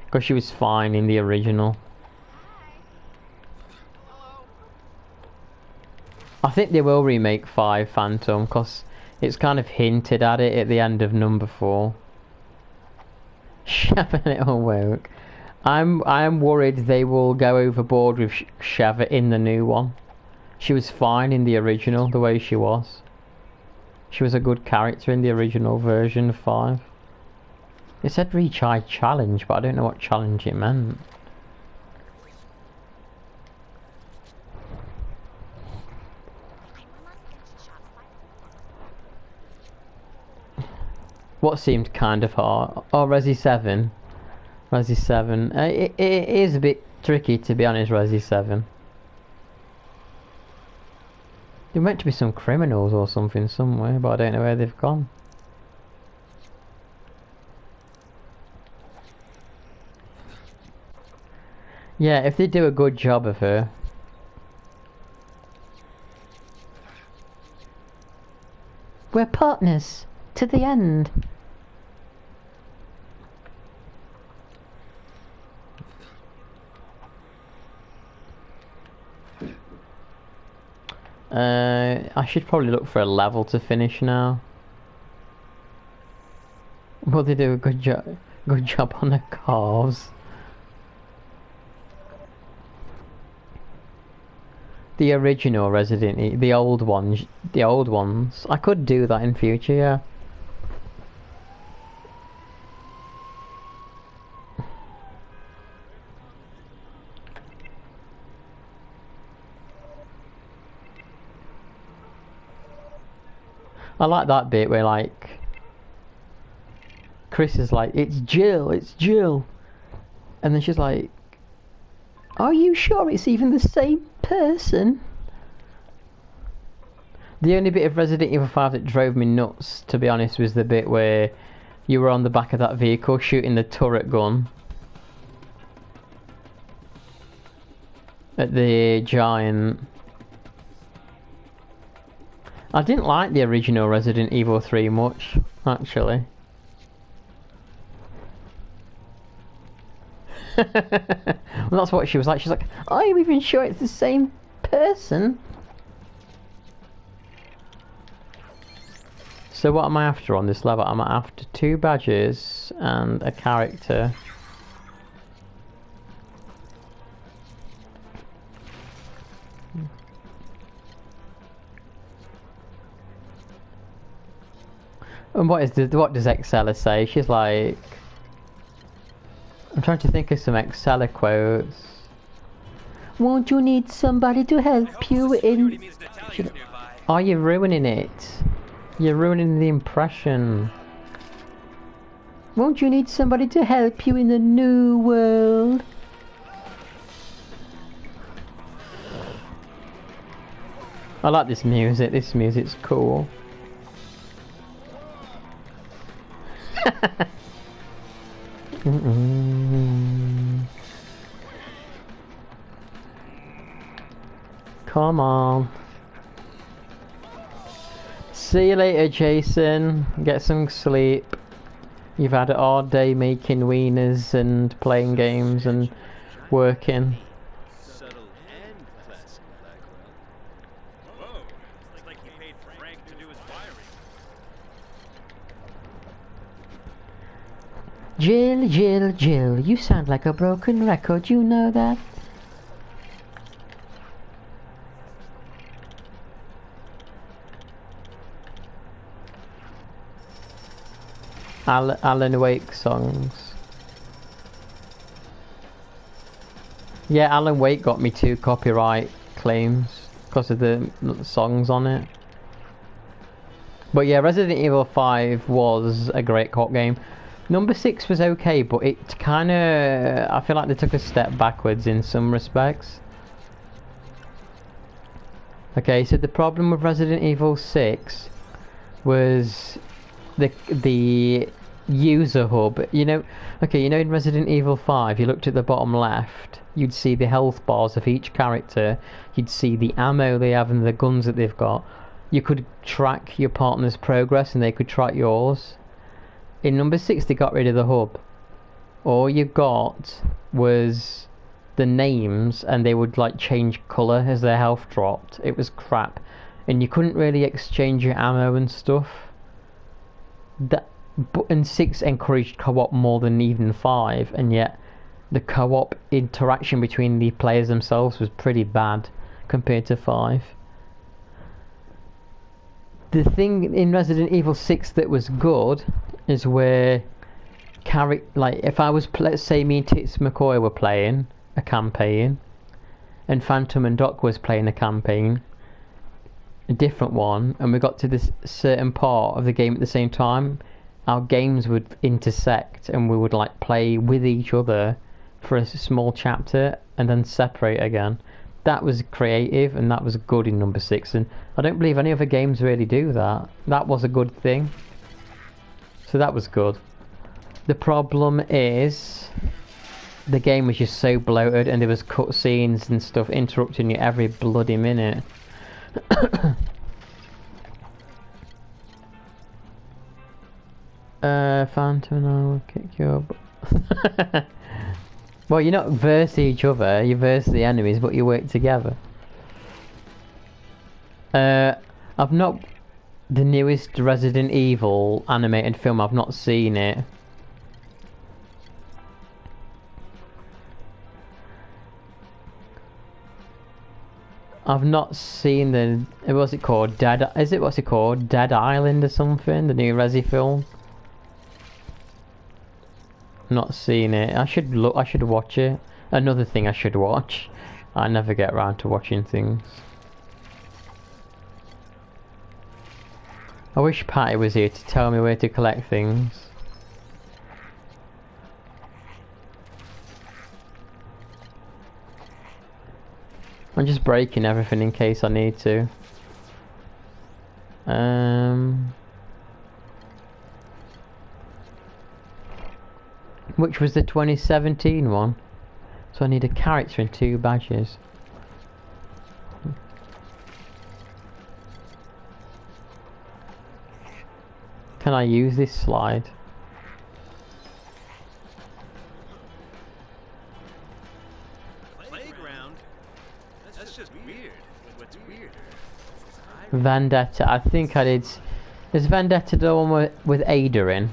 Because she was fine in the original. I think they will remake 5 Phantom because it's kind of hinted at it at the end of number 4. Sheva, it'll work. I'm worried they will go overboard with Sheva in the new one. She was fine in the original, the way she was. She was a good character in the original version of 5. It said retry challenge, but I don't know what challenge it meant. What seemed kind of hard? Oh, Resi 7. Resi 7. It is a bit tricky, to be honest, Resi 7. There meant to be some criminals or something somewhere, but I don't know where they've gone. Yeah, if they do a good job of her. We're partners to the end. I should probably look for a level to finish now. Will they do a good job on the cars? The original Resident Evil, the old ones. I could do that in future, yeah. I like that bit where, like, Chris is like, it's Jill, and then she's like, are you sure it's even the same person? The only bit of Resident Evil 5 that drove me nuts, to be honest, was the bit where you were on the back of that vehicle shooting the turret gun at the giant. I didn't like the original Resident Evil 3 much, actually. Well, that's what she was like. She's like, are you even sure it's the same person? So what am I after on this level? I'm after 2 badges and a character. And what does Excella say? She's like, I'm trying to think of some Excella quotes. Won't you need somebody to help you in? Are you ruining it? You're ruining the impression. Won't you need somebody to help you in the new world? I like this music. This music's cool. Come on. See you later, Jason. Get some sleep. You've had it all day making wieners and playing games and working. Subtle and classy, Blackwell. Whoa, it's like he paid Frank to do his wiring. Jill, Jill, Jill, you sound like a broken record, you know that? Alan Wake songs. Yeah, Alan Wake got me 2 copyright claims because of the songs on it. But yeah, Resident Evil 5 was a great co-op game. Number 6 was okay, but it kind of... I feel like they took a step backwards in some respects. Okay, so the problem with Resident Evil 6 was the user hub. You know, okay, you know in Resident Evil 5, you looked at the bottom left, you'd see the health bars of each character, you'd see the ammo they have and the guns that they've got. You could track your partner's progress and they could track yours. In number 6 they got rid of the hub. All you got was the names and they would like change colour as their health dropped. It was crap. And you couldn't really exchange your ammo and stuff. And 6 encouraged co-op more than even 5, and yet the co-op interaction between the players themselves was pretty bad compared to 5. The thing in Resident Evil 6 that was good is where like if I was, let's say me and Tits McCoy were playing a campaign and Phantom and Doc was playing a campaign, a different one, and we got to this certain part of the game at the same time, our games would intersect and we would like play with each other for a small chapter and then separate again. That was creative and that was good in number 6, and I don't believe any other games really do that. That was a good thing. So that was good. The problem is the game was just so bloated and there was cutscenes and stuff interrupting you every bloody minute. Phantom and I will kick you up. Well, you're not verse each other, you verse the enemies, but you work together. I've not... The newest Resident Evil animated film, I've not seen it. I've not seen the... What's it called? What's it called? Dead Island or something? The new Resi film? Not seen it. I should watch it. Another thing I should watch. I never get around to watching things. I wish Patty was here to tell me where to collect things. I'm just breaking everything in case I need to. Which was the 2017 one. So I need a character and 2 badges. Can I use this slide? That's just weird. What's weirder? Vendetta. I think I did. Is Vendetta the one with Ada in?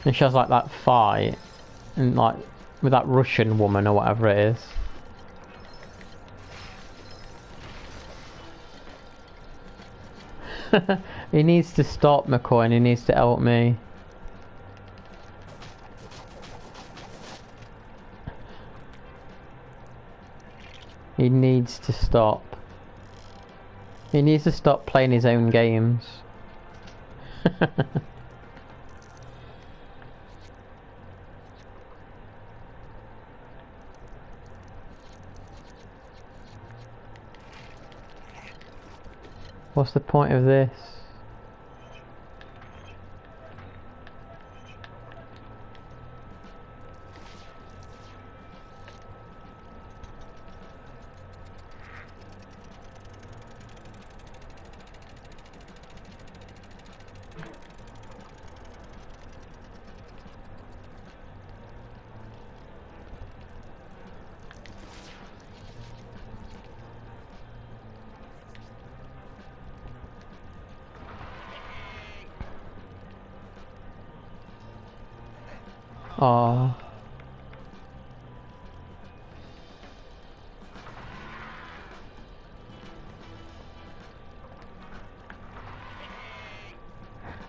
And she has like that fight, and like with that Russian woman or whatever it is. He needs to stop, McCoy, and he needs to help me. He needs to stop. He needs to stop playing his own games. What's the point of this? Oh.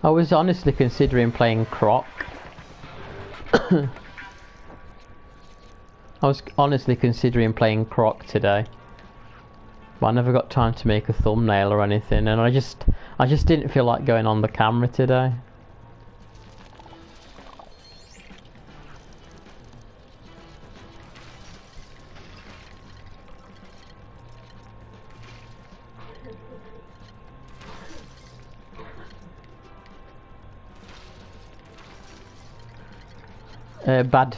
I was honestly considering playing Croc. I was honestly considering playing Croc today. But I never got time to make a thumbnail or anything, and I just didn't feel like going on the camera today. Bad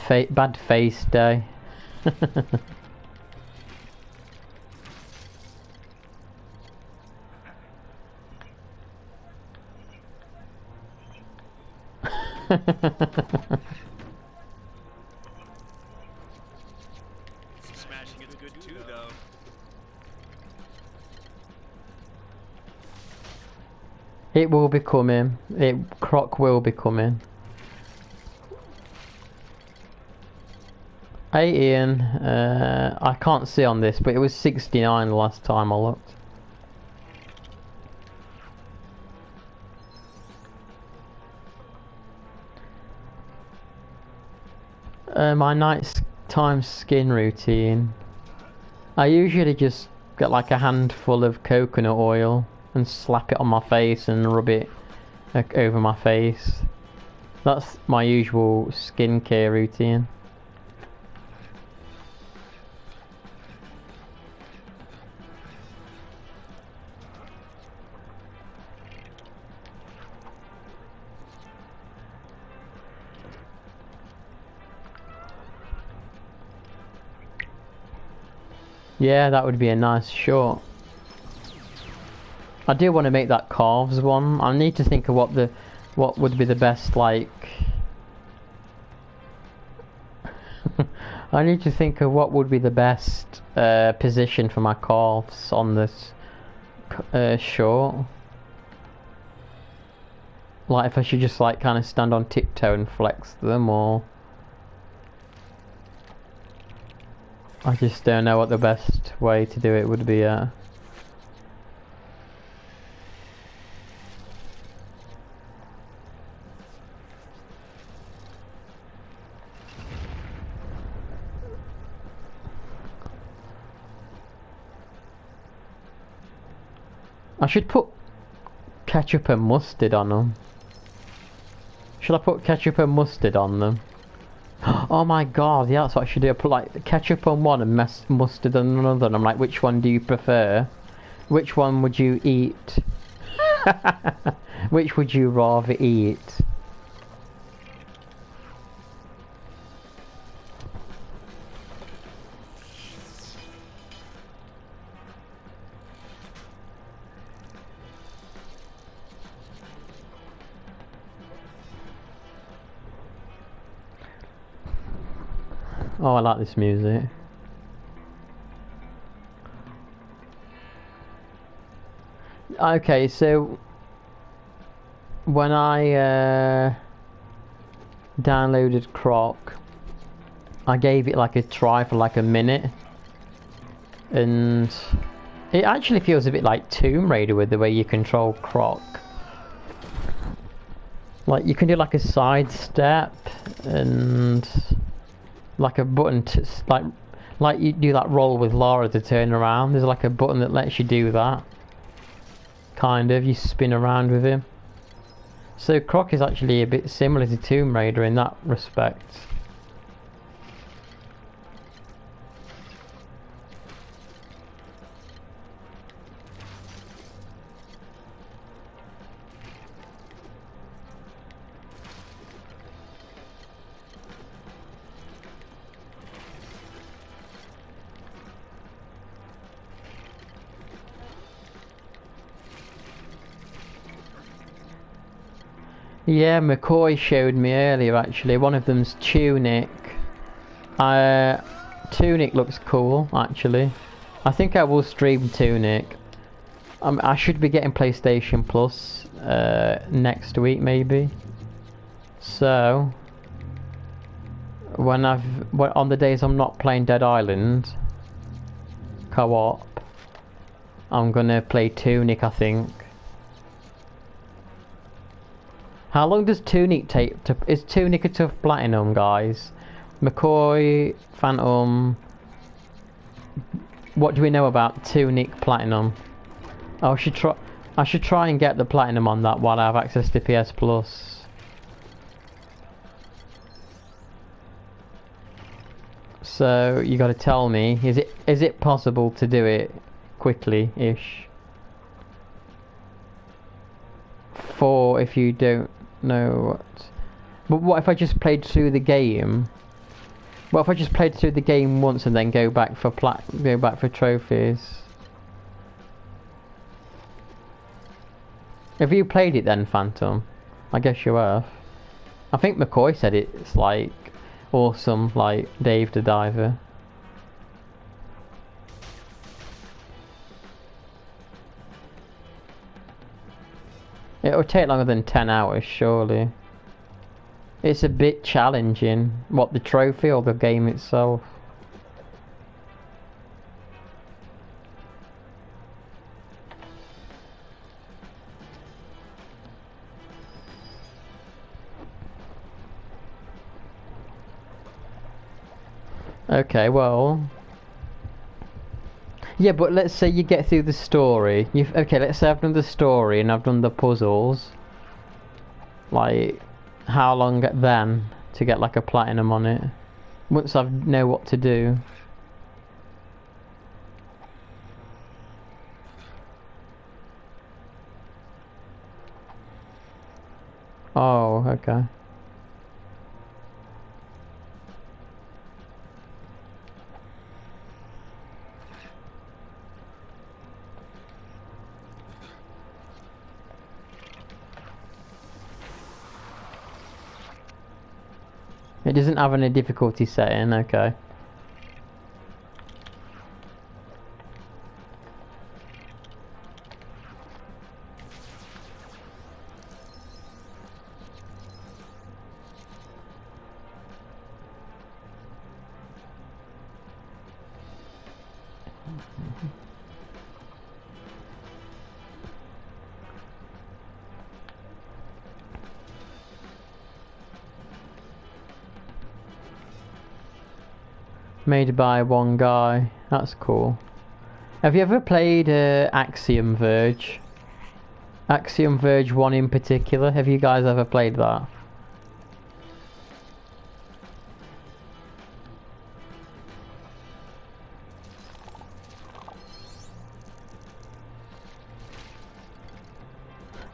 face day. Smashing it's good too, though. It will be coming. Croc will be coming. Hey Ian, I can't see on this, but it was 69 the last time I looked. My nighttime skin routine. I usually just get like a handful of coconut oil and slap it on my face and rub it over my face. That's my usual skincare routine. Yeah, that would be a nice shot. I do want to make that calves one. I need to think of what would be the best, like I need to think of what would be the best position for my calves on this short. Like if I should just like kind of stand on tiptoe and flex them, or I just don't know what the best way to do it would be. I should put ketchup and mustard on them. Should I put ketchup and mustard on them? Oh my god, yeah, that's what I should do. I put like ketchup on one and mustard on another, and I'm like, which one do you prefer? Which one would you eat? Which would you rather eat? Oh, I like this music. Okay, so when I downloaded Croc, I gave it like a try for like a minute, and it actually feels a bit like Tomb Raider with the way you control Croc. Like you can do like a sidestep and like a button to like you do that roll with Lara to turn around. There's like a button that lets you do that. Kind of, you spin around with him. So Croc is actually a bit similar to Tomb Raider in that respect. Yeah, McCoy showed me earlier actually. One of them's Tunic. Tunic looks cool actually. I think I will stream Tunic. I should be getting PlayStation Plus next week maybe. So when on the days I'm not playing Dead Island co-op, I'm gonna play Tunic, I think. How long does Tunic take to... Is Tunic a tough platinum, guys? McCoy, Phantom... What do we know about Tunic Platinum? Oh, I should try and get the Platinum on that while I have access to PS Plus. So, you gotta tell me, is it possible to do it quickly-ish? 4 if you don't know what. But what if I just played through the game? What if I just played through the game once and then go back for trophies? Have you played it then, Phantom? I guess you have. I think McCoy said it's like awesome, like Dave the Diver. It'll take longer than 10 hours, surely. It's a bit challenging. What, the trophy or the game itself? Okay, well... Yeah, but let's say you get through the story. Okay, let's say I've done the story and I've done the puzzles. Like, how long then to get like a platinum on it? Once I know what to do. Oh, okay. It doesn't have any difficulty setting, okay. Made by one guy. That's cool. Have you ever played Axiom Verge? Axiom Verge 1 in particular. Have you guys ever played that?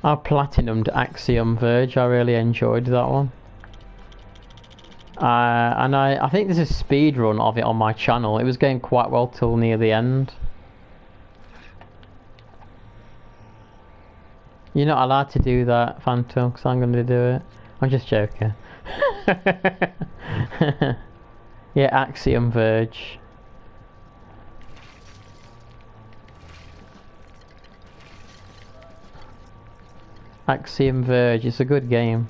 I platinumed Axiom Verge. I really enjoyed that one. And I think there's a speed run of it on my channel. It was going quite well till near the end. You're not allowed to do that, Phantom, because I'm going to do it. I'm just joking. Yeah, Axiom Verge. Axiom Verge. It's a good game.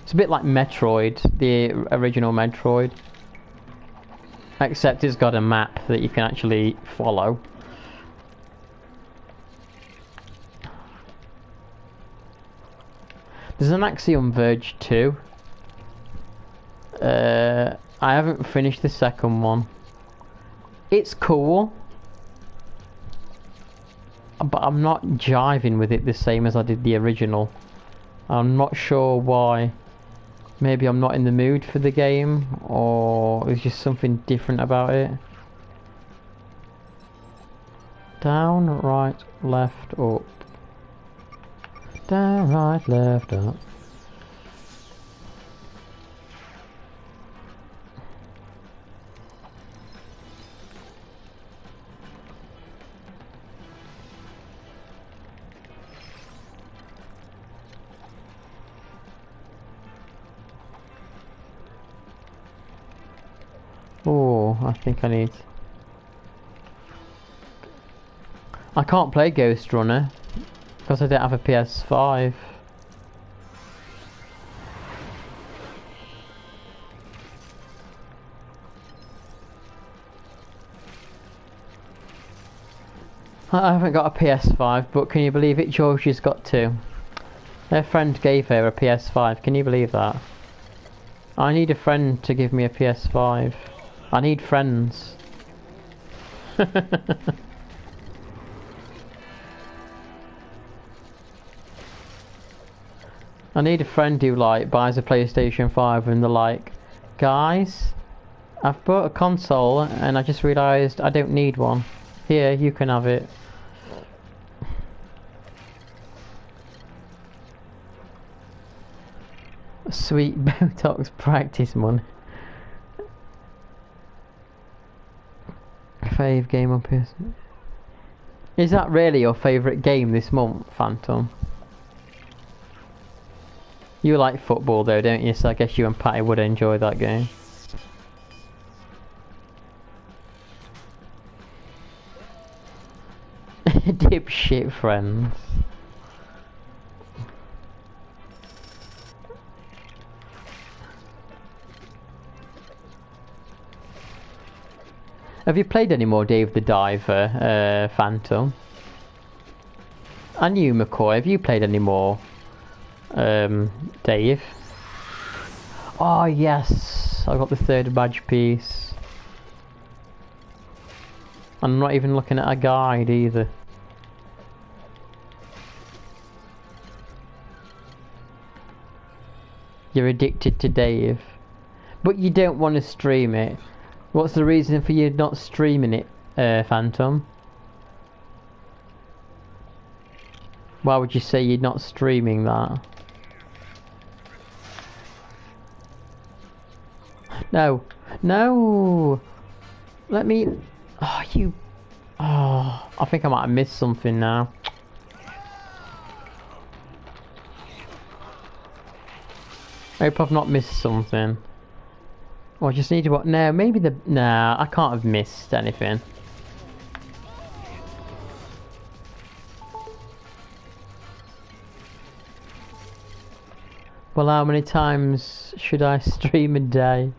It's a bit like Metroid, the original Metroid. Except it's got a map that you can actually follow. There's an Axiom Verge 2. I haven't finished the second one. It's cool, but I'm not jiving with it the same as I did the original. I'm not sure why. Maybe I'm not in the mood for the game, or there's just something different about it. Down, right, left, up. Down, right, left, up. Oh, I think I need... I can't play Ghost Runner because I don't have a PS5. I haven't got a PS5, but can you believe it? Georgie's got two. Her friend gave her a PS5. Can you believe that? I need a friend to give me a PS5. I need friends. I need a friend who like buys a PlayStation 5 and they're like, guys, I've bought a console and I just realised I don't need one. Here, you can have it. Sweet Botox practice money. Fave game on PS. Is that really your favourite game this month, Phantom? You like football though, don't you? So I guess you and Patty would enjoy that game. Dipshit friends. Have you played any more Dave the Diver, Phantom? And you, McCoy, have you played any more, Dave? Oh yes, I got the third badge piece. I'm not even looking at a guide either. You're addicted to Dave. But you don't want to stream it. What's the reason for you not streaming it, Phantom? Why would you say you're not streaming that? No. No! Let me... Oh, you... Oh, I think I might have missed something now. I hope I've not missed something. Oh, I just need to... What? No, maybe the... Nah, I can't have missed anything. Well, how many times should I stream a day?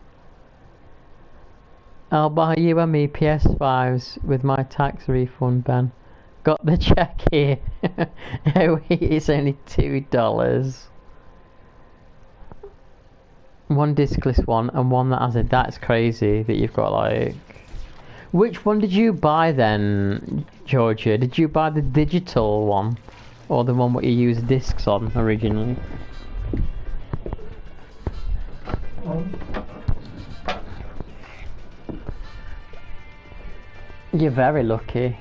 I'll buy you and me PS5s with my tax refund, Ben. Got the check here. Oh, it's only $2. One discless one and one that has it. That's crazy that you've got like... Which one did you buy then, Georgia? Did you buy the digital one? Or the one what you use discs on originally? You're very lucky.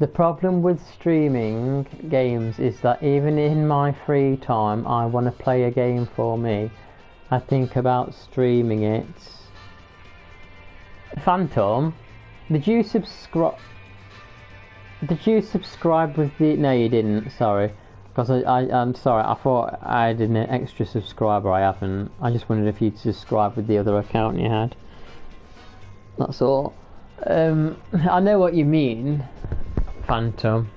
The problem with streaming games is that even in my free time, I want to play a game for me. I think about streaming it. Phantom, did you subscribe? Did you subscribe with the? No, you didn't. Sorry, because I'm sorry. I thought I had an extra subscriber. I haven't. I just wondered if you'd subscribe with the other account you had. That's all. I know what you mean, Phantom.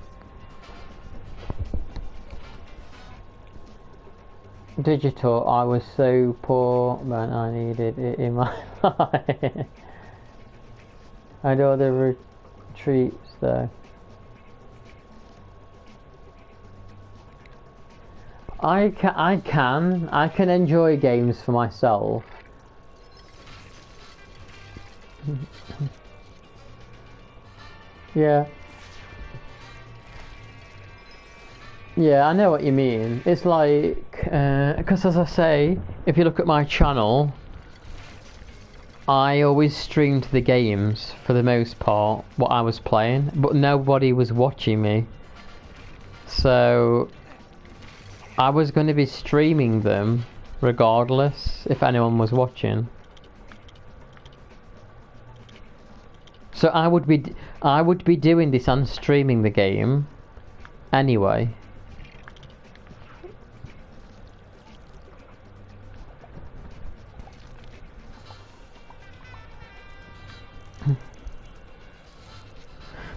Digital, I was so poor, but I needed it in my life. I had all the retreats though. I can enjoy games for myself. Yeah. Yeah, I know what you mean. It's like, because as I say, if you look at my channel, I always streamed the games for the most part, what I was playing, but nobody was watching me. So, I was going to be streaming them regardless if anyone was watching. So I would be doing this and streaming the game anyway.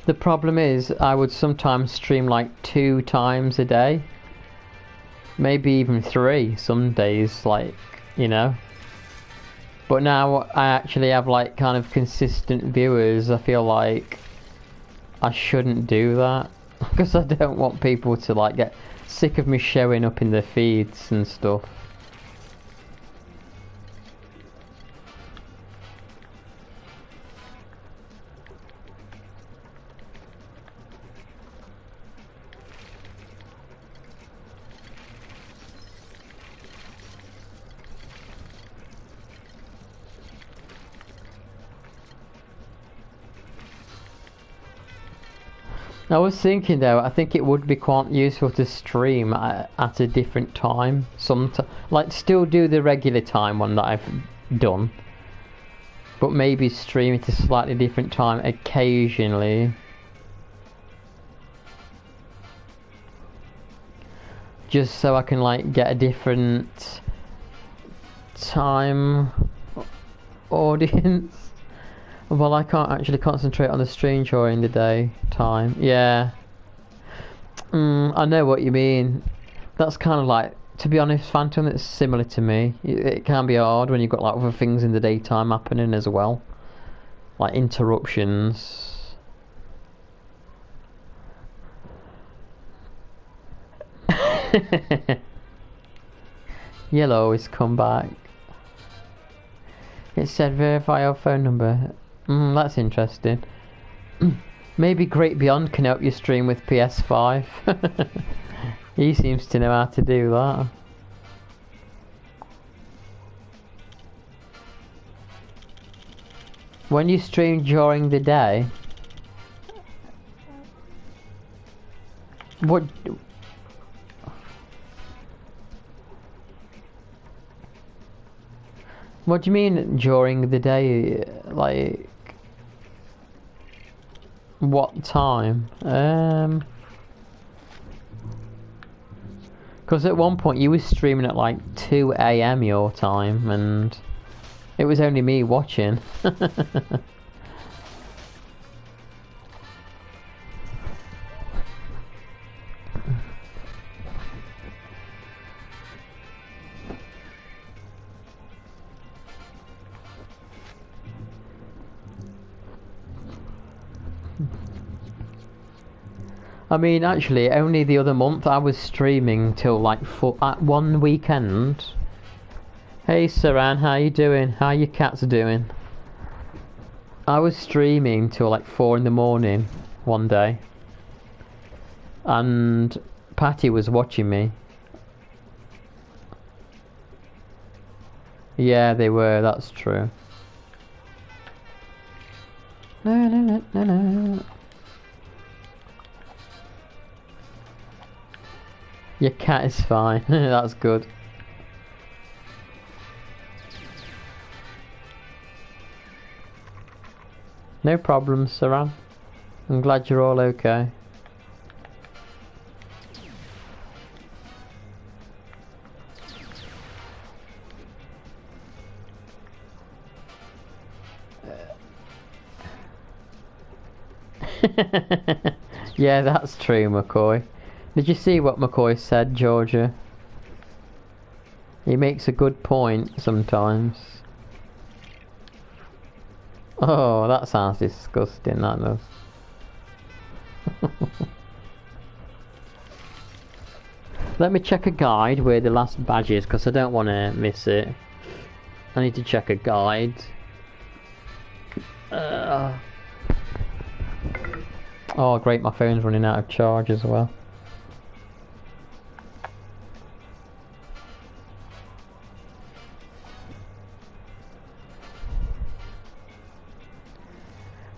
The problem is I would sometimes stream like 2 times a day. Maybe even 3 some days, like, you know. But now I actually have like kind of consistent viewers. I feel like I shouldn't do that because I don't want people to like get sick of me showing up in their feeds and stuff. I was thinking though, I think it would be quite useful to stream at a different time. Like still do the regular time one that I've done, but maybe stream it a slightly different time occasionally. Just so I can like get a different time audience. Well, I can't actually concentrate on the stream during the day time. Yeah. I know what you mean. That's kind of like, to be honest, Phantom, it's similar to me. It can be hard when you've got like other things in the daytime happening as well. Like interruptions. Yellow has come back. It said verify your phone number. That's interesting. Maybe Great Beyond can help you stream with PS5. He seems to know how to do that. When you stream during the day, what do you mean during the day? Like, what time? Because at one point you were streaming at like 2 AM your time, and it was only me watching. I mean, actually, only the other month I was streaming till like at one weekend. Hey Saran, how you doing? How your cats doing? I was streaming till like 4 in the morning one day, and Patty was watching me. Yeah, they were. That's true. No, no, no, no, no. Your cat is fine. That's good. No problems, Saran. I'm glad you're all okay. Yeah, that's true, McCoy. Did you see what McCoy said, Georgia? He makes a good point sometimes. Oh, that sounds disgusting, that does. Let me check a guide where the last badge is, because I don't want to miss it. I need to check a guide. Oh great, my phone's running out of charge as well.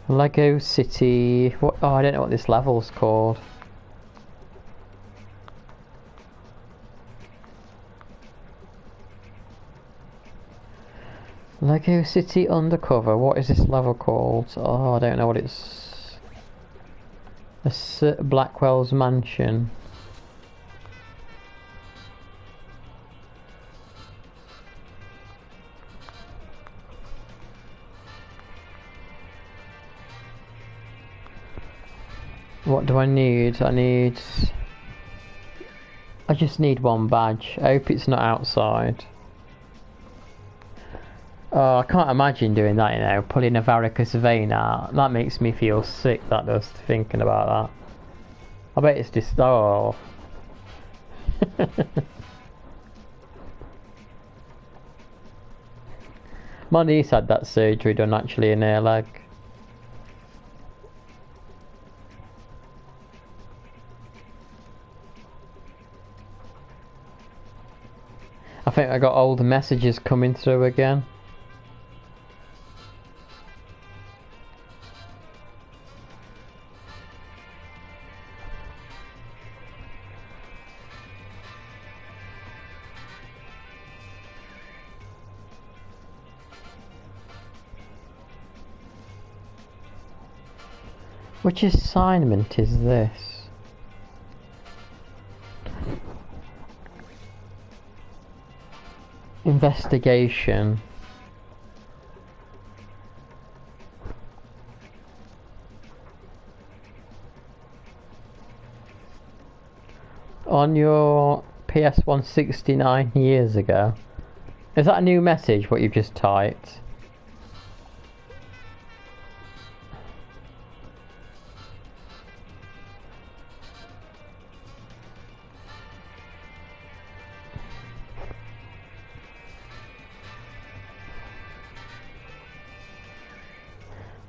Lego City... What? Oh, I don't know what this level's called. Lego City Undercover. What is this level called? Oh, I don't know what it's... Blackwell's Mansion. What do I need? I just need one badge. I hope it's not outside. Oh, I can't imagine doing that, you know, pulling a varicose vein out. That makes me feel sick, that does, thinking about that. I bet it's just... oh. My niece had that surgery done actually in her leg. I think I got old messages coming through again. Which assignment is this? Investigation. On your PS1 69 years ago. Is that a new message, what you've just typed?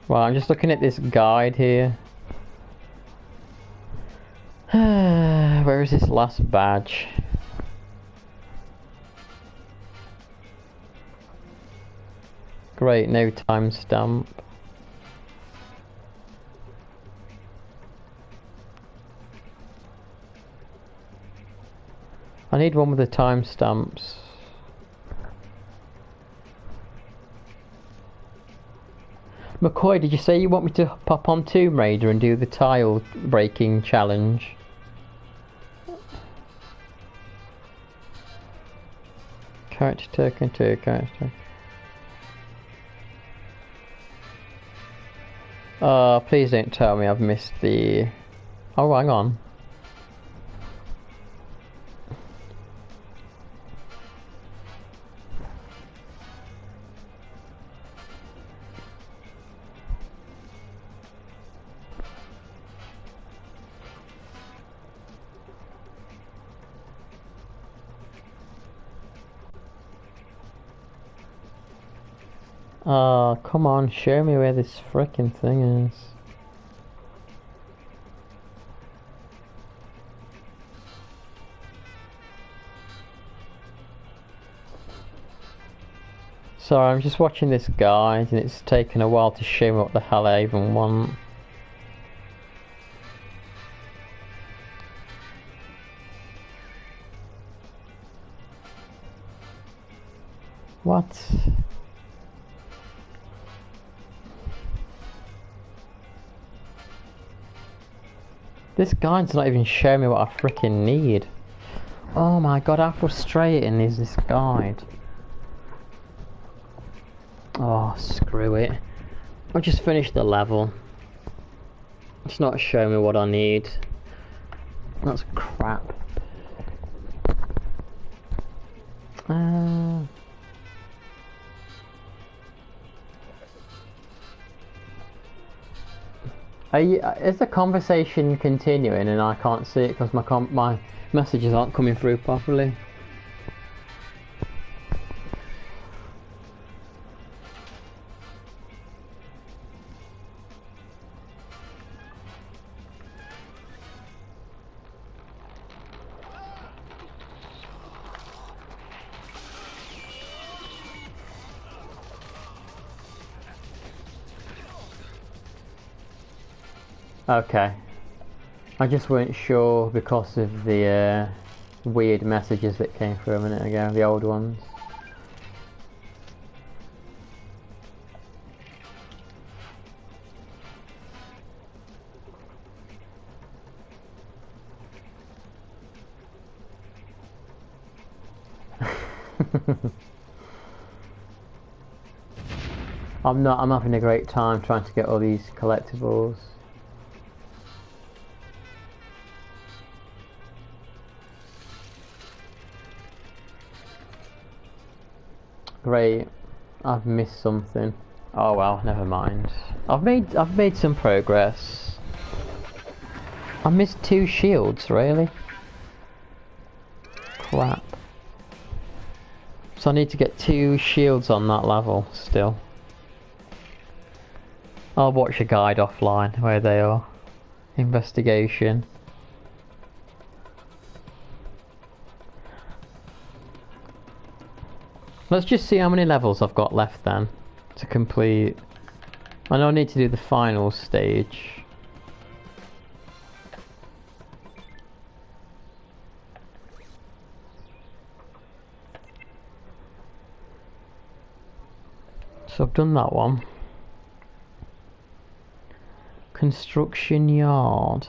Well, I'm just looking at this guide here. Where is this last badge? Great, no timestamp. I need one with the timestamps. McCoy, did you say you want me to pop on Tomb Raider and do the tile breaking challenge? Character token 2, character. Oh, please don't tell me I've missed the... Oh, hang on. Oh, come on, show me where this frickin' thing is. Sorry, I'm just watching this guide and it's taken a while to show me what the hell I even want. What? This guide's not even showing me what I freaking need. Oh my god, how frustrating is this guide? Oh, screw it. I'll just finish the level. It's not showing me what I need. That's crap. Is the conversation continuing and I can't see it because my messages aren't coming through properly? Okay. I just weren't sure because of the weird messages that came through a minute ago, the old ones. I'm having a great time trying to get all these collectibles. Great, I've missed something. Oh well, never mind. I've made some progress. I missed 2 shields, really? Crap. So I need to get 2 shields on that level still. I'll watch a guide offline where they are. Investigation. Let's just see how many levels I've got left then to complete. I know I need to do the final stage. So I've done that one. Construction yard.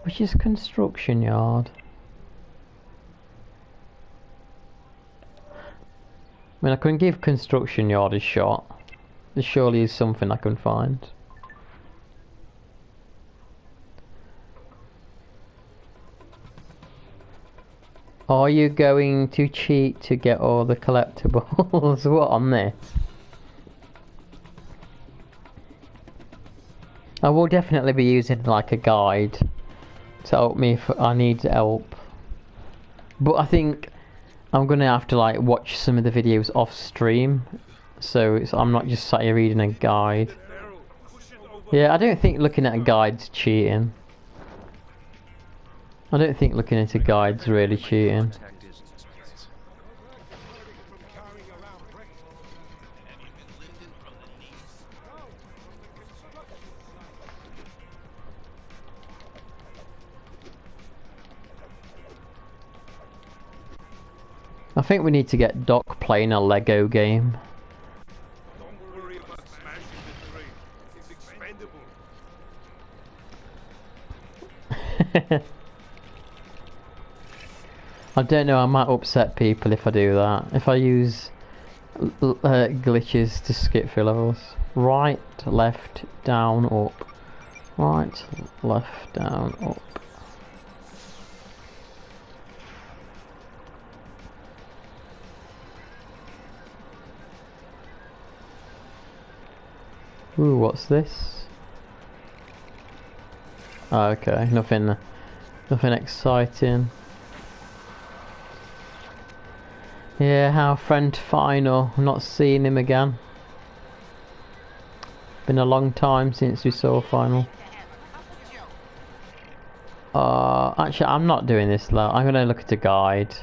Which is construction yard? I mean, I can give construction yard a shot. There surely is something I can find. Are you going to cheat to get all the collectibles? What on this? I will definitely be using like a guide to help me if I need help. But I think I'm gonna have to like watch some of the videos off stream, so I'm not just sat here reading a guide. Yeah, I don't think looking at a guide's cheating. I don't think looking at a guide's really cheating. I think we need to get Doc playing a Lego game. Don't worry about smashing the tree. It's expendable. I don't know, I might upset people if I do that. If I use glitches to skip through levels. Right, left, down, up. Right, left, down, up. Ooh, what's this? Oh, okay, nothing exciting. Yeah, our friend Final, I'm not seeing him again. Been a long time since we saw Final. Actually, I'm not doing this level. I'm gonna look at a guide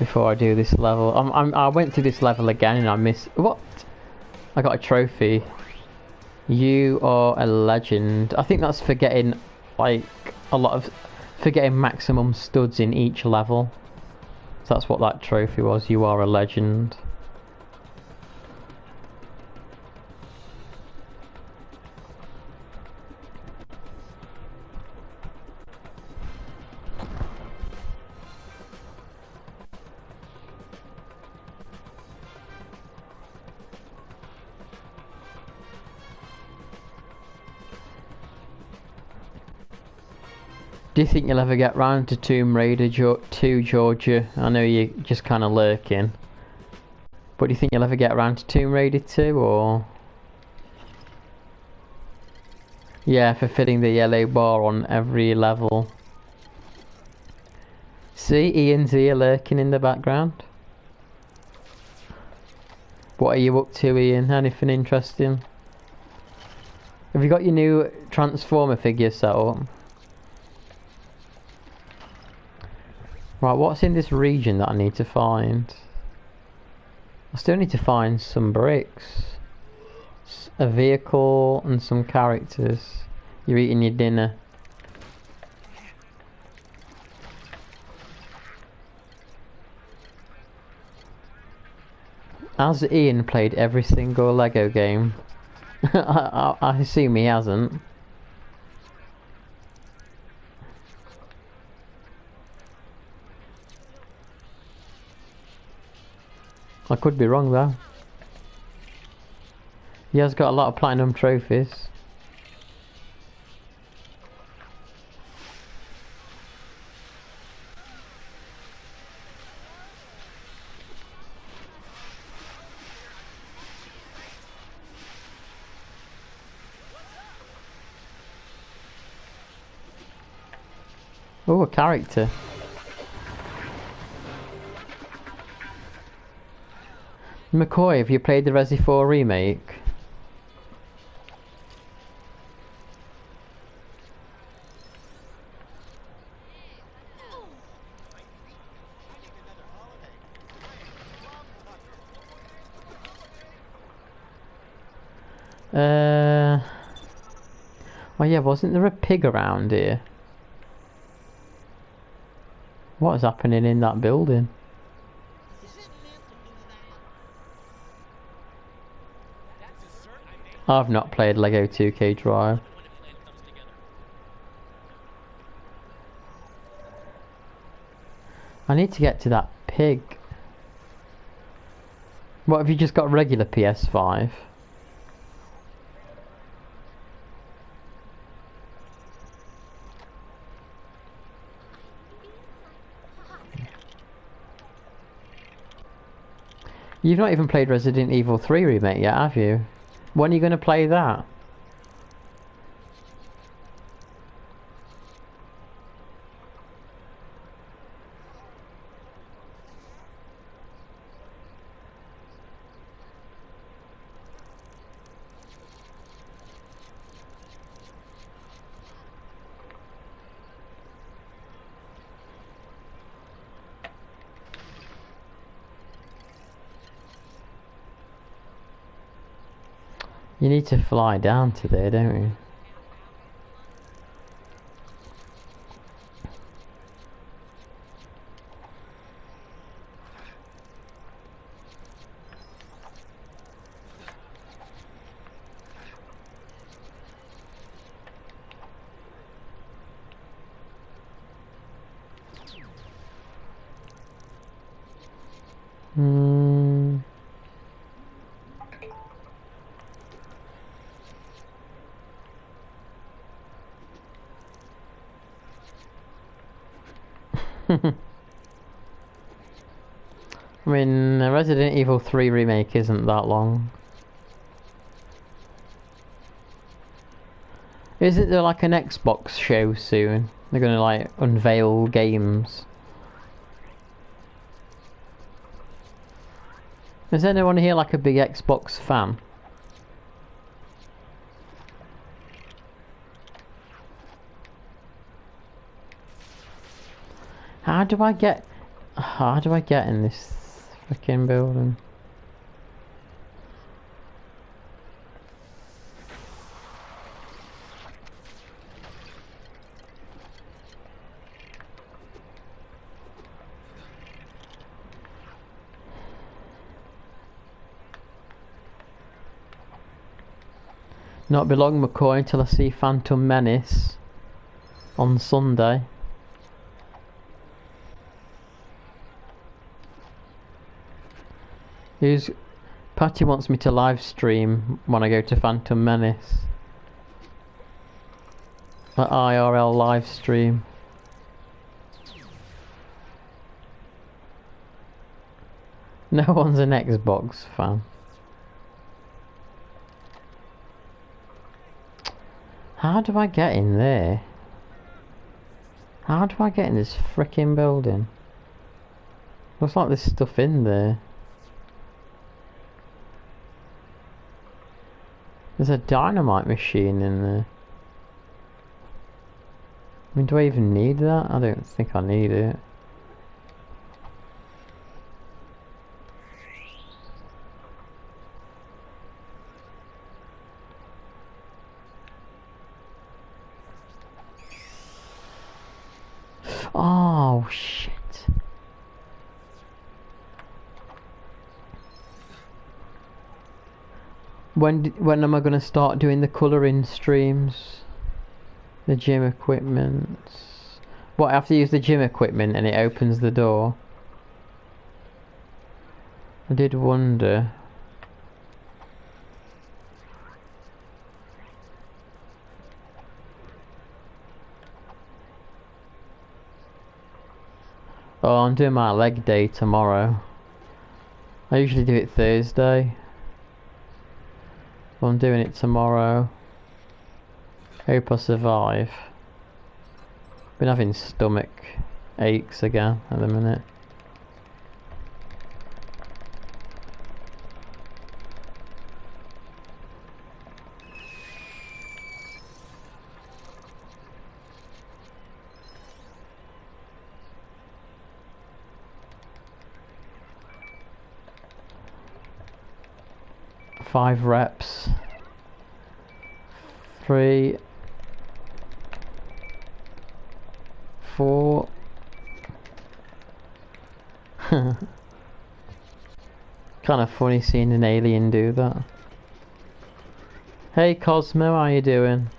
before I do this level. I went through this level again and I missed. What? I got a trophy. You are a legend. I think that's for getting like a lot of, for getting maximum studs in each level. That's what that trophy was. You are a legend. Do you think you'll ever get round to Tomb Raider 2, Georgia? I know you're just kind of lurking. But do you think you'll ever get around to Tomb Raider 2, or...? Yeah, fulfilling the yellow bar on every level. See, Ian's here lurking in the background. What are you up to, Ian? Anything interesting? Have you got your new Transformer figure set up? Right, what's in this region that I need to find? I still need to find some bricks, a vehicle and some characters. You're eating your dinner. Has Ian played every single Lego game? I assume he hasn't. I could be wrong though. He has got a lot of platinum trophies. Oh, a character. McCoy, have you played the Resi 4 remake? Oh yeah, wasn't there a pig around here? What is happening in that building? I've not played Lego 2K Drive. I need to get to that pig. What, have you just got regular PS5? You've not even played Resident Evil 3 remake yet, have you? When are you going to play that? You need to fly down to there, don't you? I mean, Resident Evil 3 remake isn't that long. Isn't there like an Xbox show soon? They're gonna like unveil games. Is anyone here like a big Xbox fan? How do I get in this freaking building? Not be long, McCoy, until I see Phantom Menace on Sunday. Patty wants me to live stream when I go to Phantom Menace. An IRL live stream. No one's an Xbox fan. How do I get in there? How do I get in this frickin' building? Looks like there's stuff in there. There's a dynamite machine in there. I mean, do I even need that? I don't think I need it. Oh, shit. When am I going to start doing the colouring streams? The gym equipment. What, I have to use the gym equipment and it opens the door? I did wonder. Oh, I'm doing my leg day tomorrow. I usually do it Thursday. But I'm doing it tomorrow. Hope I survive. Been having stomach aches again at the minute. Five reps. 3, 4. Kind of funny seeing an alien do that. Hey Cosmo, how you doing?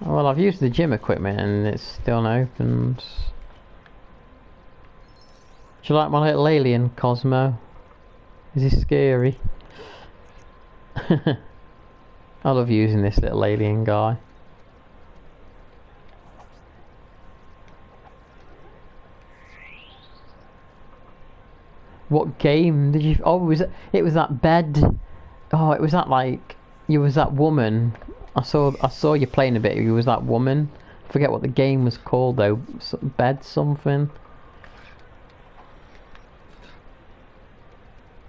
Oh, well, I've used the gym equipment and it's still opened. Do you like my little alien, Cosmo? Is he scary? I love using this little alien guy. What game did you? Oh, it was that bed. Oh, it was that like you was that woman. I saw you playing a bit. You was that woman. I forget what the game was called though. Bed something.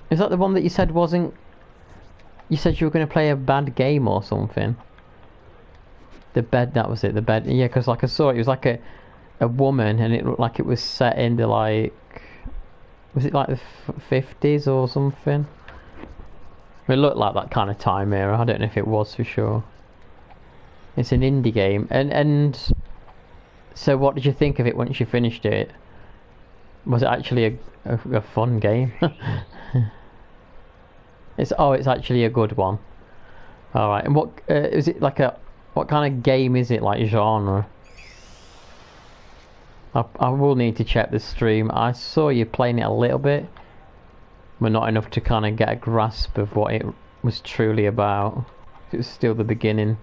Is that the one that you said wasn't? You said you were going to play a bad game or something. The bed, that was it. The bed. Yeah, because like I saw it was like a woman, and it looked like it was set into like. Was it like the 50s or something? It looked like that kind of time era. I don't know if it was for sure. It's an indie game, and so what did you think of it once you finished it? Was it actually a fun game? It's actually a good one. All right, and what is it like what kind of game is it, like genre? I will need to check the stream. I saw you playing it a little bit, but not enough to kind of get a grasp of what it was truly about. It was still the beginning.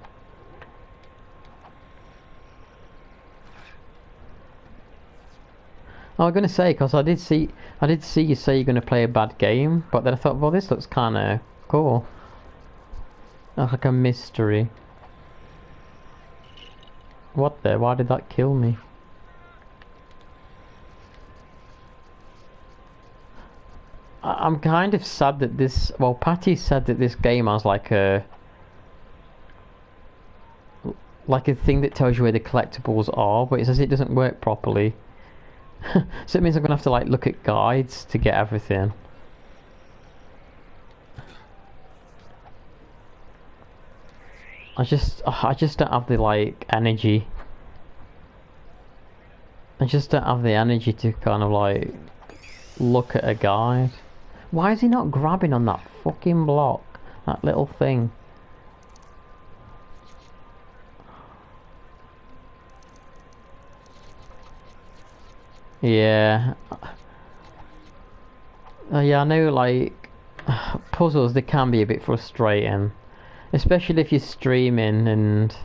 I was going to say, because I did see you say you're going to play a bad game, but then I thought, well, this looks kind of cool. Like a mystery. What the? Why did that kill me? I'm kind of sad that this... Well, Patty said that this game has like a thing that tells you where the collectibles are, but it says it doesn't work properly. So it means I'm gonna have to like look at guides to get everything. I just don't have the like energy. I just don't have the energy to kind of like look at a guide. Why is he not grabbing on that fucking block? That little thing. Yeah. Yeah, I know, like, puzzles, they can be a bit frustrating. Especially if you're streaming and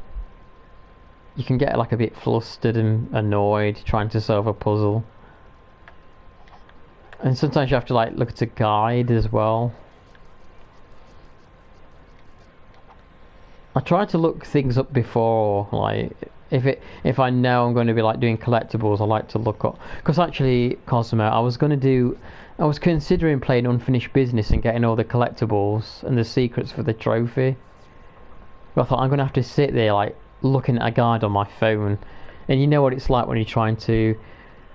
you can get, like, a bit flustered and annoyed trying to solve a puzzle. And sometimes you have to, like, look at a guide as well. I try to look things up before, like, if I know I'm going to be like doing collectibles, I like to look up. Because actually, Cosmo, I was considering playing Unfinished Business and getting all the collectibles and the secrets for the trophy. But I thought I'm going to have to sit there like looking at a guide on my phone, and you know what it's like when you're trying to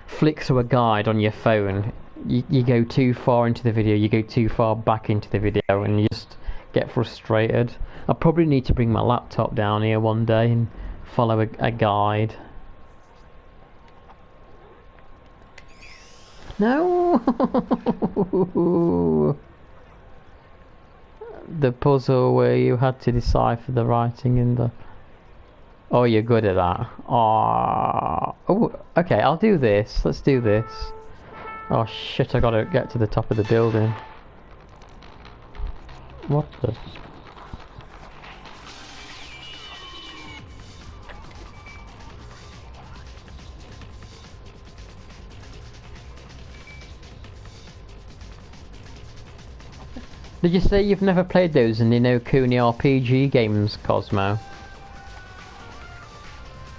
flick through a guide on your phone. You go too far into the video, you go too far back into the video, and you just get frustrated. I probably need to bring my laptop down here one day and follow a guide. No! The puzzle where you had to decipher the writing in the... Oh, you're good at that. Oh, okay, I'll do this. Let's do this. Oh shit, I gotta get to the top of the building. What the... Did you say you've never played those in the No Kuni RPG games, Cosmo?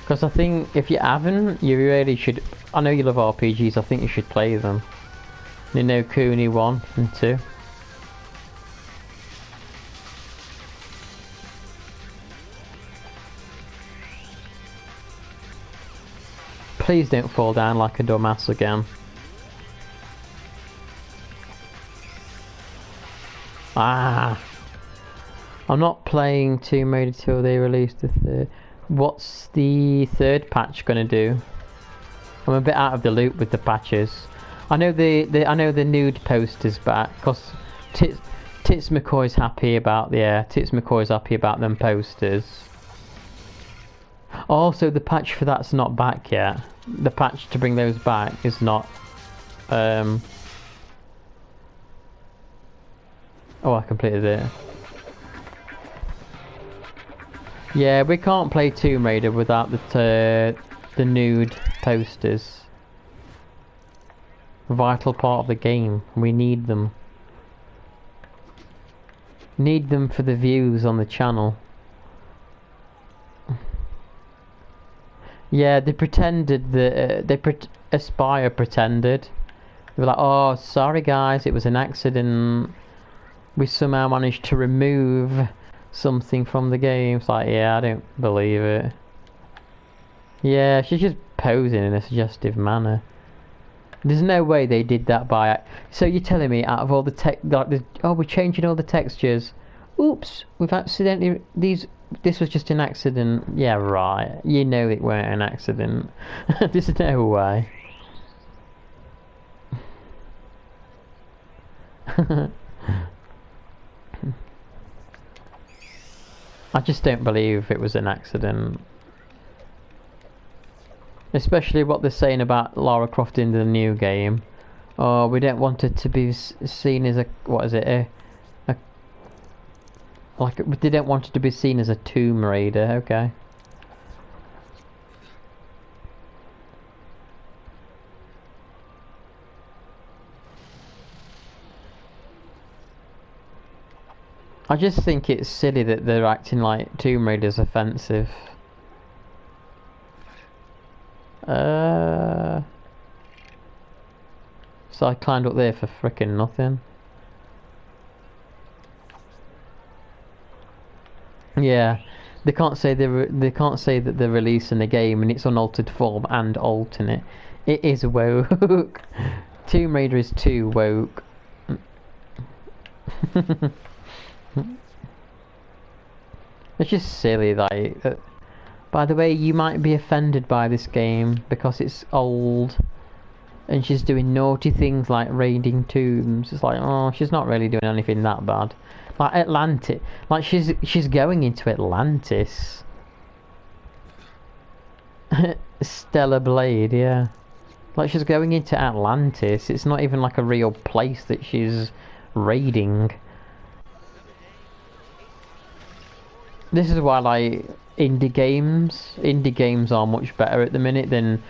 Because I think if you haven't, you really should... I know you love RPGs, I think you should play them. The No Kuni 1 and 2. Please don't fall down like a dumbass again. Ah! I'm not playing Tomb Raider till they release the third. What's the third patch gonna do? I'm a bit out of the loop with the patches. I know I know the nude poster's back, cause Tits McCoy's happy about Tits McCoy's happy about them posters. Also, the patch for that's not back yet. The patch to bring those back is not. Oh, I completed it. Yeah, we can't play Tomb Raider without the nude posters. Vital part of the game. We need them. Need them for the views on the channel. Yeah, they pretended that Aspire pretended. They were like, "Oh, sorry guys, it was an accident. We somehow managed to remove something from the game." It's like, yeah, I don't believe it. Yeah, she's just posing in a suggestive manner. There's no way they did that by... So you're telling me out of all the tech... Like oh, we're changing all the textures. Oops, we've accidentally... This was just an accident. Yeah, right. You know it weren't an accident. There's no way. I just don't believe it was an accident. Especially what they're saying about Lara Croft in the new game. Oh, we don't want it to be seen as a... What is it? Like, they don't want it to be seen as a Tomb Raider. Okay. I just think it's silly that they're acting like Tomb Raider's offensive. So I climbed up there for frickin' nothing. Yeah, they can't say that they're releasing the game in its unaltered form and alternate. It is woke. Tomb Raider is too woke. It's just silly, like. By the way, you might be offended by this game because it's old, and she's doing naughty things like raiding tombs. It's like, oh, she's not really doing anything that bad. Like Atlantis, like she's going into Atlantis. Stellar Blade, yeah. Like she's going into Atlantis. It's not even like a real place that she's raiding. This is why like indie games are much better at the minute than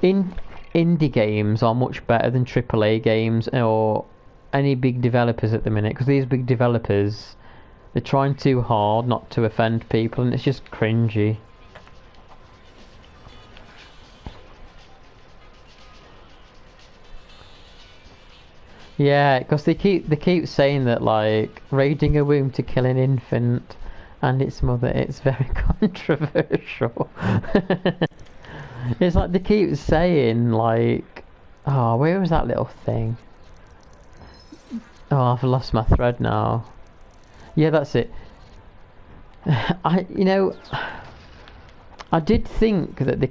indie games are much better than AAA games or any big developers at the minute, because these big developers, they're trying too hard not to offend people and it's just cringy. Yeah, because they keep saying that like raiding a womb to kill an infant and its mother, it's very controversial. It's like they keep saying like, oh, where was that little thing? Oh, I've lost my thread now. Yeah, that's it. I did think that they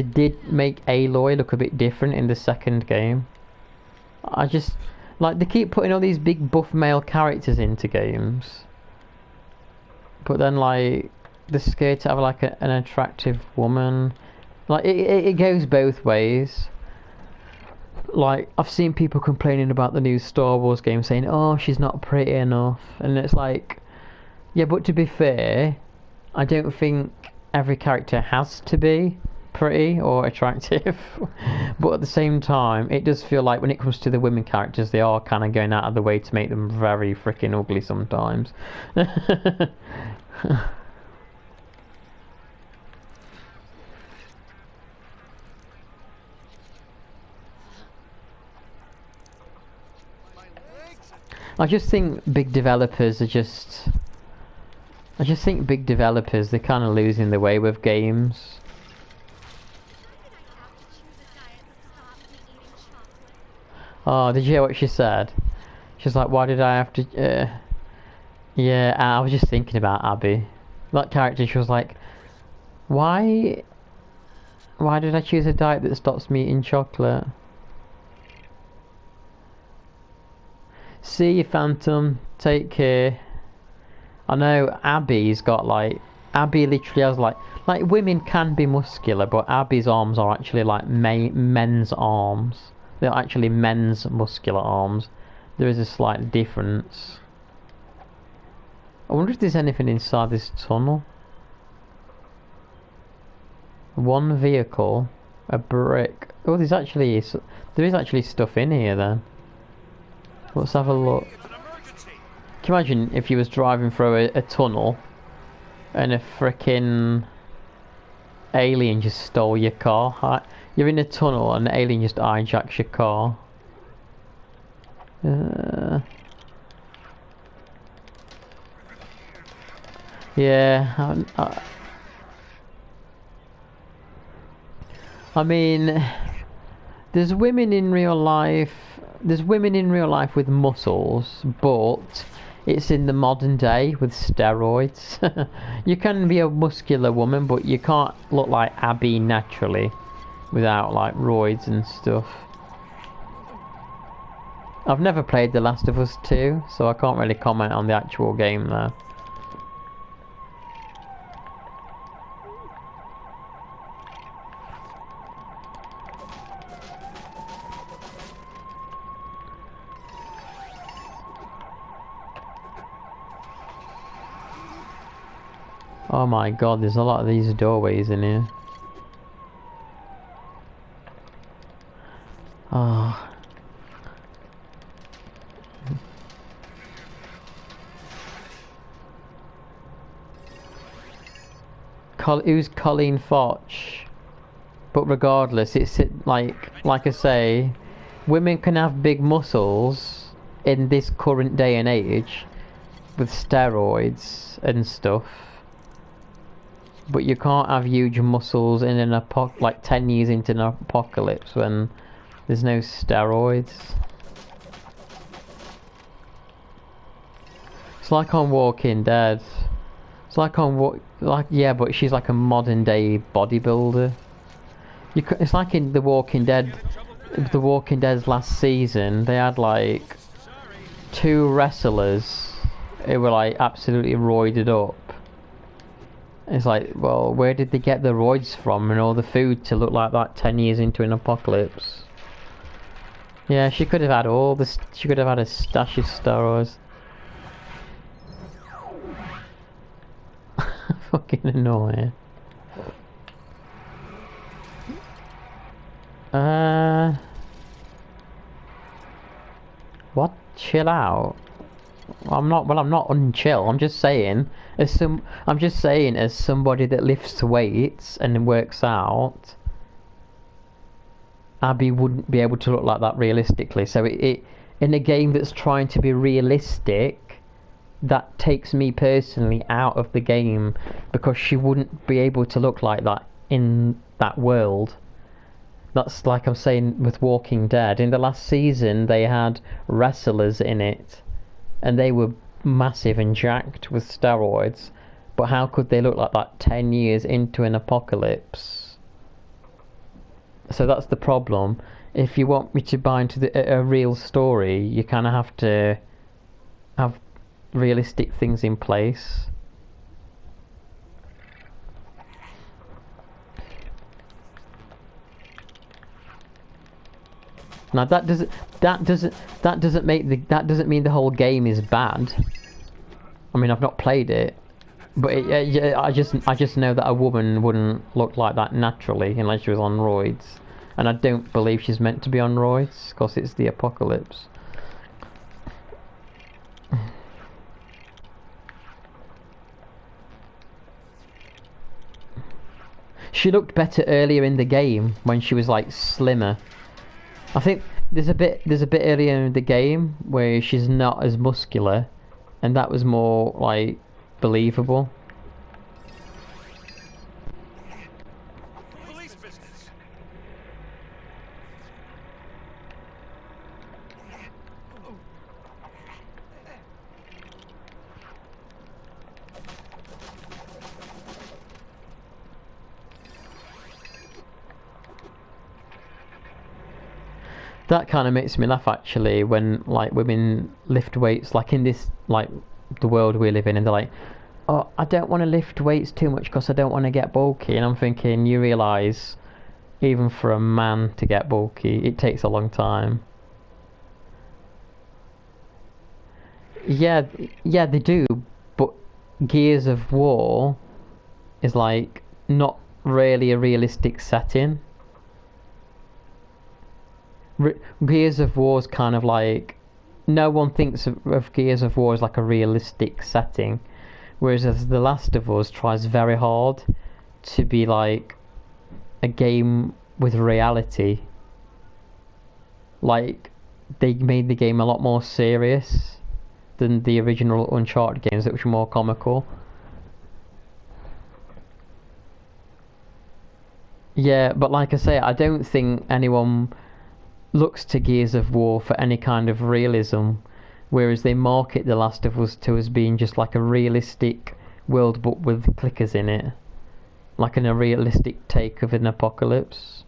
did make Aloy look a bit different in the second game. I just like they keep putting all these big buff male characters into games, but then like they're scared to have like an attractive woman. Like it goes both ways. Like I've seen people complaining about the new Star Wars game, saying, "Oh, she's not pretty enough," and it's like, yeah, but to be fair, I don't think every character has to be pretty or attractive. But at the same time, it does feel like when it comes to the women characters, they are kind of going out of the way to make them very freaking ugly sometimes. I just think big developers are just... I just think big developers, they're kind of losing the way with games. Oh, did you hear what she said? She's like, why did I have to... Yeah, I was just thinking about Abby. That character, she was like, why did I choose a diet that stops me eating chocolate? See you, Phantom. Take care. I know Abby's got like... Abby literally has like women can be muscular, but Abby's arms are actually like men's arms. They're actually men's muscular arms. There is a slight difference. I wonder if there's anything inside this tunnel. One vehicle, a brick. Oh, there is actually stuff in here then. Let's have a look. Can you imagine if you was driving through a tunnel and a frickin' alien just stole your car? You're in a tunnel and an alien just hijacks your car. Yeah, I mean, there's women in real life. There's women in real life with muscles, but it's in the modern day with steroids. You can be a muscular woman, but you can't look like Abby naturally without like roids and stuff. I've never played The Last of Us 2, so I can't really comment on the actual game there. Oh my god, there's a lot of these doorways in here. Ah. Who's Colleen Foch? But regardless, it's like I say, women can have big muscles in this current day and age with steroids and stuff. But you can't have huge muscles in an like 10 years into an apocalypse when there's no steroids. It's like on Walking Dead. It's like on yeah, but she's like a modern day bodybuilder. It's like in The Walking Dead. The Walking Dead's last season, they had like 2 wrestlers It were like absolutely roided up. It's like, well, where did they get the roids from and all the food to look like that 10 years into an apocalypse? Yeah, she could have had all this. She could have had a stash of steroids. Fucking annoying. What? Chill out. I'm not. Well, I'm not unchill. I'm just saying. I'm just saying, as somebody that lifts weights and works out, Abby wouldn't be able to look like that realistically. So it in a game that's trying to be realistic, that takes me personally out of the game because she wouldn't be able to look like that in that world. That's like I'm saying with Walking Dead. In the last season, they had wrestlers in it, and they were massive and jacked with steroids. But how could they look like that 10 years into an apocalypse? So that's the problem. If you want me to buy into a real story, you kind of have to have realistic things in place. Now that doesn't mean the whole game is bad. I mean, I've not played it, but I just know that a woman wouldn't look like that naturally unless she was on roids, and I don't believe she's meant to be on roids because it's the apocalypse. She looked better earlier in the game when she was like slimmer. I think there's a bit earlier in the game where she's not as muscular, and that was more like believable. Police business. That kind of makes me laugh actually when like women lift weights like in this like the world we live in, and they're like, oh, I don't want to lift weights too much because I don't want to get bulky. And I'm thinking, you realise even for a man to get bulky it takes a long time. Yeah, they do, but Gears of War is like not really a realistic setting. Gears of War is kind of like, no one thinks of Gears of War as like a realistic setting, whereas The Last of Us tries very hard to be like a game with reality. Like, they made the game a lot more serious than the original Uncharted games, which were more comical. Yeah, but like I say, I don't think anyone looks to Gears of War for any kind of realism, whereas they market The Last of Us 2 as being just like a realistic world but with clickers in it, like a realistic take of an apocalypse.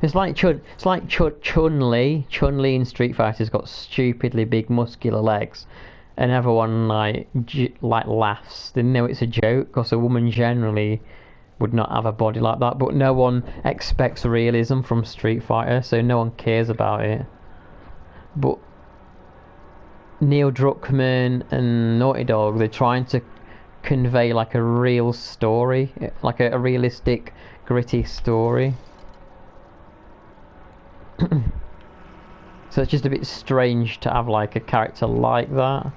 It's like Chun-Li. Chun-Li in Street Fighter's got stupidly big muscular legs, and everyone like laughs. They know it's a joke because a woman generally would not have a body like that. But no one expects realism from Street Fighter, so no one cares about it. But Neil Druckmann and Naughty Dog, they're trying to convey like a real story, like a realistic, gritty story. So it's just a bit strange to have like a character like that.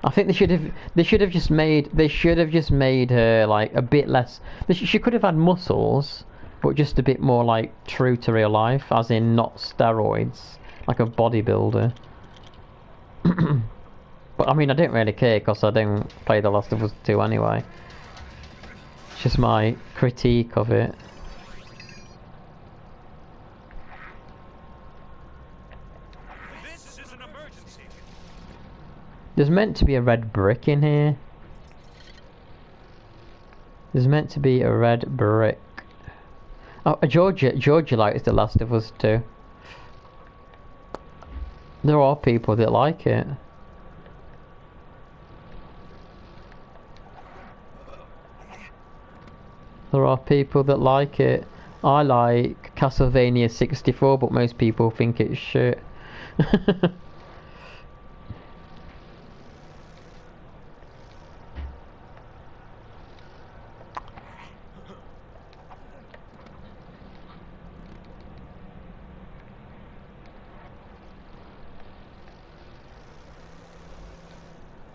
I think they should have just made her like a bit less. She could have had muscles, but just a bit more like true to real life, as in not steroids, like a bodybuilder. But I mean, I don't really care because I don't play The Last of Us 2 anyway. It's just my critique of it. This is an emergency. There's meant to be a red brick in here. There's meant to be a red brick. Oh, Georgia likes The Last of Us too. There are people that like it. There are people that like it. I like Castlevania 64, but most people think it's shit.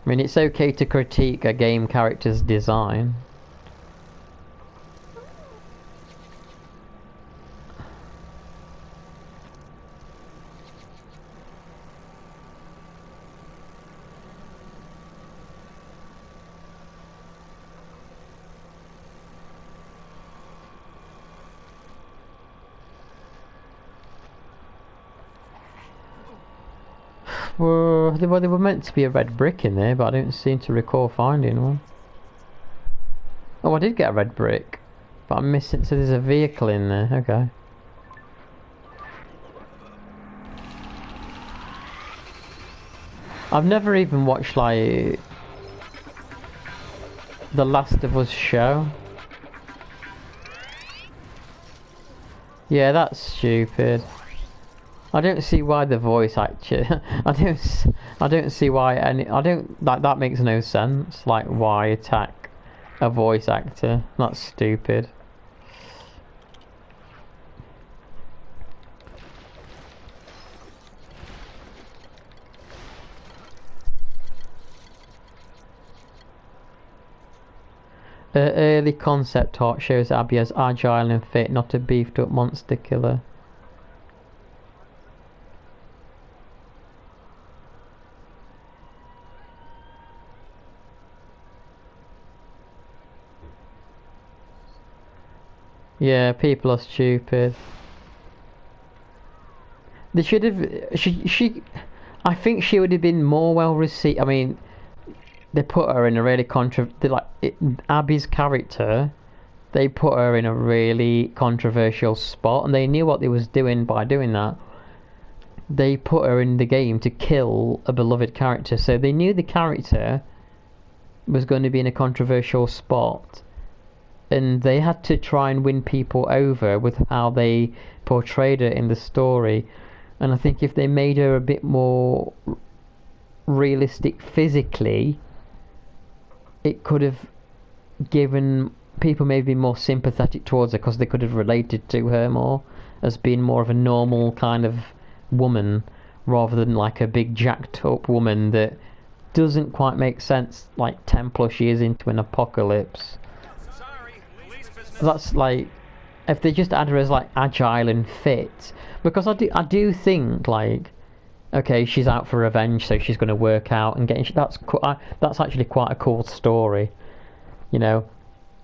I mean, it's okay to critique a game character's design. Well, they were meant to be a red brick in there, but I don't seem to recall finding one. Oh, I did get a red brick, but I'm missing. So there's a vehicle in there. Okay. I've never even watched like The Last of Us show. Yeah, that's stupid. I don't see why the voice actor. I don't see why any. I don't like that makes no sense. Like, why attack a voice actor? That's stupid. Early concept art shows Abby as agile and fit, not a beefed up monster killer. Yeah, people are stupid. They should have. She. I think she would have been more well received. I mean, they put her in a really Abby's character. They put her in a really controversial spot, and they knew what they was doing by doing that. They put her in the game to kill a beloved character, so they knew the character was going to be in a controversial spot. And they had to try and win people over with how they portrayed her in the story. And I think if they made her a bit more realistic physically, it could have given people maybe more sympathetic towards her, because they could have related to her more as being more of a normal kind of woman, rather than like a big jacked up woman that doesn't quite make sense like 10+ years into an apocalypse. That's like, if they just add her as like agile and fit, because I do think like, okay, she's out for revenge, so she's going to work out and get. That's actually quite a cool story, you know.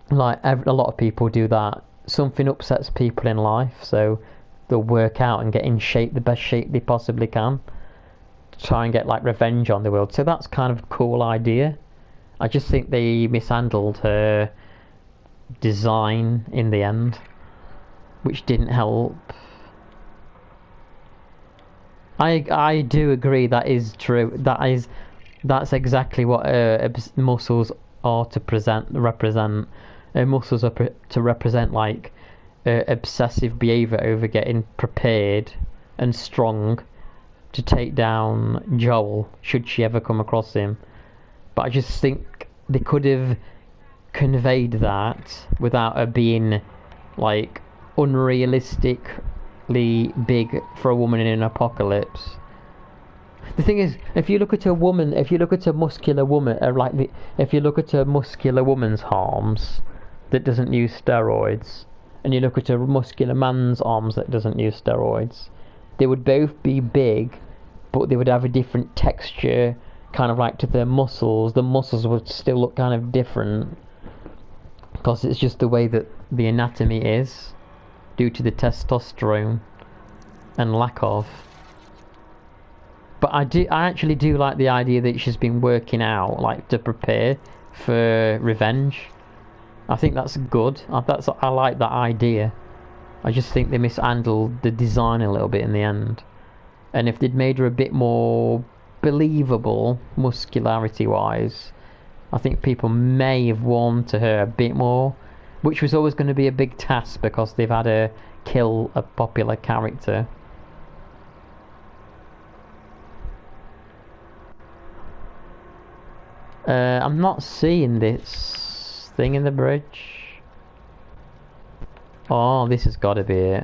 Like a lot of people do that. Something upsets people in life, so they'll work out and get in shape, the best shape they possibly can, to try and get like revenge on the world. So that's kind of a cool idea. I just think they mishandled her design in the end, which didn't help. I do agree, that is true. That's exactly what muscles are to represent. Muscles are to represent like obsessive behaviour over getting prepared and strong to take down Joel should she ever come across him. But I just think they could have conveyed that without her being like unrealistically big for a woman in an apocalypse. The thing is, if you look at a muscular woman, if you look at a muscular woman's arms that doesn't use steroids, and you look at a muscular man's arms that doesn't use steroids, they would both be big, but they would have a different texture, kind of like to their muscles. The muscles would still look kind of different, because it's just the way that the anatomy is, due to the testosterone and lack of. But I actually do like the idea that she's been working out, like, to prepare for revenge. I think that's good. I like that idea. I just think they mishandled the design a little bit in the end. And if they'd made her a bit more believable, muscularity-wise, I think people may have warmed to her a bit more, which was always going to be a big task because they've had her kill a popular character. I'm not seeing this thing in the bridge. Oh, this has got to be it.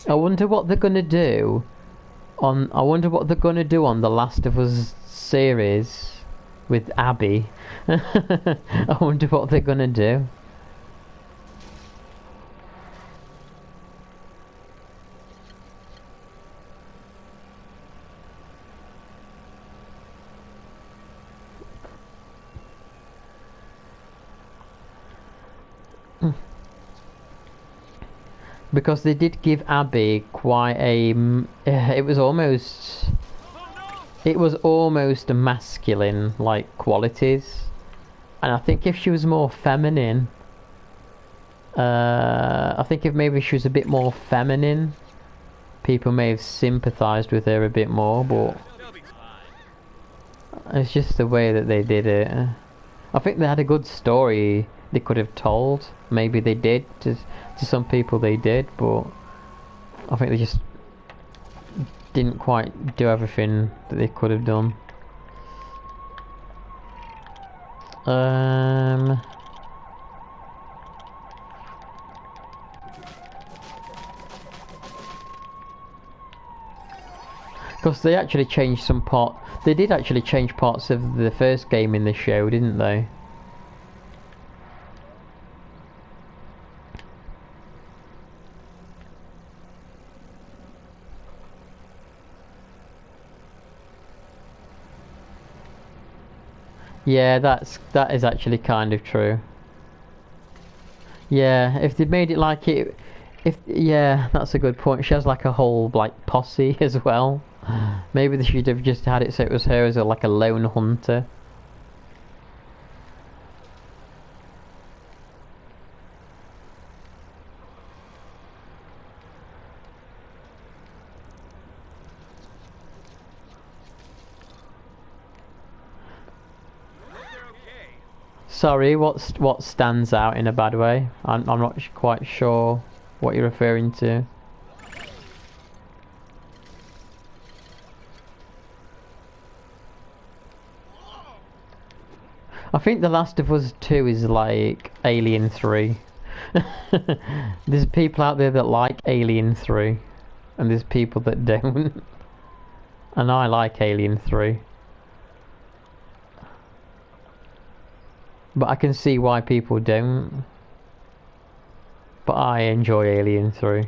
I wonder what they're gonna do on. I wonder what they're gonna do on the Last of Us series with Abby. I wonder what they're gonna do. Because they did give Abby quite a. It was almost masculine like qualities, and I think if she was more feminine, I think if maybe she was a bit more feminine, people may have sympathised with her a bit more. But it's just the way that they did it. I think they had a good story they could have told. Maybe they did. To some people they did, but I think they just didn't quite do everything that they could have done. Because they actually changed some part. They did actually change parts of the first game in the show, didn't they? Yeah, that is actually kind of true. Yeah, if they made it like it, yeah, that's a good point. She has like a whole like posse as well. Maybe they should have just had it so it was her as like a lone hunter. Sorry, what stands out in a bad way? I'm not quite sure what you're referring to. I think The Last of Us 2 is like Alien 3. There's people out there that like Alien 3, and there's people that don't. And I like Alien 3. But I can see why people don't. But I enjoy Alien 3.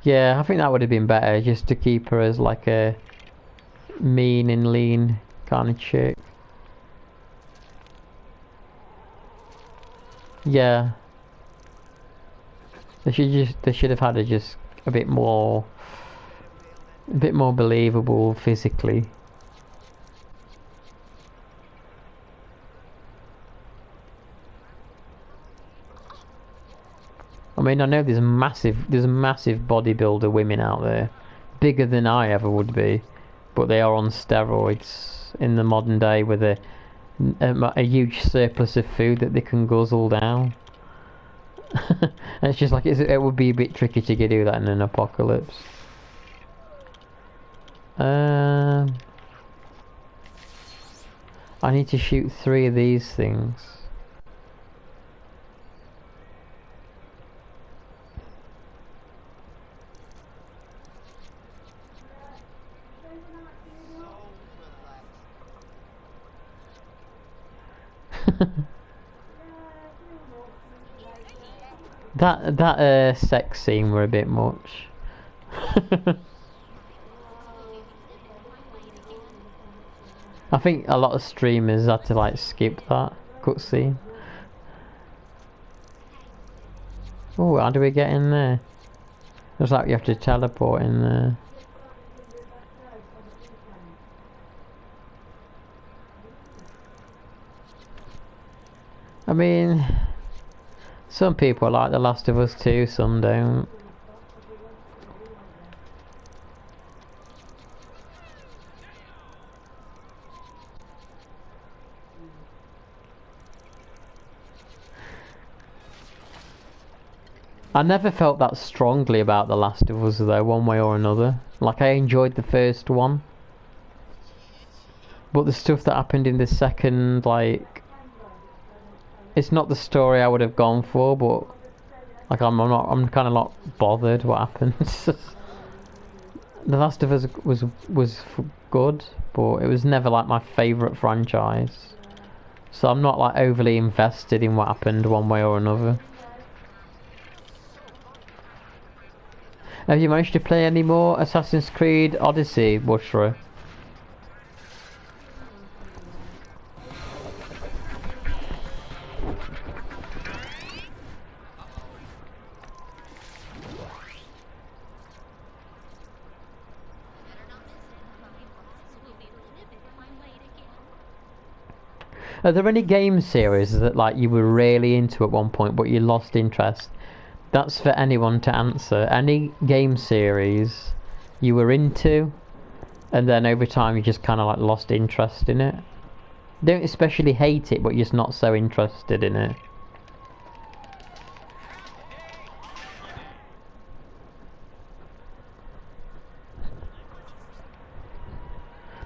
Yeah, I think that would have been better, just to keep her as like a mean and lean kind of chick. Yeah. They should have had her just a bit more believable physically. I mean, I know there's massive bodybuilder women out there, bigger than I ever would be, but they are on steroids in the modern day with a huge surplus of food that they can guzzle down. And it's just like it would be a bit tricky to do that in an apocalypse. I need to shoot 3 of these things. that sex scene were a bit much. I think a lot of streamers had to like skip that cutscene. Oh, how do we get in there? Looks like you have to teleport in there. I mean, some people like The Last of Us 2, some don't. I never felt that strongly about The Last of Us though, one way or another. Like, I enjoyed the first one. But the stuff that happened in the second, like... It's not the story I would have gone for, but... Like, I'm kind of not bothered what happens. The Last of Us was good, but it was never like my favourite franchise. So I'm not like overly invested in what happened one way or another. Have you managed to play any more Assassin's Creed Odyssey, Bushra? Are there any game series that like you were really into at one point but you lost interest? That's for anyone to answer. Any game series you were into and then over time you just kind of like lost interest in it? Don't especially hate it, but you're just not so interested in it.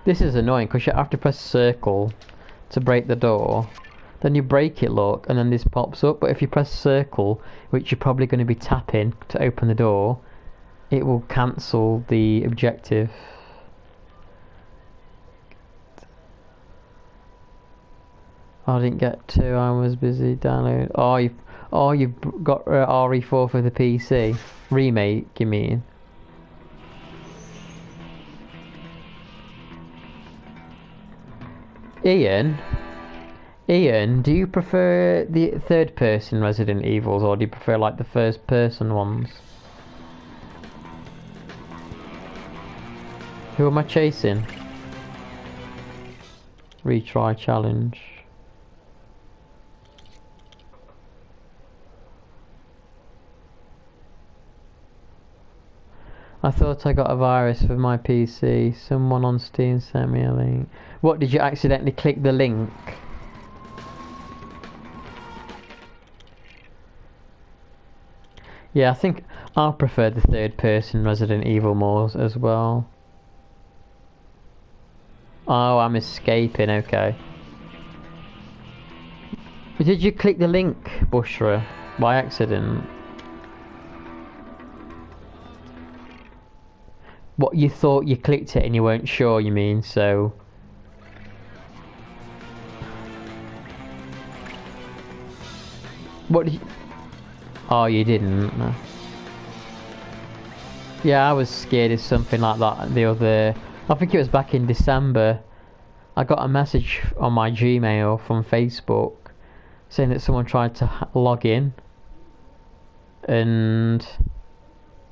This is annoying because you have to press circle to break the door. Then you break it, look, and then this pops up. But if you press circle, which you're probably going to be tapping to open the door, it will cancel the objective. I didn't get to. I was busy downloading. Oh, you've got RE4 for the PC remake. You mean? Ian, do you prefer the third-person Resident Evils or do you prefer like the first-person ones? Who am I chasing? Retry challenge. I thought I got a virus for my PC. Someone on Steam sent me a link. What, did you accidentally click the link? Yeah, I think I'll prefer the third person Resident Evil more as well. Oh, I'm escaping, okay. Did you click the link, Bushra, by accident? What, you thought you clicked it and you weren't sure, you mean, so... What did you... Oh, you didn't? No. Yeah, I was scared of something like that the other... I think it was back in December. I got a message on my Gmail from Facebook saying that someone tried to log in. And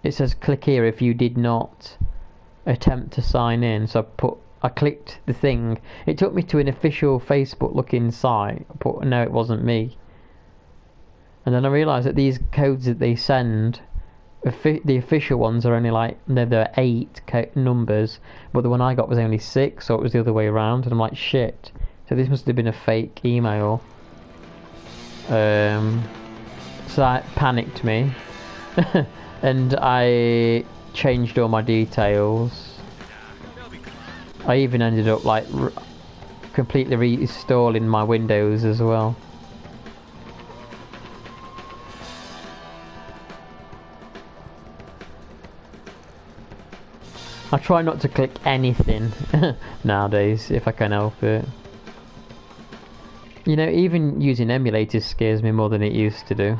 it says click here if you did not attempt to sign in. So I clicked the thing. It took me to an official Facebook looking site, but no, it wasn't me. And then I realised that these codes that they send, the official ones are only like, there are 8 numbers, but the one I got was only 6, so it was the other way around, and I'm like, shit. So this must have been a fake email. So that panicked me. And I changed all my details. I even ended up like completely reinstalling my Windows as well. I try not to click anything nowadays if I can help it. You know, even using emulators scares me more than it used to do.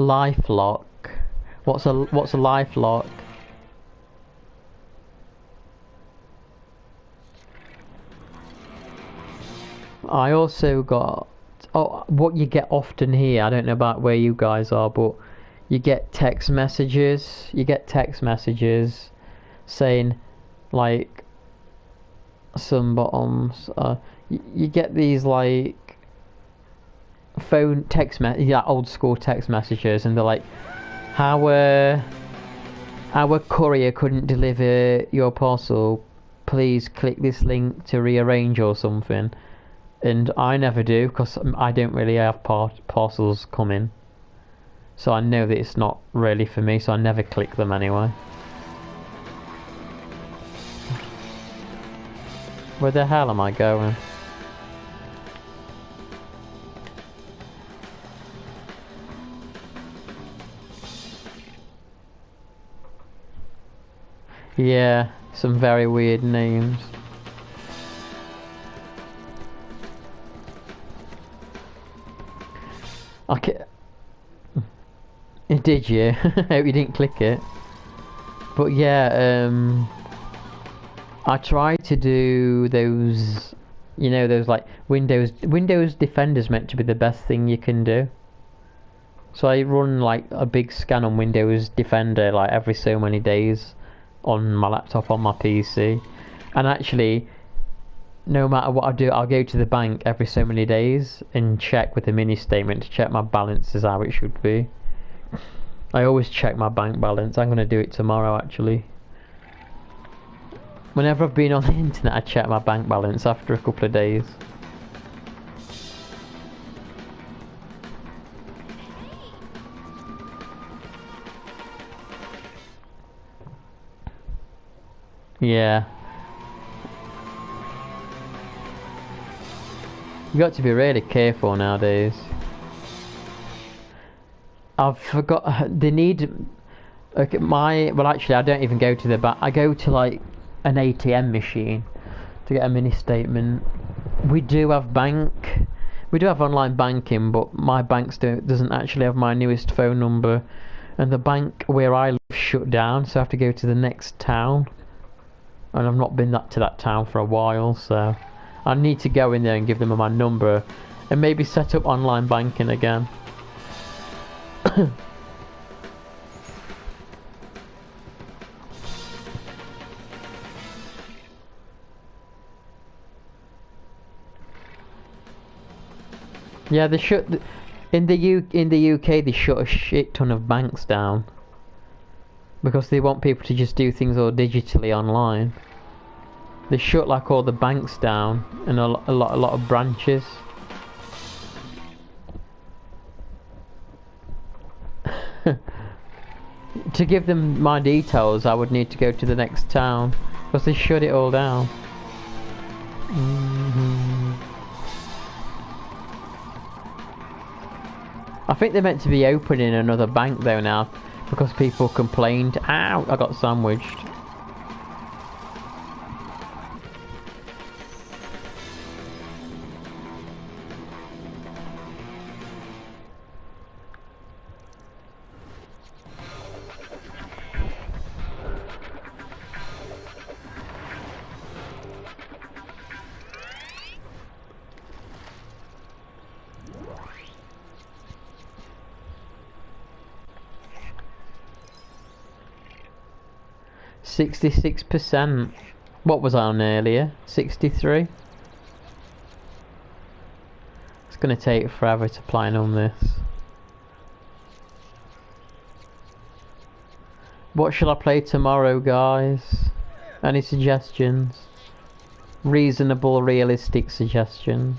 Life lock. What's a life lock? I also got what you get often here. I don't know about where you guys are, but you get text messages. You get text messages saying like some bottoms. You get these like phone text yeah, old school text messages, and they're like, our courier couldn't deliver your parcel. Please click this link to rearrange or something. And I never do, because I don't really have parcels coming. So I know that it's not really for me, so I never click them anyway. Where the hell am I going? Yeah, some very weird names. Okay. Did you? Hope you didn't click it. But yeah, I tried to do those, you know, those like Windows Defender's meant to be the best thing you can do. So I run like a big scan on Windows Defender like every so many days on my laptop, on my PC. And actually, no matter what I do, I'll go to the bank every so many days and check with the mini statement to check my balance is how it should be. I always check my bank balance. I'm going to do it tomorrow actually. Whenever I've been on the internet, I check my bank balance after a couple of days. Yeah. You got to be really careful nowadays. I've forgot. They need. Okay, well, actually, I don't even go to the bank. I go to like an ATM machine to get a mini statement. We do have online banking, but my bank doesn't actually have my newest phone number, and the bank where I live shut down, so I have to go to the next town. And I've not been to that town for a while, so I need to go in there and give them my number and maybe set up online banking again. Yeah, they shut in the UK. They shut a shit ton of banks down because they want people to just do things all digitally online. They shut like all the banks down and a lot of branches. To give them my details, I would need to go to the next town because they shut it all down. I think they're meant to be opening another bank though now because people complained. Ow! I got sandwiched. %66%. What was I on earlier? 63? It's gonna take forever to plan on this. What shall I play tomorrow, guys? Any suggestions? Reasonable, realistic suggestions.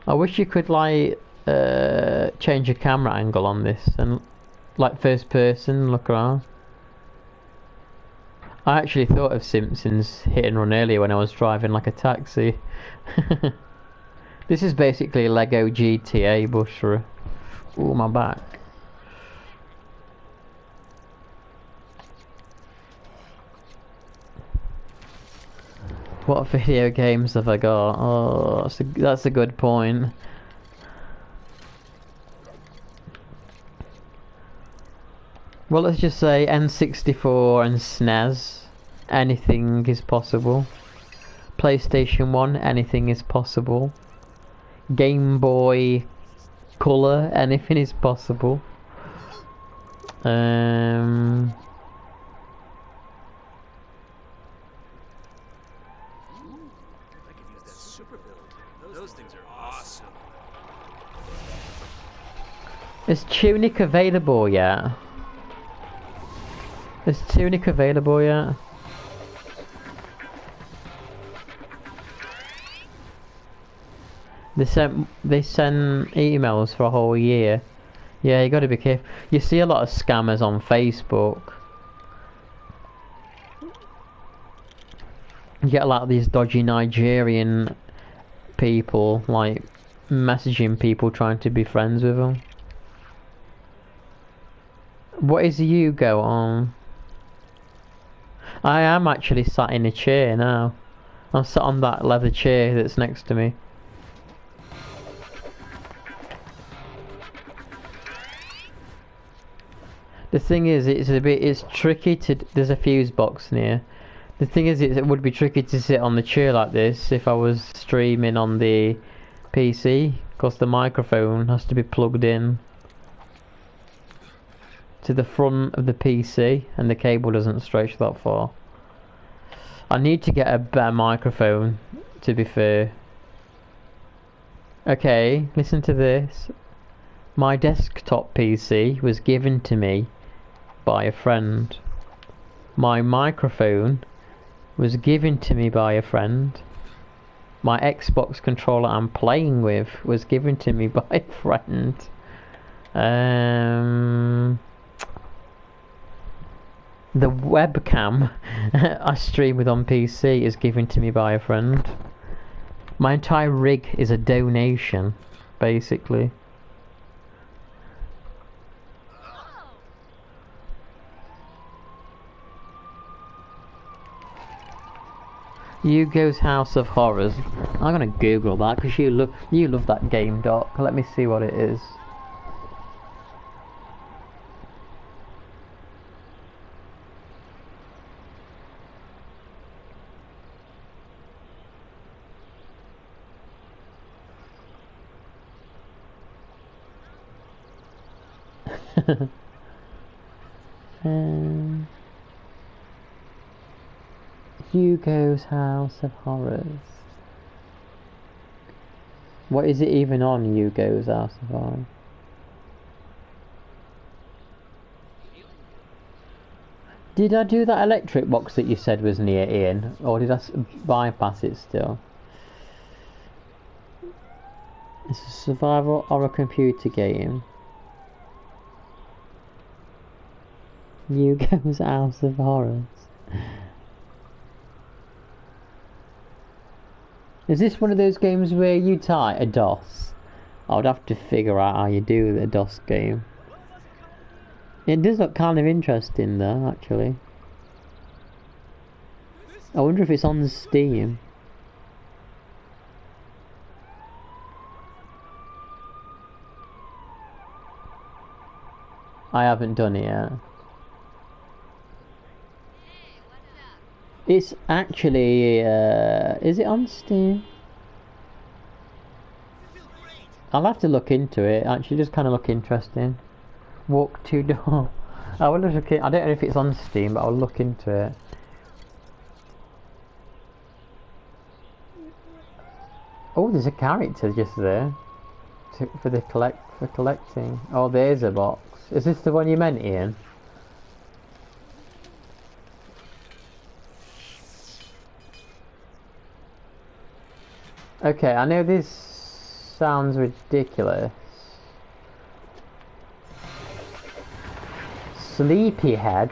I wish you could like change your camera angle on this and like first person look around. I actually thought of Simpsons Hit and Run earlier when I was driving like a taxi. This is basically Lego GTA, but for my back. What video games have I got? Oh, that's a good point. Well, let's just say N64 and SNES. Anything is possible. PlayStation 1, anything is possible. Game Boy Color, anything is possible. I could use that super build. Those things are awesome. Is Tunic available yet? Is Tunic available yet? They send emails for a whole year. Yeah, you gotta be careful. You see a lot of scammers on Facebook. You get a lot of these dodgy Nigerian people, like, messaging people trying to be friends with them. What is Yugo on? I am actually sat in a chair now. I'm sat on that leather chair that's next to me. The thing is, it's tricky to, there's a fuse box near. The thing is, it would be tricky to sit on the chair like this if I was streaming on the PC, because the microphone has to be plugged in to the front of the PC and the cable doesn't stretch that far. I need to get a better microphone, to be fair. Okay, listen to this. My desktop PC was given to me by a friend. My microphone was given to me by a friend. My Xbox controller I'm playing with was given to me by a friend. The webcam I stream with on PC is given to me by a friend. My entire rig is a donation, basically. Yugo's House of Horrors. I'm gonna Google that because you love that game, Doc. Let me see what it is. Hugo's House of Horrors. What is it even on Hugo's House of Horrors? Did I do that electric box that you said was near Ian? Or did I bypass it still? It's a survival horror computer game. Hugo's House of Horrors. Is this one of those games where you type a DOS? I would have to figure out how you do the DOS game. It does look kind of interesting though, actually. I wonder if it's on Steam. I haven't done it yet. It's actually, is it on Steam? I'll have to look into it. Actually, just kind of look interesting. Walk to door. I will look. I don't know if it's on Steam, but I'll look into it. Oh, there's a character just there for collecting. Oh, there's a box. Is this the one you meant, Ian? Okay, I know this sounds ridiculous. Sleepyhead?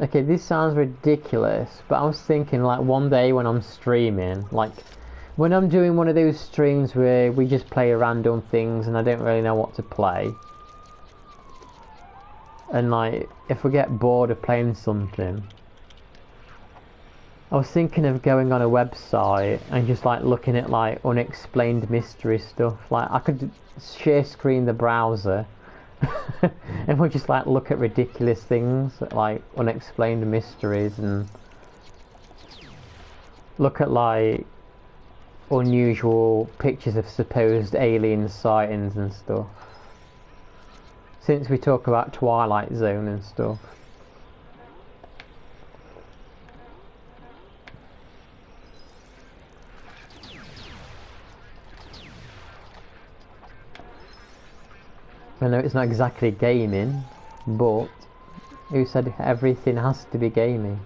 Okay, this sounds ridiculous, but I was thinking like one day when I'm streaming, like when I'm doing one of those streams where we just play random things and I don't really know what to play, and like if we get bored of playing something, I was thinking of going on a website and just like looking at like unexplained mystery stuff. Like I could share screen the browser and we'll just like look at ridiculous things like unexplained mysteries and look at like unusual pictures of supposed alien sightings and stuff. Since we talk about Twilight Zone and stuff. I know it's not exactly gaming, but who said everything has to be gaming?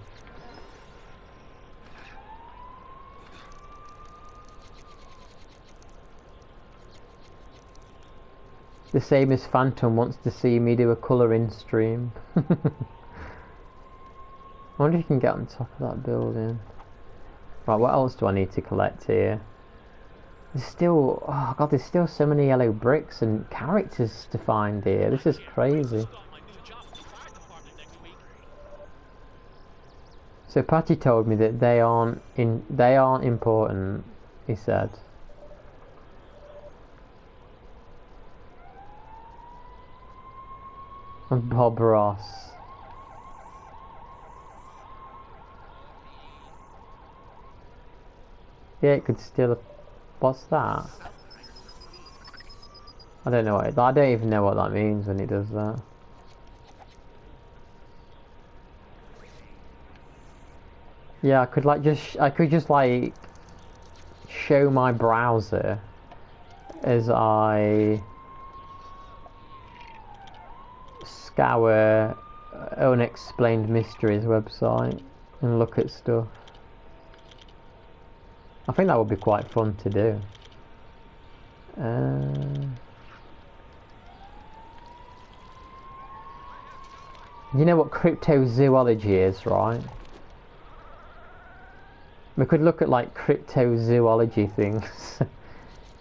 The same as Phantom wants to see me do a colouring stream. I wonder if you can get on top of that building. Right, what else do I need to collect here? There's still, oh god, there's still so many yellow bricks and characters to find here. This is crazy. So Patty told me that they aren't important, he said. And Bob Ross. Yeah, it could steal a... What's that? I don't know what I don't even know what that means when it does that. Yeah, I could just like show my browser as I scour Unexplained Mysteries website and look at stuff. I think that would be quite fun to do. You know what cryptozoology is, right? We could look at like cryptozoology things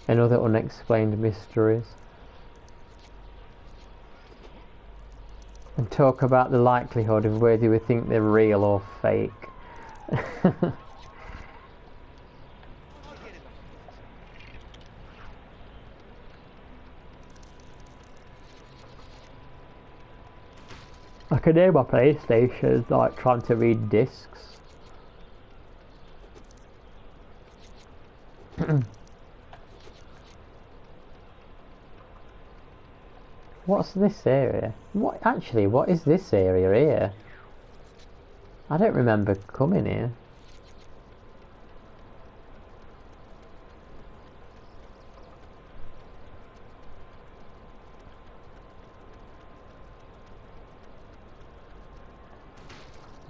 and other unexplained mysteries. And talk about the likelihood of whether we think they're real or fake. I can hear my PlayStation like trying to read discs. What's this area? What is this area here? I don't remember coming here.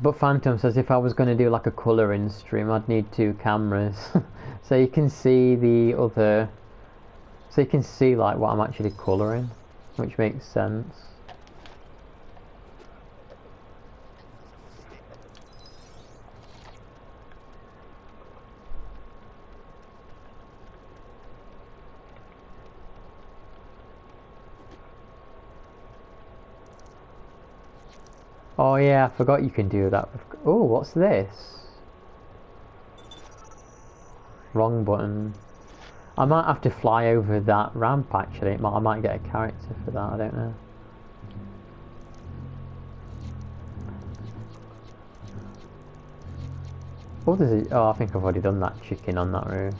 But Phantom says if I was going to do like a colouring stream, I'd need 2 cameras. So you can see the other... So you can see like what I'm actually colouring, which makes sense. Oh yeah, I forgot you can do that. Oh, what's this? Wrong button. I might have to fly over that ramp actually. I might get a character for that, I don't know. Oh, I think I've already done that chicken on that roof.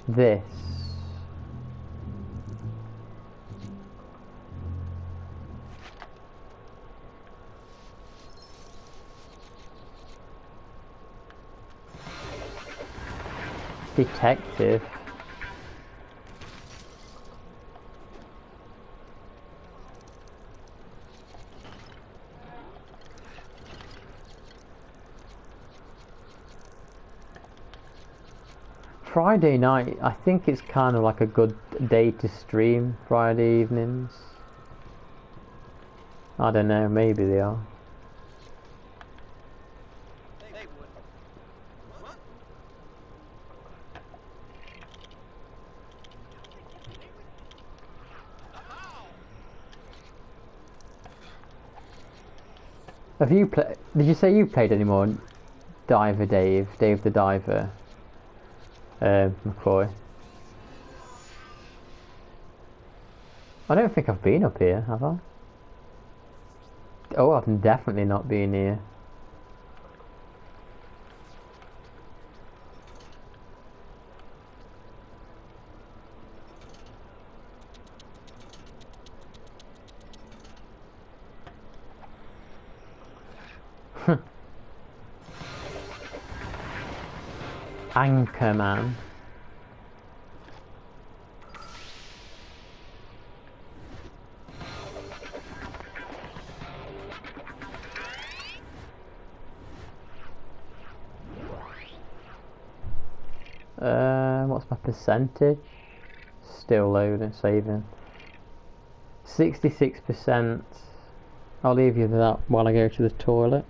This. Detective. Friday night, I think it's kind of like a good day to stream Friday evenings. I don't know, maybe they are. They would. What? Have you played? Did you say you played any more Diver Dave the Diver, McCoy? I don't think I've been up here, have I? Oh, I've definitely not been here. Anchorman. What's my percentage? Still loading, saving. 66%. I'll leave you with that while I go to the toilet.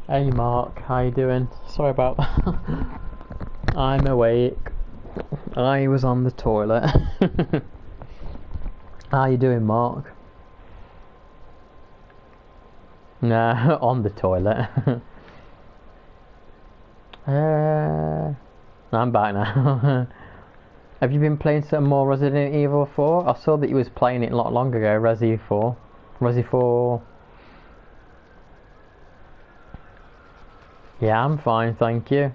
Hey Mark, how you doing? Sorry about that. I'm awake. I was on the toilet. How you doing, Mark? Nah, on the toilet. I'm back now. Have you been playing some more Resident Evil 4? I saw that you was playing it a lot longer ago, Resi 4. Resi 4. Yeah, I'm fine, thank you.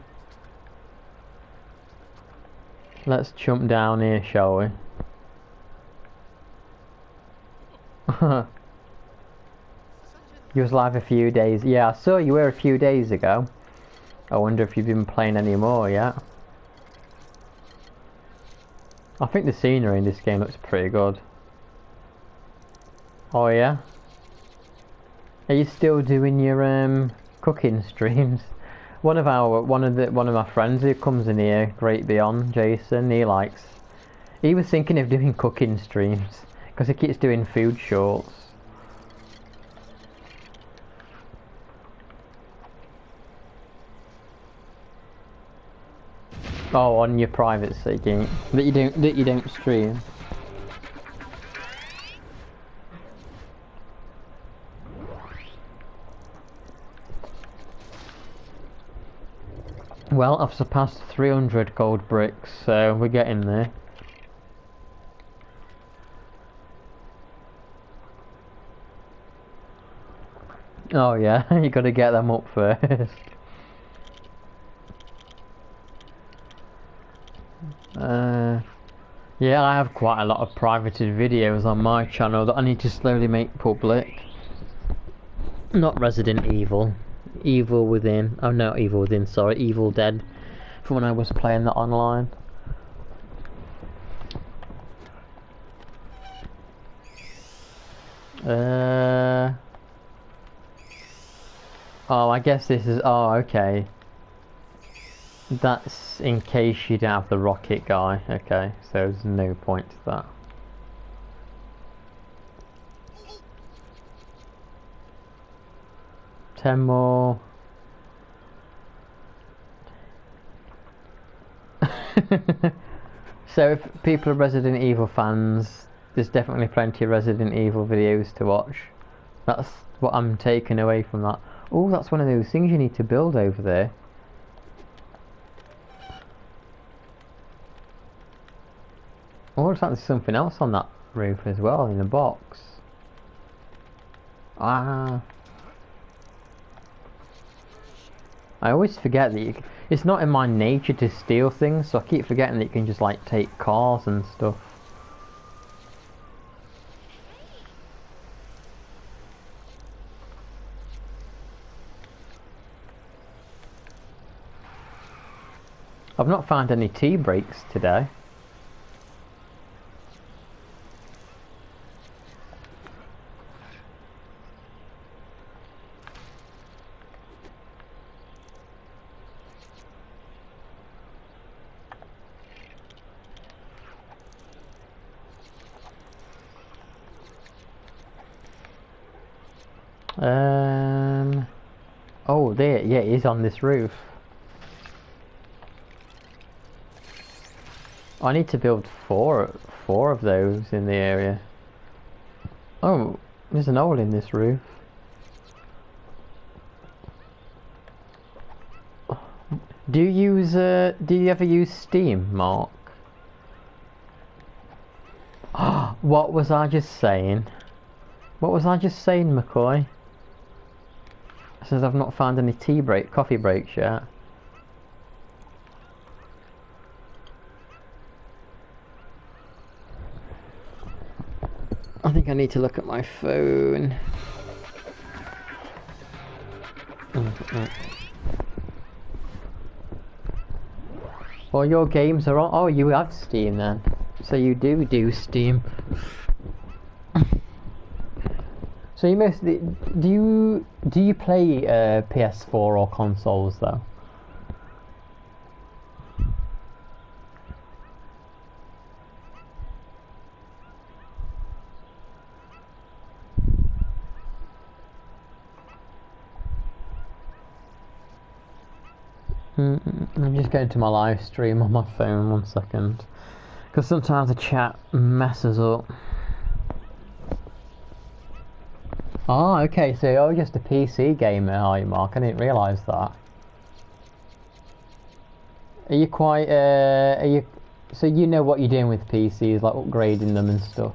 Let's jump down here, shall we? You was live a few days. Yeah, I saw you were a few days ago. I wonder if you've been playing any more yet. I think the scenery in this game looks pretty good. Oh yeah? Are you still doing your cooking streams? One of my friends who comes in here, Great Beyond, Jason, he was thinking of doing cooking streams because he keeps doing food shorts. Oh, on your private game that you don't stream. Well, I've surpassed 300 gold bricks, so we're getting there. Oh yeah, you gotta get them up first. Yeah, I have quite a lot of privated videos on my channel that I need to slowly make public. Not Resident Evil. Evil Within. Oh, no, Evil Within, sorry. Evil Dead. From when I was playing that online. Oh, I guess this is... Oh, okay. That's in case you don't have the rocket guy. Okay, so there's no point to that. Ten more. So if people are Resident Evil fans, there's definitely plenty of Resident Evil videos to watch. That's what I'm taking away from that. Oh, that's one of those things you need to build over there. Oh, looks like there's something else on that roof as well, in a box. Ah. I always forget that it's not in my nature to steal things, so I keep forgetting that you can just like take cars and stuff. I've not found any tea breaks today. Oh, there, yeah, it is on this roof. I need to build four of those in the area. Oh, there's an hole in this roof. Do you ever use Steam, Mark? What was I just saying? What was I just saying, McCoy? It says I've not found any coffee breaks yet. I think I need to look at my phone. Well, your games are on. Oh, you have Steam then. So you do Steam. So you mostly do you play PS4 or consoles though? I'm just going to my live stream on my phone, 1 second. Because sometimes the chat messes up. Oh, okay, so you're just a PC gamer, are you, Mark? I didn't realise that. Are you quite, so you know what you're doing with PCs, like upgrading them and stuff.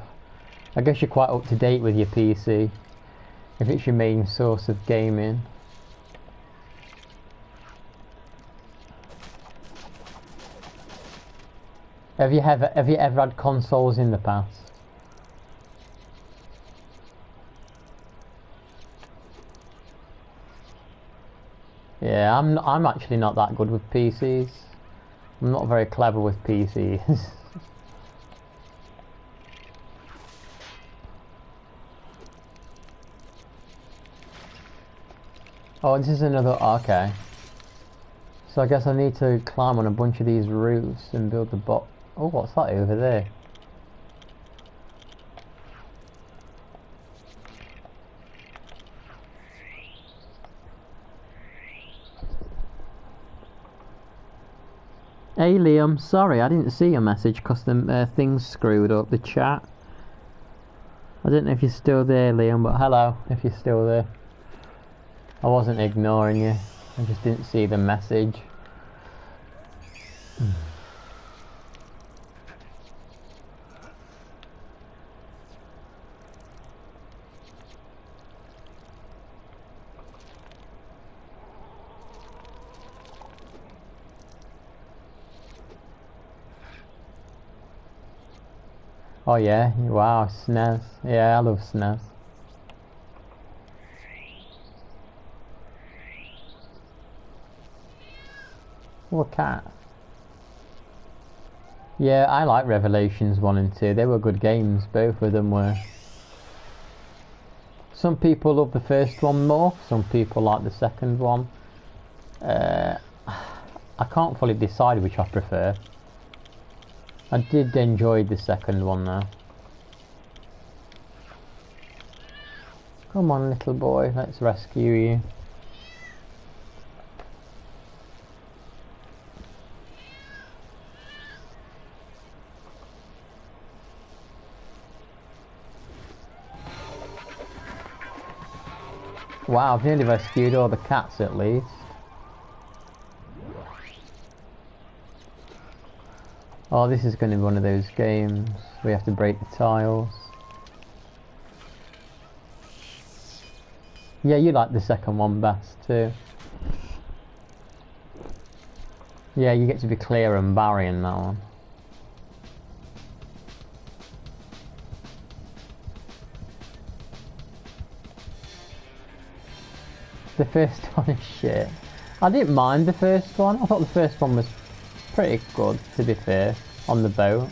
I guess you're quite up to date with your PC, if it's your main source of gaming. Have you ever had consoles in the past? Yeah, I'm actually not that good with PCs. I'm not very clever with PCs. Oh, this is another... okay. So I guess I need to climb on a bunch of these roofs and build the bot... Oh, what's that over there? Hey Liam, sorry I didn't see your message because the thing's screwed up, the chat. I don't know if you're still there, Liam, but hello, if you're still there. I wasn't ignoring you, I just didn't see the message. Oh yeah, wow, SNES. Yeah, I love SNES. Oh, a cat. Yeah, I like Revelations 1 and 2. They were good games, both of them were. Some people love the first one more, some people like the second one. I can't fully decide which I prefer. I did enjoy the second one though. Come on little boy, let's rescue you. Wow, I've nearly rescued all the cats at least. Oh, this is going to be one of those games. We have to break the tiles. Yeah, you like the second one best too. Yeah, you get to be Claire and Barry in that one. The first one is shit. I didn't mind the first one. I thought the first one was pretty good, to be fair, on the boat.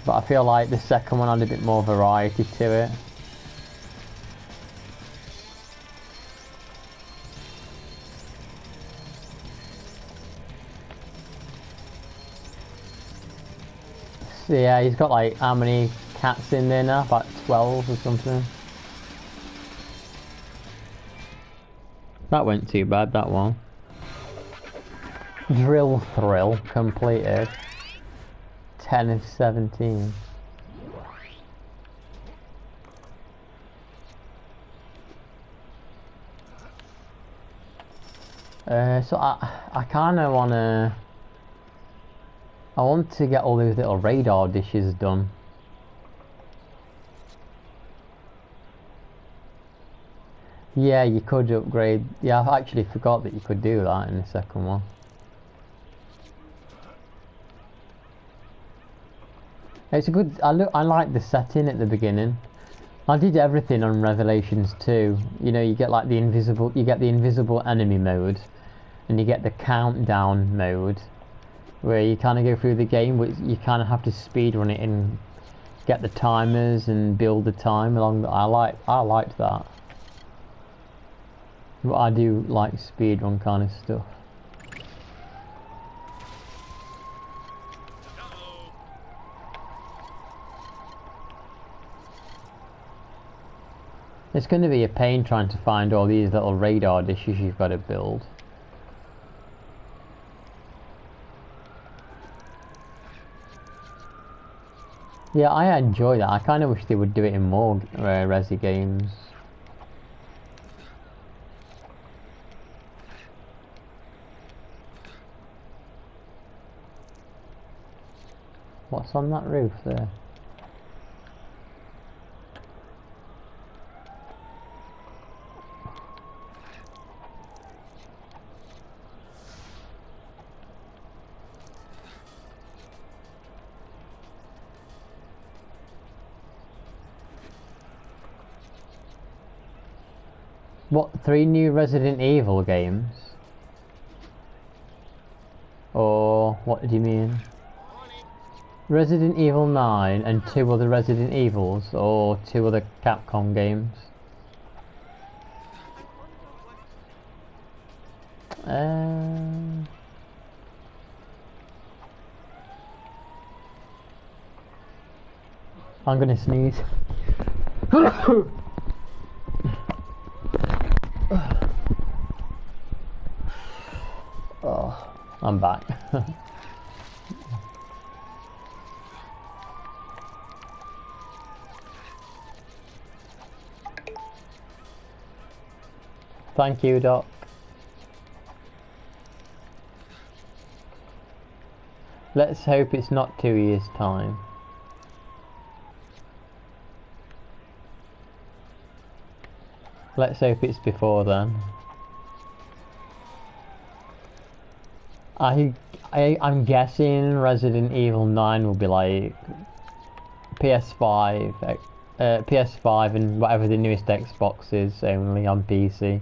But I feel like the second one had a bit more variety to it. So yeah, he's got like, how many cats in there now? About 12 or something. That went too bad, that one. Drill thrill completed. 10 of 17. So I kind of I want to get all those little radar dishes done. Yeah, you could upgrade. Yeah, I actually forgot that you could do that in the second one. It's a good. I like the setting at the beginning. I did everything on Revelations 2. You know, you get like the invisible. You get the invisible enemy mode, and you get the countdown mode, where you kind of go through the game, but you kind of have to speed run it and get the timers and build the time along. I liked that. But I do like speedrun kind of stuff. It's going to be a pain trying to find all these little radar dishes you've got to build. Yeah, I enjoy that. I kind of wish they would do it in more Resi games. What's on that roof there? What, 3 new Resident Evil games? Or what do you mean? Resident Evil 9 and 2 other Resident Evils, or 2 other Capcom games? I'm gonna sneeze. Oh, I'm back. Thank you, Doc. Let's hope it's not 2 years' time. Let's hope it's before then. I'm guessing Resident Evil 9 will be like PS5, PS5 and whatever the newest Xbox is only on PC.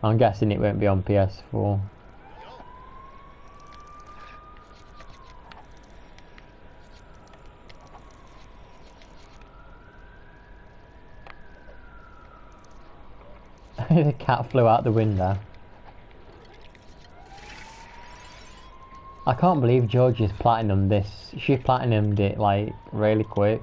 I'm guessing it won't be on PS4. The cat flew out the window. I can't believe Georgia's platinumed this. She platinumed it like really quick.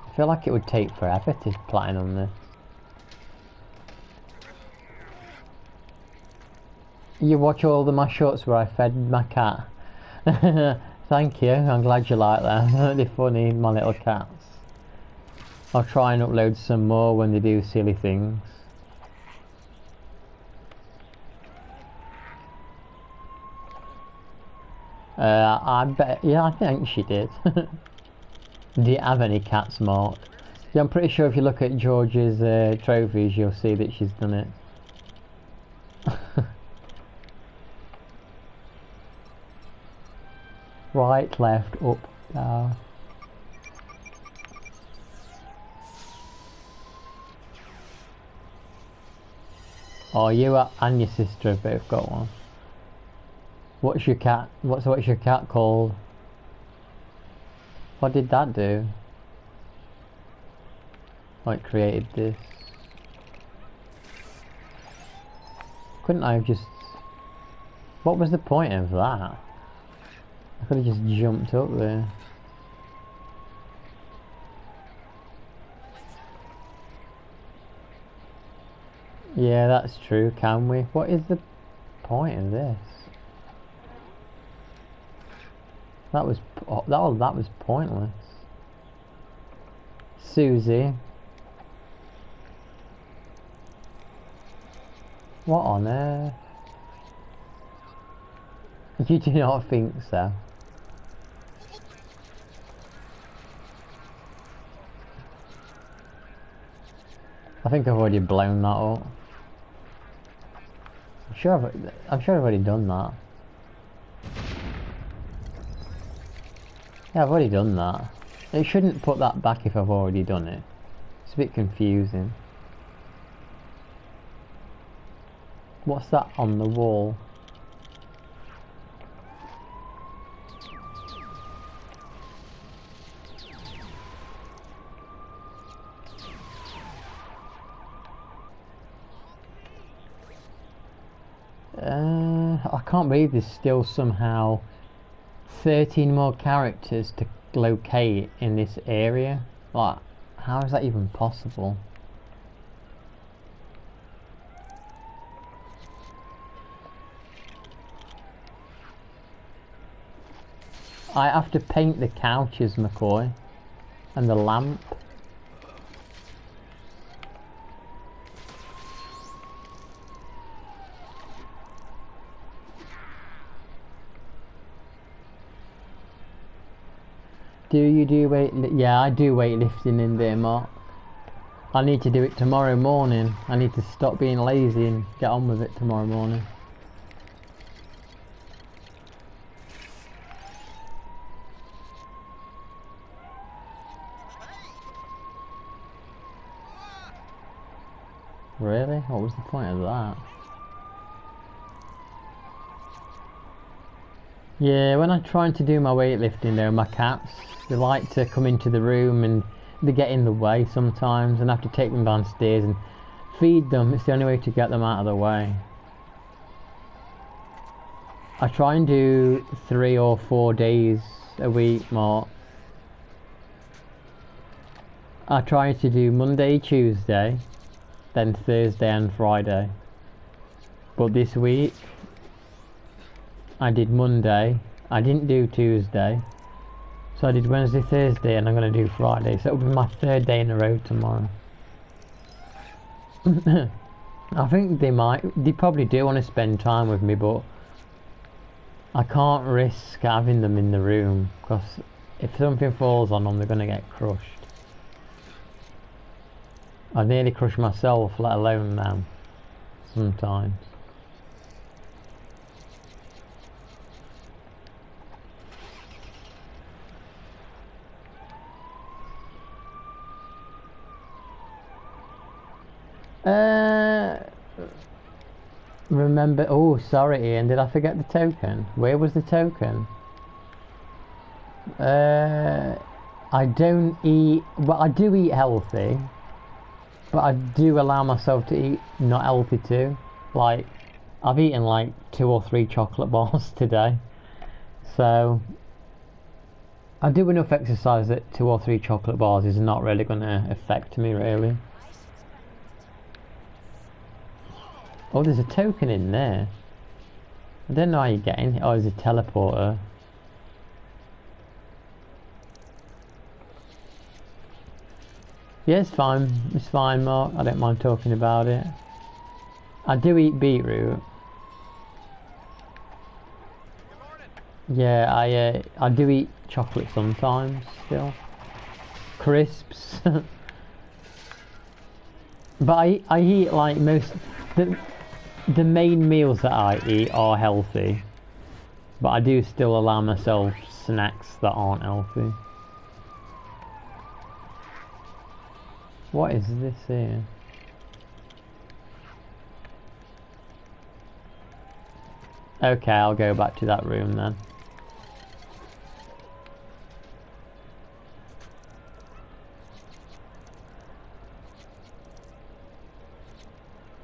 I feel like it would take forever to platinum this. You watch all my shorts where I fed my cat. Thank you, I'm glad you like that. They're funny, my little cats. I'll try and upload some more when they do silly things. I bet, yeah, I think she did. Do you have any cats, Mark? Yeah, I'm pretty sure if you look at George's trophies, you'll see that she's done it. Right, left, up, down. Oh, you and your sister have both got one. What's your cat? What's your cat called? What did that do? Like created this. Couldn't I have just? What was the point of that? I could have just jumped up there. Yeah, that's true. Can we? What is the point of this? That was pointless. Susie. What on earth? You do not think so? I think I've already blown that up. I'm sure I've already done that. Yeah, I've already done that. It shouldn't put that back if I've already done it. It's a bit confusing. What's that on the wall? I can't believe there's still somehow 13 more characters to locate in this area. Like, how is that even possible? I have to paint the couches, McCoy, and the lamp. Do you do weight? Yeah, I do weightlifting in there, Mark. I need to do it tomorrow morning. I need to stop being lazy and get on with it tomorrow morning. Really? What was the point of that? Yeah, when I'm trying to do my weightlifting though, my cats, they like to come into the room and they get in the way sometimes, and I have to take them downstairs and feed them. It's the only way to get them out of the way. I try and do 3 or 4 days a week, Mark. I try to do Monday, Tuesday, then Thursday and Friday. But this week I did Monday, I didn't do Tuesday, so I did Wednesday, Thursday, and I'm going to do Friday, so it'll be my 3rd day in a row tomorrow. I think they probably do want to spend time with me, but I can't risk having them in the room, because if something falls on them, they're going to get crushed. I nearly crush myself, let alone them, sometimes. Remember, oh sorry Ian, did I forget the token? Where was the token? I don't eat, well I do eat healthy, but I do allow myself to eat not healthy too. Like, I've eaten like 2 or 3 chocolate bars today, so I do enough exercise that 2 or 3 chocolate bars is not really going to affect me really. Oh, there's a token in there. I don't know how you get in here. Oh, there's a teleporter. Yeah, it's fine, Mark. I don't mind talking about it. I do eat beetroot. Yeah, I do eat chocolate sometimes still. Crisps. But I eat like most the main meals that I eat are healthy, but I do still allow myself snacks that aren't healthy. What is this here? Okay, I'll go back to that room then.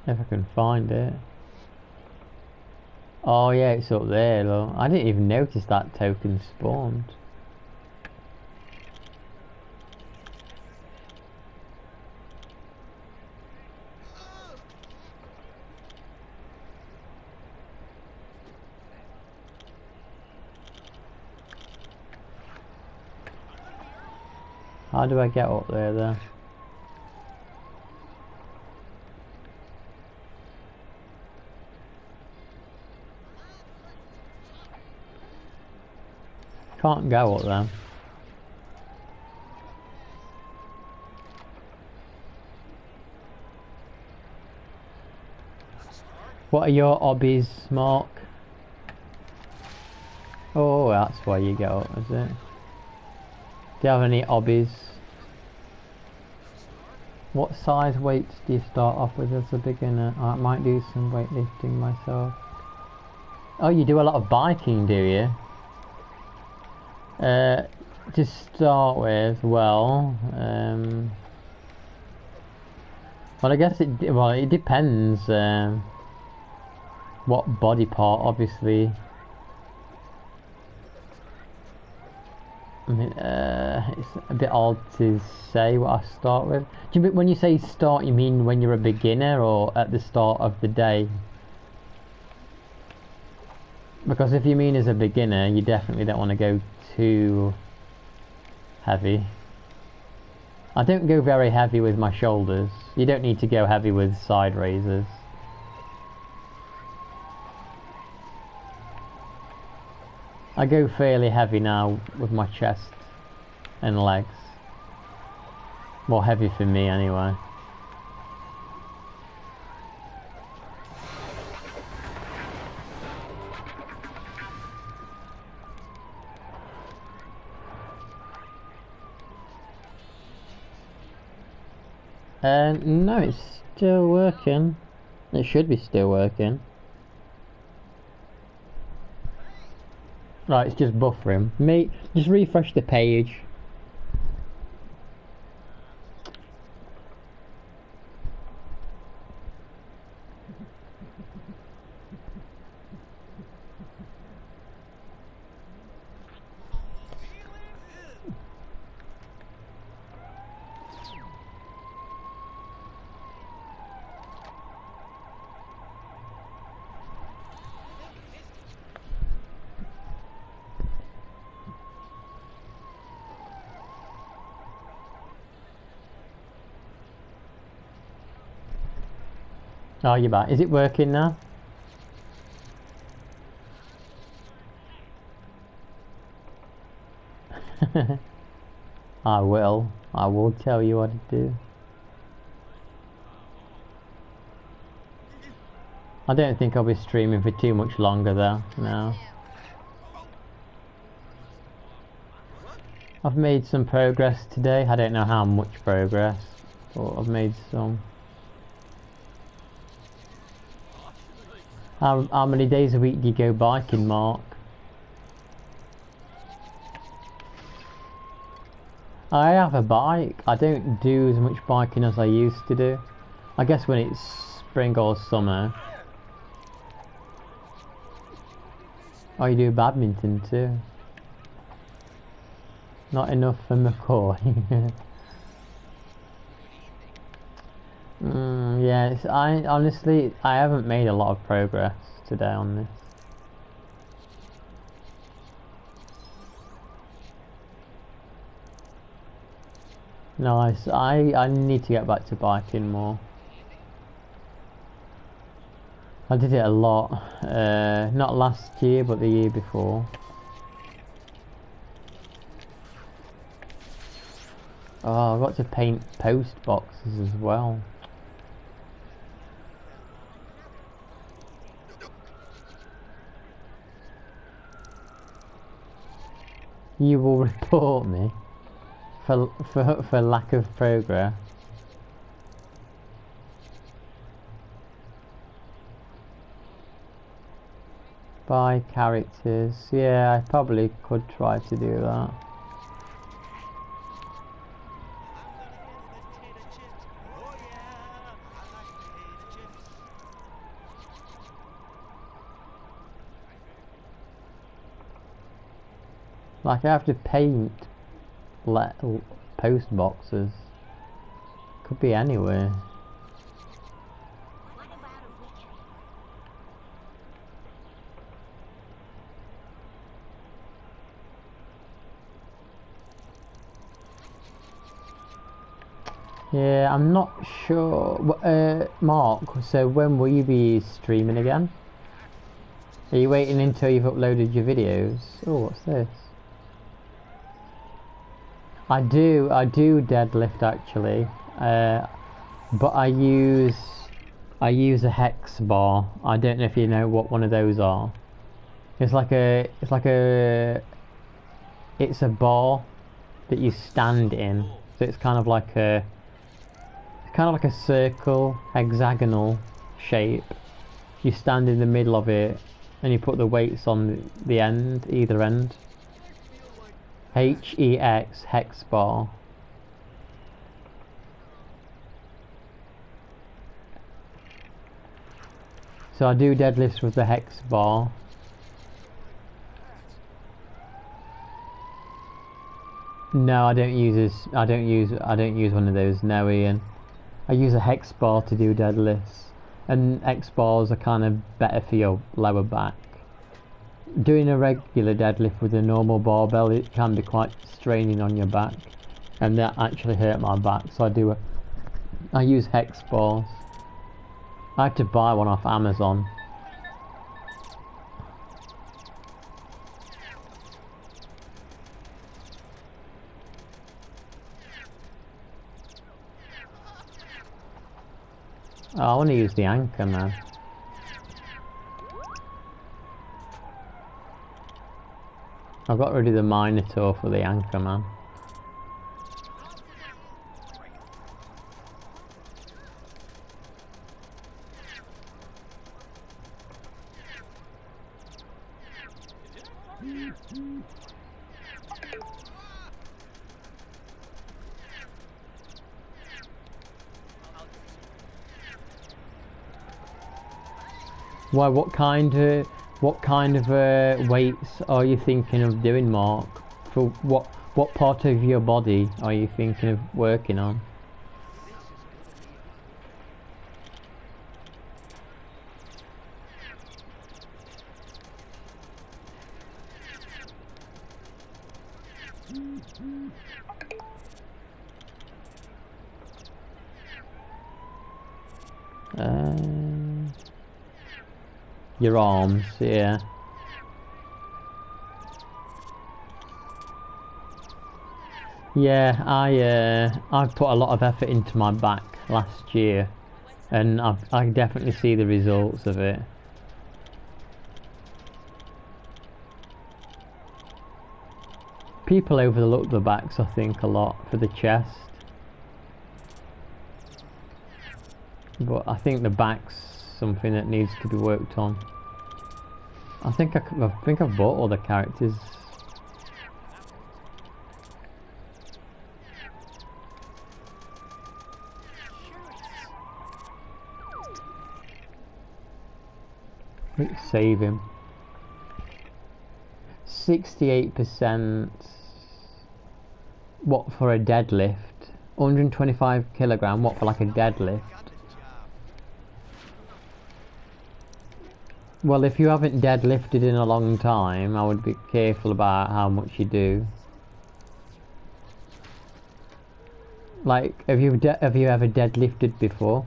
If I can find it. Oh yeah, it's up there, look. I didn't even notice that token spawned. How do I get up there then? Can't go up there. What are your hobbies, Mark? Oh, that's why you get up, is it? Do you have any hobbies? What size weights do you start off with as a beginner? I might do some weightlifting myself. Oh, you do a lot of biking, do you? To start with, well, I guess it depends what body part, obviously. I mean, it's a bit odd to say what I start with. Do you, when you say start, you mean when you're a beginner or at the start of the day? Because if you mean as a beginner, you definitely don't want to go too heavy. I don't go very heavy with my shoulders. You don't need to go heavy with side raises. I go fairly heavy now with my chest and legs. More heavy for me anyway. No, it's still working. It should be still working. Right, it's just buffering. Just refresh the page. Oh, you're back. Is it working now? I will. I will tell you what to do. I don't think I'll be streaming for too much longer though, no. I've made some progress today. I don't know how much progress, but I've made some. How many days a week do you go biking, Mark? I have a bike. I don't do as much biking as I used to do. I guess when it's spring or summer. Oh, you do badminton too? Not enough for McCoy. Yes, I honestly haven't made a lot of progress today on this. Nice. I need to get back to biking more. I did it a lot. Not last year, but the year before. Oh, I've got to paint post boxes as well. You will report me for lack of progress. Buy characters. Yeah, I probably could try to do that. Like I have to paint post boxes. Could be anywhere. Yeah, I'm not sure. Mark, so when will you be streaming again? Are you waiting until you've uploaded your videos? Oh, what's this? I do deadlift actually, but I use a hex bar. I don't know if you know what one of those are. It's a bar that you stand in. So it's kind of like a circle, hexagonal shape. You stand in the middle of it, and you put the weights on the end, either end. HEX, hex bar. So I do deadlifts with the hex bar. No, I don't use one of those. No, Ian. I use a hex bar to do deadlifts, and hex bars are kind of better for your lower back. doing a regular deadlift with a normal barbell, it can be quite straining on your back, and that actually hurt my back. So I use hex bars. I had to buy one off Amazon. Oh, I want to use the anchor, man. I've got rid of the Minotaur for the anchor, man. Why? What kind of weights are you thinking of doing, Mark? For what part of your body are you thinking of working on? Your arms, yeah. Yeah, I put a lot of effort into my back last year, and I definitely see the results of it. People overlook the backs, I think, a lot for the chest, but I think the back's something that needs to be worked on. I think I've bought all the characters. Let's save him. 68%. What for a deadlift? 125 kilogram. What for like a deadlift? Well, if you haven't deadlifted in a long time, I would be careful about how much you do. Like, have you ever deadlifted before?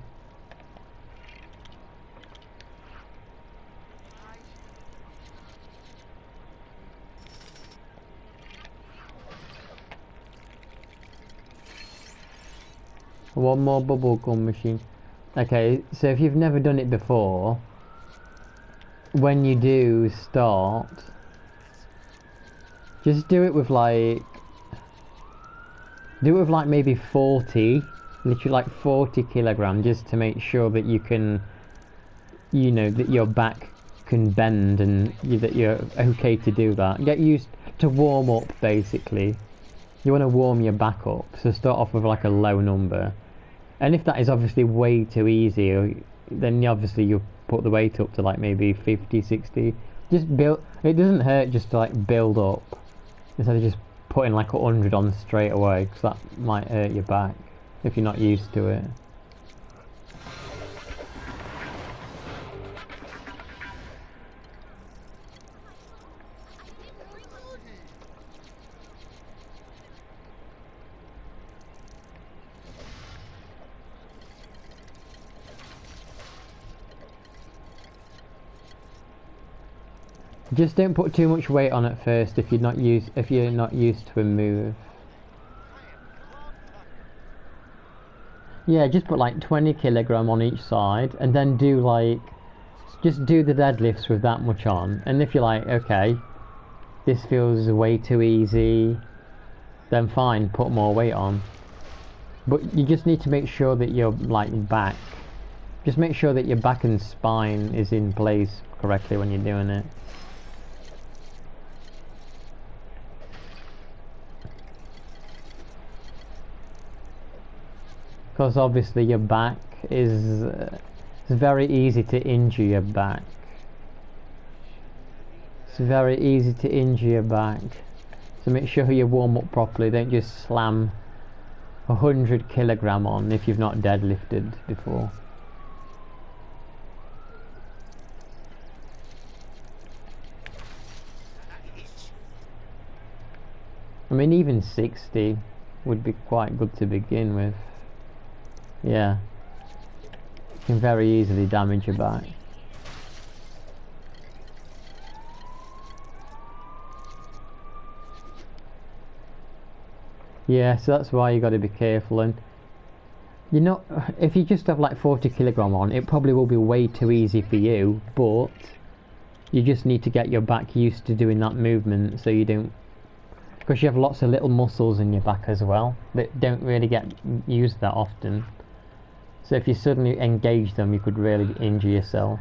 One more bubblegum machine. Okay, so if you've never done it before, when you do start, just do it with like maybe 40, literally like 40 kilogram, just to make sure that you can, you know, that your back can bend and that you're okay to do that. Get used to warm up, basically. You want to warm your back up, so start off with like a low number, and if that is obviously way too easy, then obviously you put the weight up to like maybe 50, 60. Just build. It doesn't hurt just to like build up instead of just putting like 100 on straight away, because that might hurt your back if you're not used to it. Just don't put too much weight on at first if you're not used to a move. Yeah, just put like 20 kilogram on each side, and then just do the deadlifts with that much on. And if you're like, okay, this feels way too easy, then fine, put more weight on. But you just need to make sure that your back, just make sure that your back and spine is in place correctly when you're doing it. Because obviously your back is it's very easy to injure your back. It's very easy to injure your back. So make sure you warm up properly. Don't just slam 100 kilogram on if you've not deadlifted before. I mean, even 60 would be quite good to begin with. Yeah. You can very easily damage your back. Yeah, so that's why you got to be careful. And you know, if you just have like 40 kilogram on, it probably will be way too easy for you, but you just need to get your back used to doing that movement so you don't, because you have lots of little muscles in your back as well that don't really get used that often. So if you suddenly engage them, you could really injure yourself.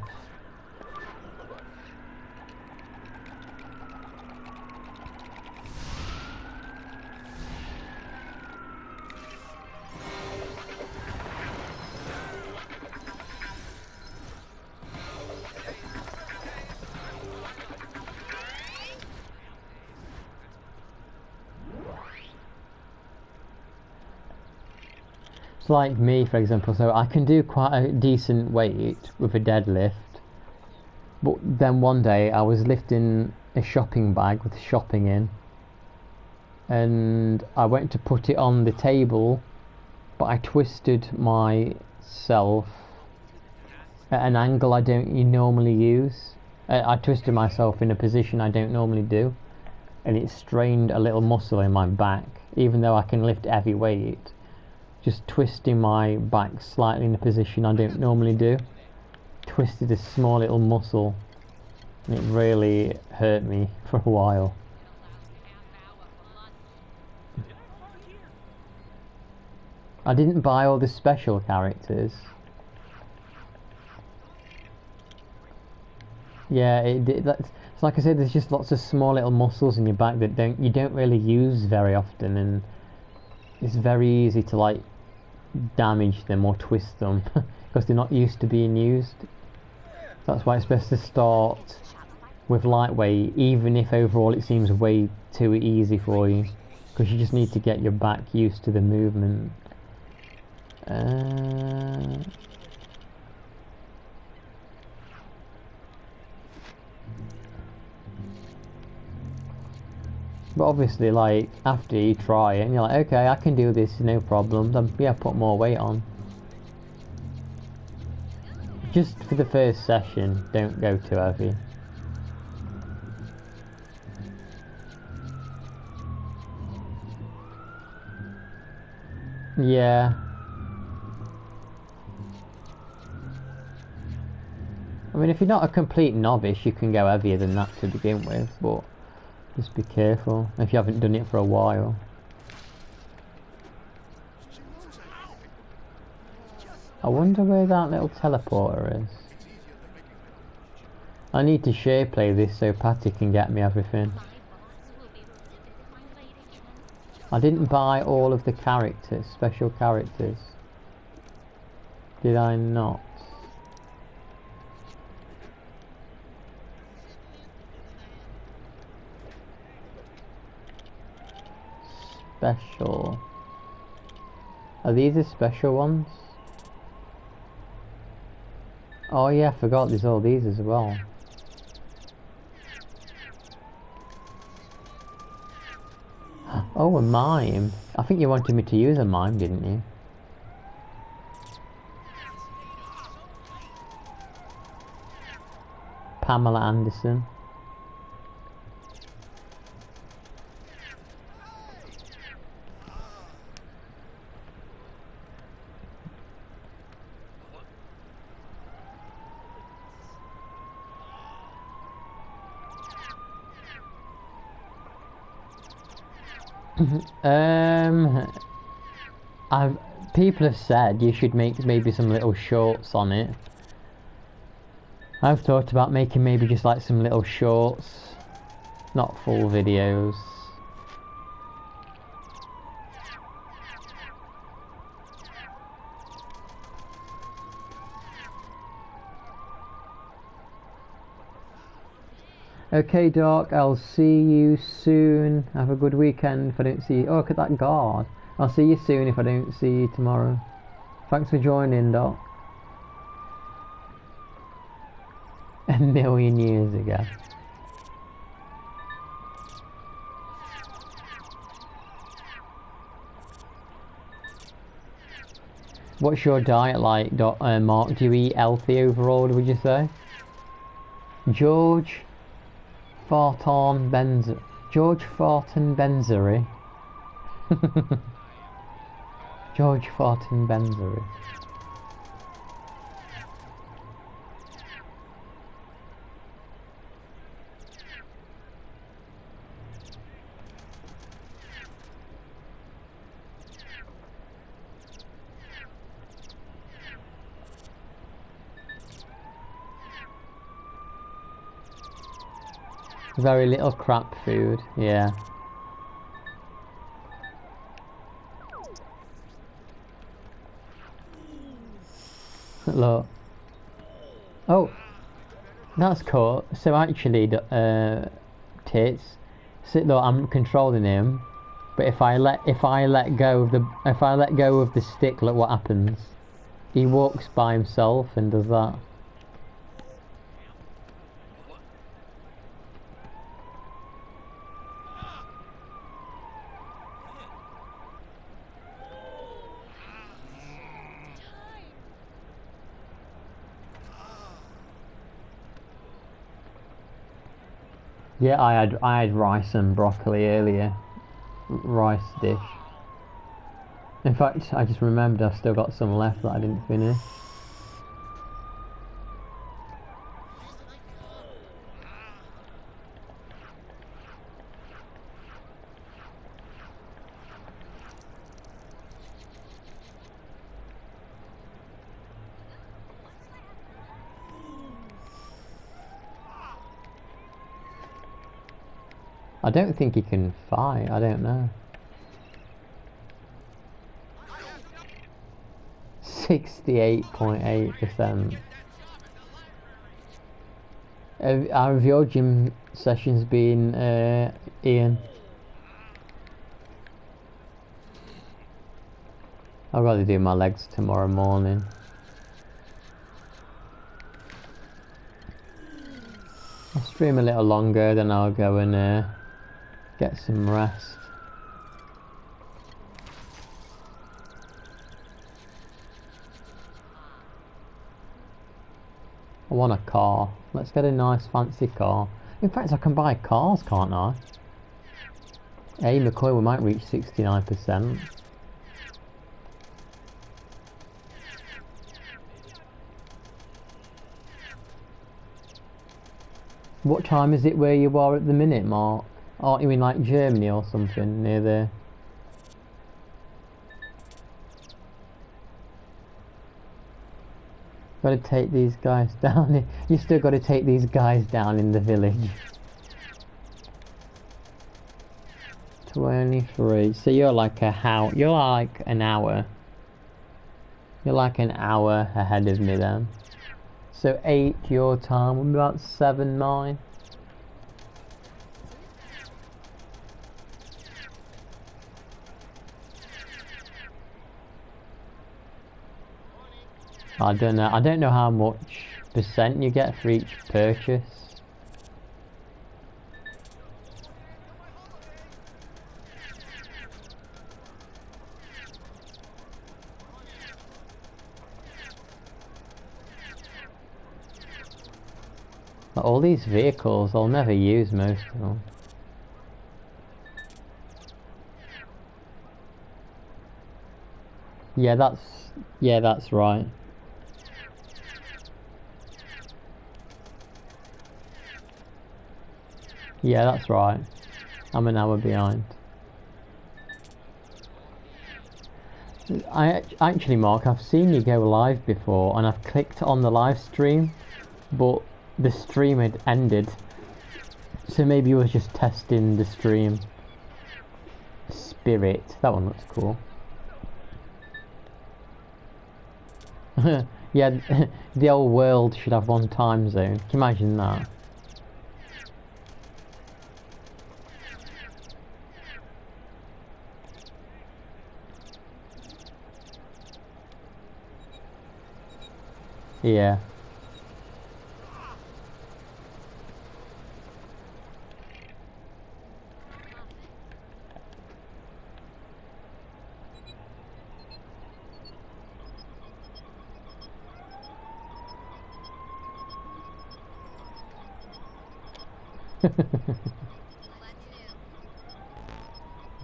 Like me, for example, so I can do quite a decent weight with a deadlift, but then one day I was lifting a shopping bag with shopping in, and I went to put it on the table, but I twisted myself at an angle I don't normally use. I twisted myself in a position I don't normally do, and it strained a little muscle in my back, even though I can lift heavy weight. Just twisting my back slightly in a position I don't normally do. Twisted a small little muscle, and it really hurt me for a while. I didn't buy all the special characters. Yeah, that's like I said, there's just lots of small little muscles in your back that you don't really use very often, and it's very easy to like damage them or twist them because they're not used to being used. That's why it's best to start with lightweight, even if overall it seems way too easy for you, because you just need to get your back used to the movement. But obviously, like, after you try it and you're like, okay, I can do this, no problem, then yeah, put more weight on. Just for the first session, don't go too heavy. Yeah. I mean, if you're not a complete novice, you can go heavier than that to begin with, but just be careful if you haven't done it for a while. I wonder where that little teleporter is. I need to share play this so Patty can get me everything. I didn't buy all of the characters, special characters. Did I not? Special. Are these the special ones? Oh yeah, I forgot there's all these as well. Oh, a mime. I think you wanted me to use a mime, didn't you? Pamela Anderson. People have said you should make maybe some little shorts on it. I've thought about making maybe just like some little shorts, not full videos. Okay, Doc, I'll see you soon. Have a good weekend if I don't see you. Oh, look at that guard. I'll see you soon if I don't see you tomorrow. Thanks for joining, Doc. A million years ago. What's your diet like, Mark? Do you eat healthy overall, would you say? George Farton Benzer. George Farton Benzery. George Farton Benzery. Very little crap food, yeah. Look. Oh, that's cool. So actually, tits. So look, I'm controlling him, but if I let go of the stick, look what happens. He walks by himself and does that. Yeah, I had rice and broccoli earlier. Rice dish. In fact, I just remembered I've still got some left that I didn't finish. I don't think he can fight, I don't know. 68.8%. Have your gym sessions been, Ian? I've got to do my legs tomorrow morning. I'll stream a little longer, then I'll go and get some rest. I want a car. Let's get a nice fancy car. In fact, I can buy cars, can't I? Hey, McCoy, we might reach 69%. What time is it where you are at the minute, Mark? Aren't you in like Germany or something near there? Got to take these guys down. You still got to take these guys down in the village. 23. So you're like you're like an hour. You're like an hour ahead of me then. So 8 your time, about 7 mine. I don't know how much percent you get for each purchase. But all these vehicles, I'll never use most of them. Yeah, that's right. Yeah, that's right. I'm an hour behind. Actually, Mark, I've seen you go live before, and I've clicked on the live stream, but the stream had ended. So maybe you were just testing the stream. Spirit, that one looks cool. Yeah, the whole world should have one time zone. Can you imagine that? Yeah.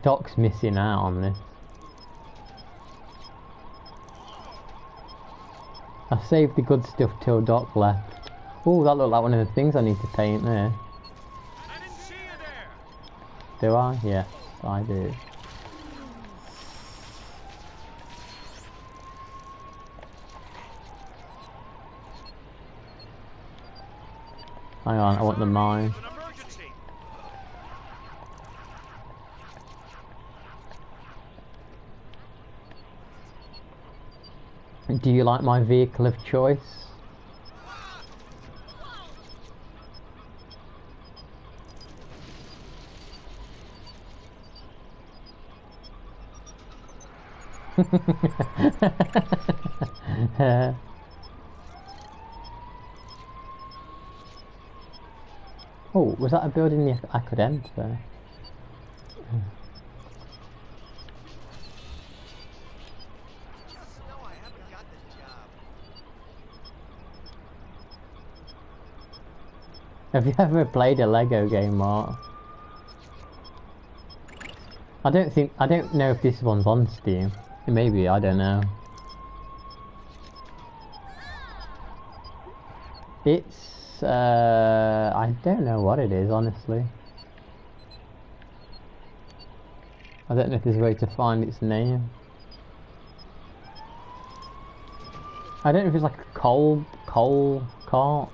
Doc's missing out on this. I saved the good stuff till Doc left. Oh, that looked like one of the things I need to paint there. I didn't see you there. Do I? Yes, I do. Hang on, I want the mine. It's an emergency. Do you like my vehicle of choice? Oh, was that a building I could enter? Have you ever played a Lego game, Mark? I don't know if this one's on Steam. Maybe, I don't know. It's, I don't know what it is, honestly. I don't know if there's a way to find its name. I don't know if it's like a coal cart.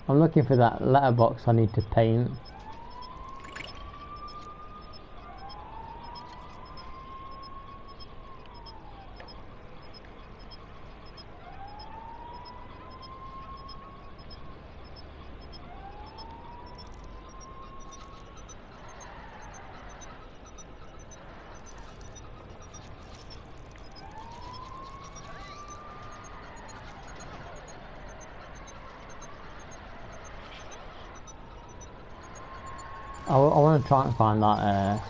I'm looking for that letterbox I need to paint. I want to try and find that,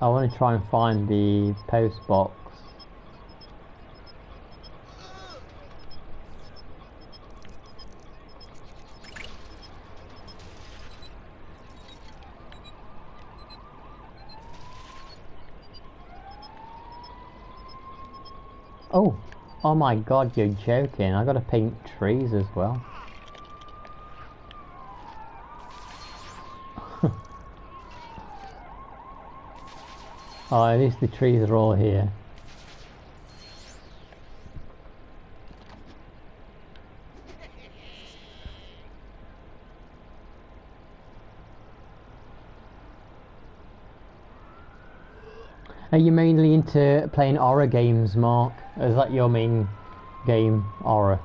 I want to try and find the post box. Oh my god, you're joking. I gotta paint trees as well. Oh, at least the trees are all here. Are you mainly into playing horror games, Mark? Is that your main game, horror?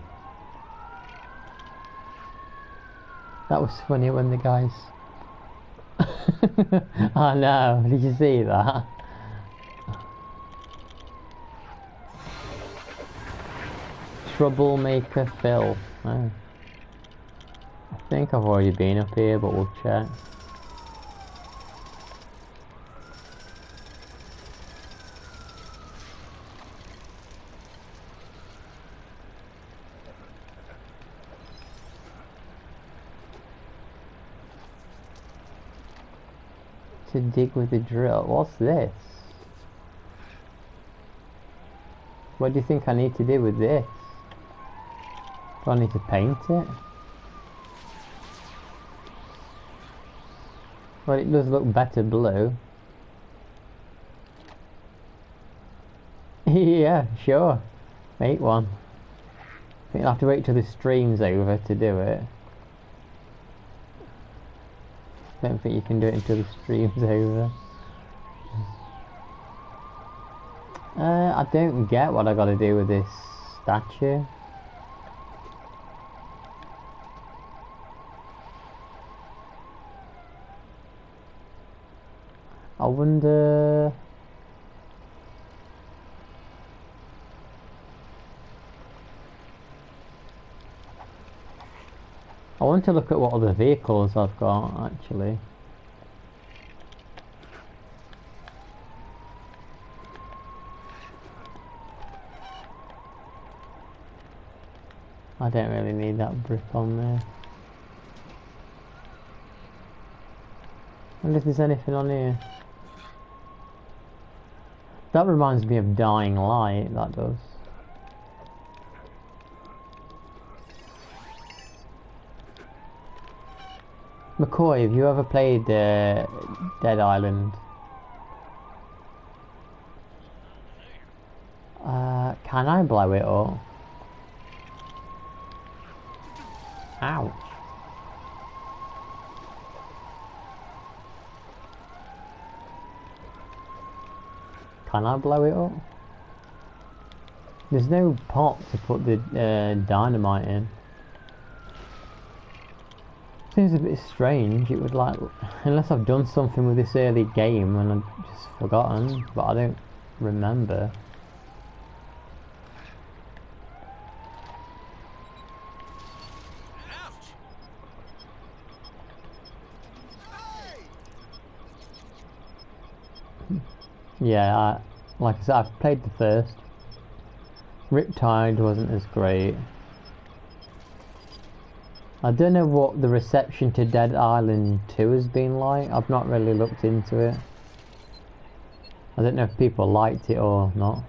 That was funny when the guys... I know, did you see that? Troublemaker Phil. Oh. I think I've already been up here, but we'll check. To dig with a drill. What's this? What do you think I need to do with this? Do I need to paint it? Well, it does look better blue. Yeah, sure. Make one. I think I'll have to wait till the stream's over to do it. I don't think you can do it until the stream's over. I don't get what I gotta do with this statue. I wonder... I want to look at what other vehicles I've got, actually. I don't really need that brick on there. I wonder if there's anything on here. That reminds me of Dying Light, that does. McCoy, have you ever played Dead Island? Can I blow it up? Ouch. Can I blow it up? There's no pot to put the dynamite in. Seems a bit strange. It would like, unless I've done something with this early game and I've just forgotten, but I don't remember. Yeah, like I said, I've played the first. Riptide wasn't as great. I don't know what the reception to Dead Island 2 has been like. I've not really looked into it. I don't know if people liked it or not.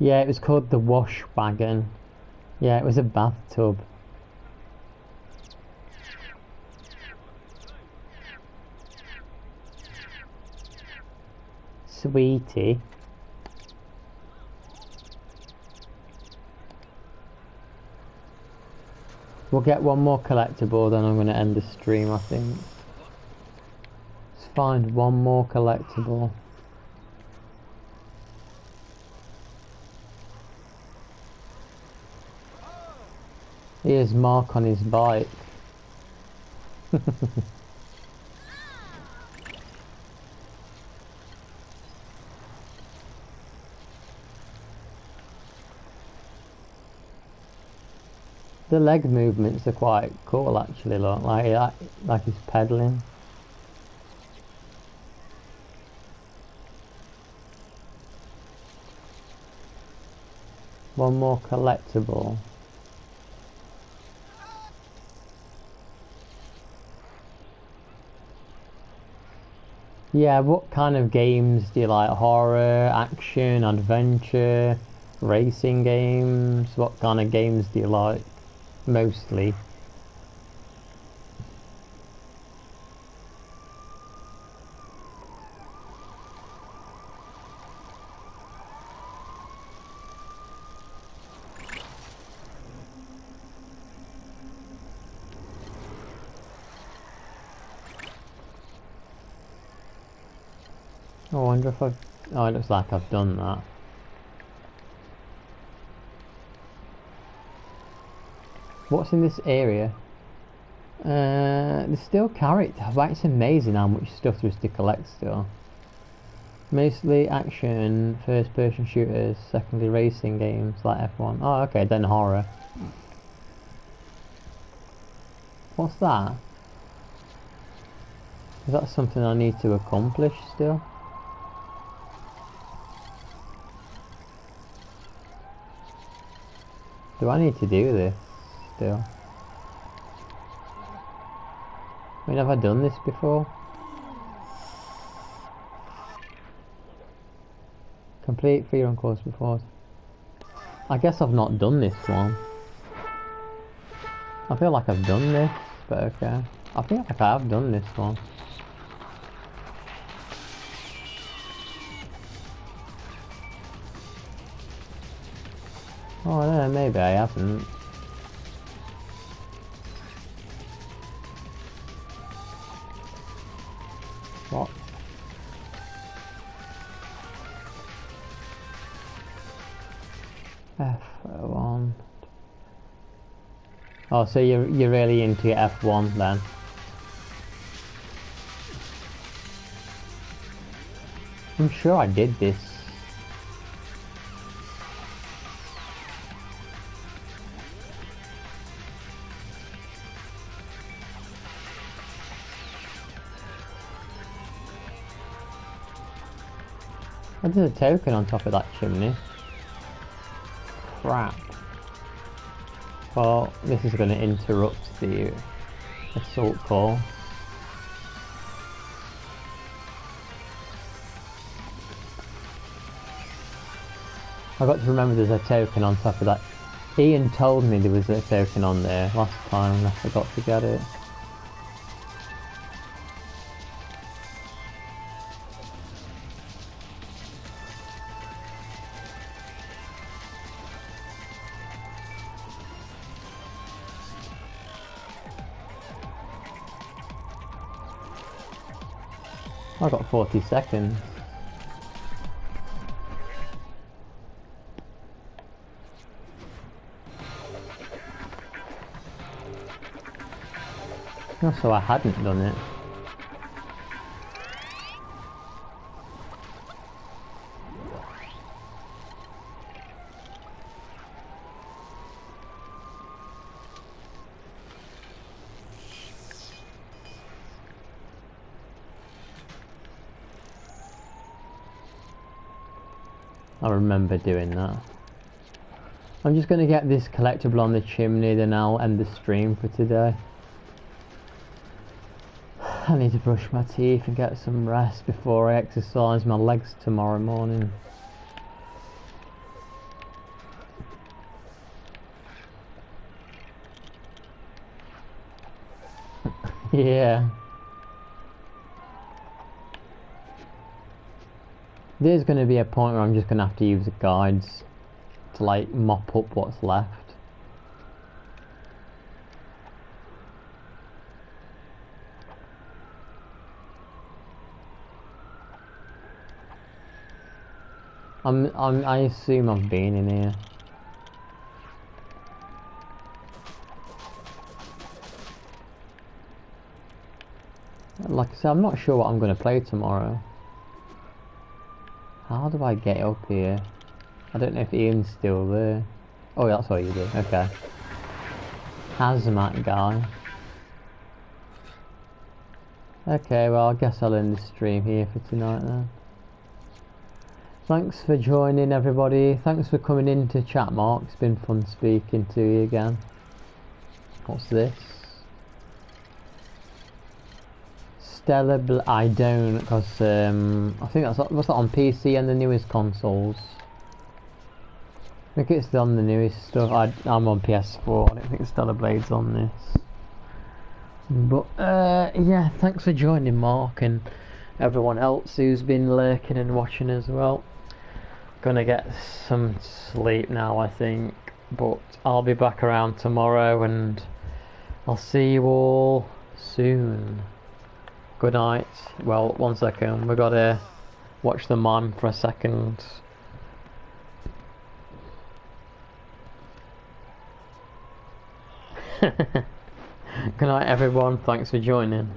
Yeah, it was called the Wash Wagon. Yeah, it was a bathtub. Sweetie. We'll get one more collectible, then I'm going to end the stream, I think. Let's find one more collectible. Here's Mark on his bike. The leg movements are quite cool actually, look, like he's pedaling. One more collectible. Yeah, what kind of games do you like? Horror, action, adventure, racing games? What kind of games do you like? Mostly. I wonder if I've... Oh, it looks like I've done that. What's in this area? There's still characters. Wow, it's amazing how much stuff there is to collect still. Mostly action, first person shooters, secondly racing games like F1. Oh, okay, then horror. What's that? Is that something I need to accomplish still? Do I need to do this still? I mean, have I done this before? Complete free run course before. I guess I've not done this one. I feel like I've done this, but okay. I feel like I have done this one. Oh, I don't know, maybe I haven't. What? F1. Oh, so you're really into your F1 then? I'm sure I did this. Oh, there's a token on top of that chimney. Crap. Well, this is going to interrupt the assault call. I got to remember there's a token on top of that. Ian told me there was a token on there last time and I forgot to get it. I got 40 seconds. Oh, so I hadn't done it. I remember doing that. I'm just going to get this collectible on the chimney, then I'll end the stream for today. I need to brush my teeth and get some rest before I exercise my legs tomorrow morning. Yeah. There's going to be a point where I'm just going to have to use the guides to like mop up what's left. I assume I've been in here. Like I said, I'm not sure what I'm going to play tomorrow. How do I get up here? I don't know if Ian's still there. Oh, that's what you do. Okay. Hazmat guy. Okay, well, I guess I'll end the stream here for tonight then. Thanks for joining, everybody. Thanks for coming in to chat, Mark. It's been fun speaking to you again. What's this? Stellar I don't, because I think that's what's that on PC and the newest consoles. I think it's on the newest stuff. I'm on PS4. I don't think Stellar Blade's on this. But yeah, thanks for joining, Mark, and everyone else who's been lurking and watching as well. Gonna get some sleep now, I think, but I'll be back around tomorrow and I'll see you all soon. Good night. Well, 1 second, we gotta watch the mime for a second. Good night, everyone. Thanks for joining.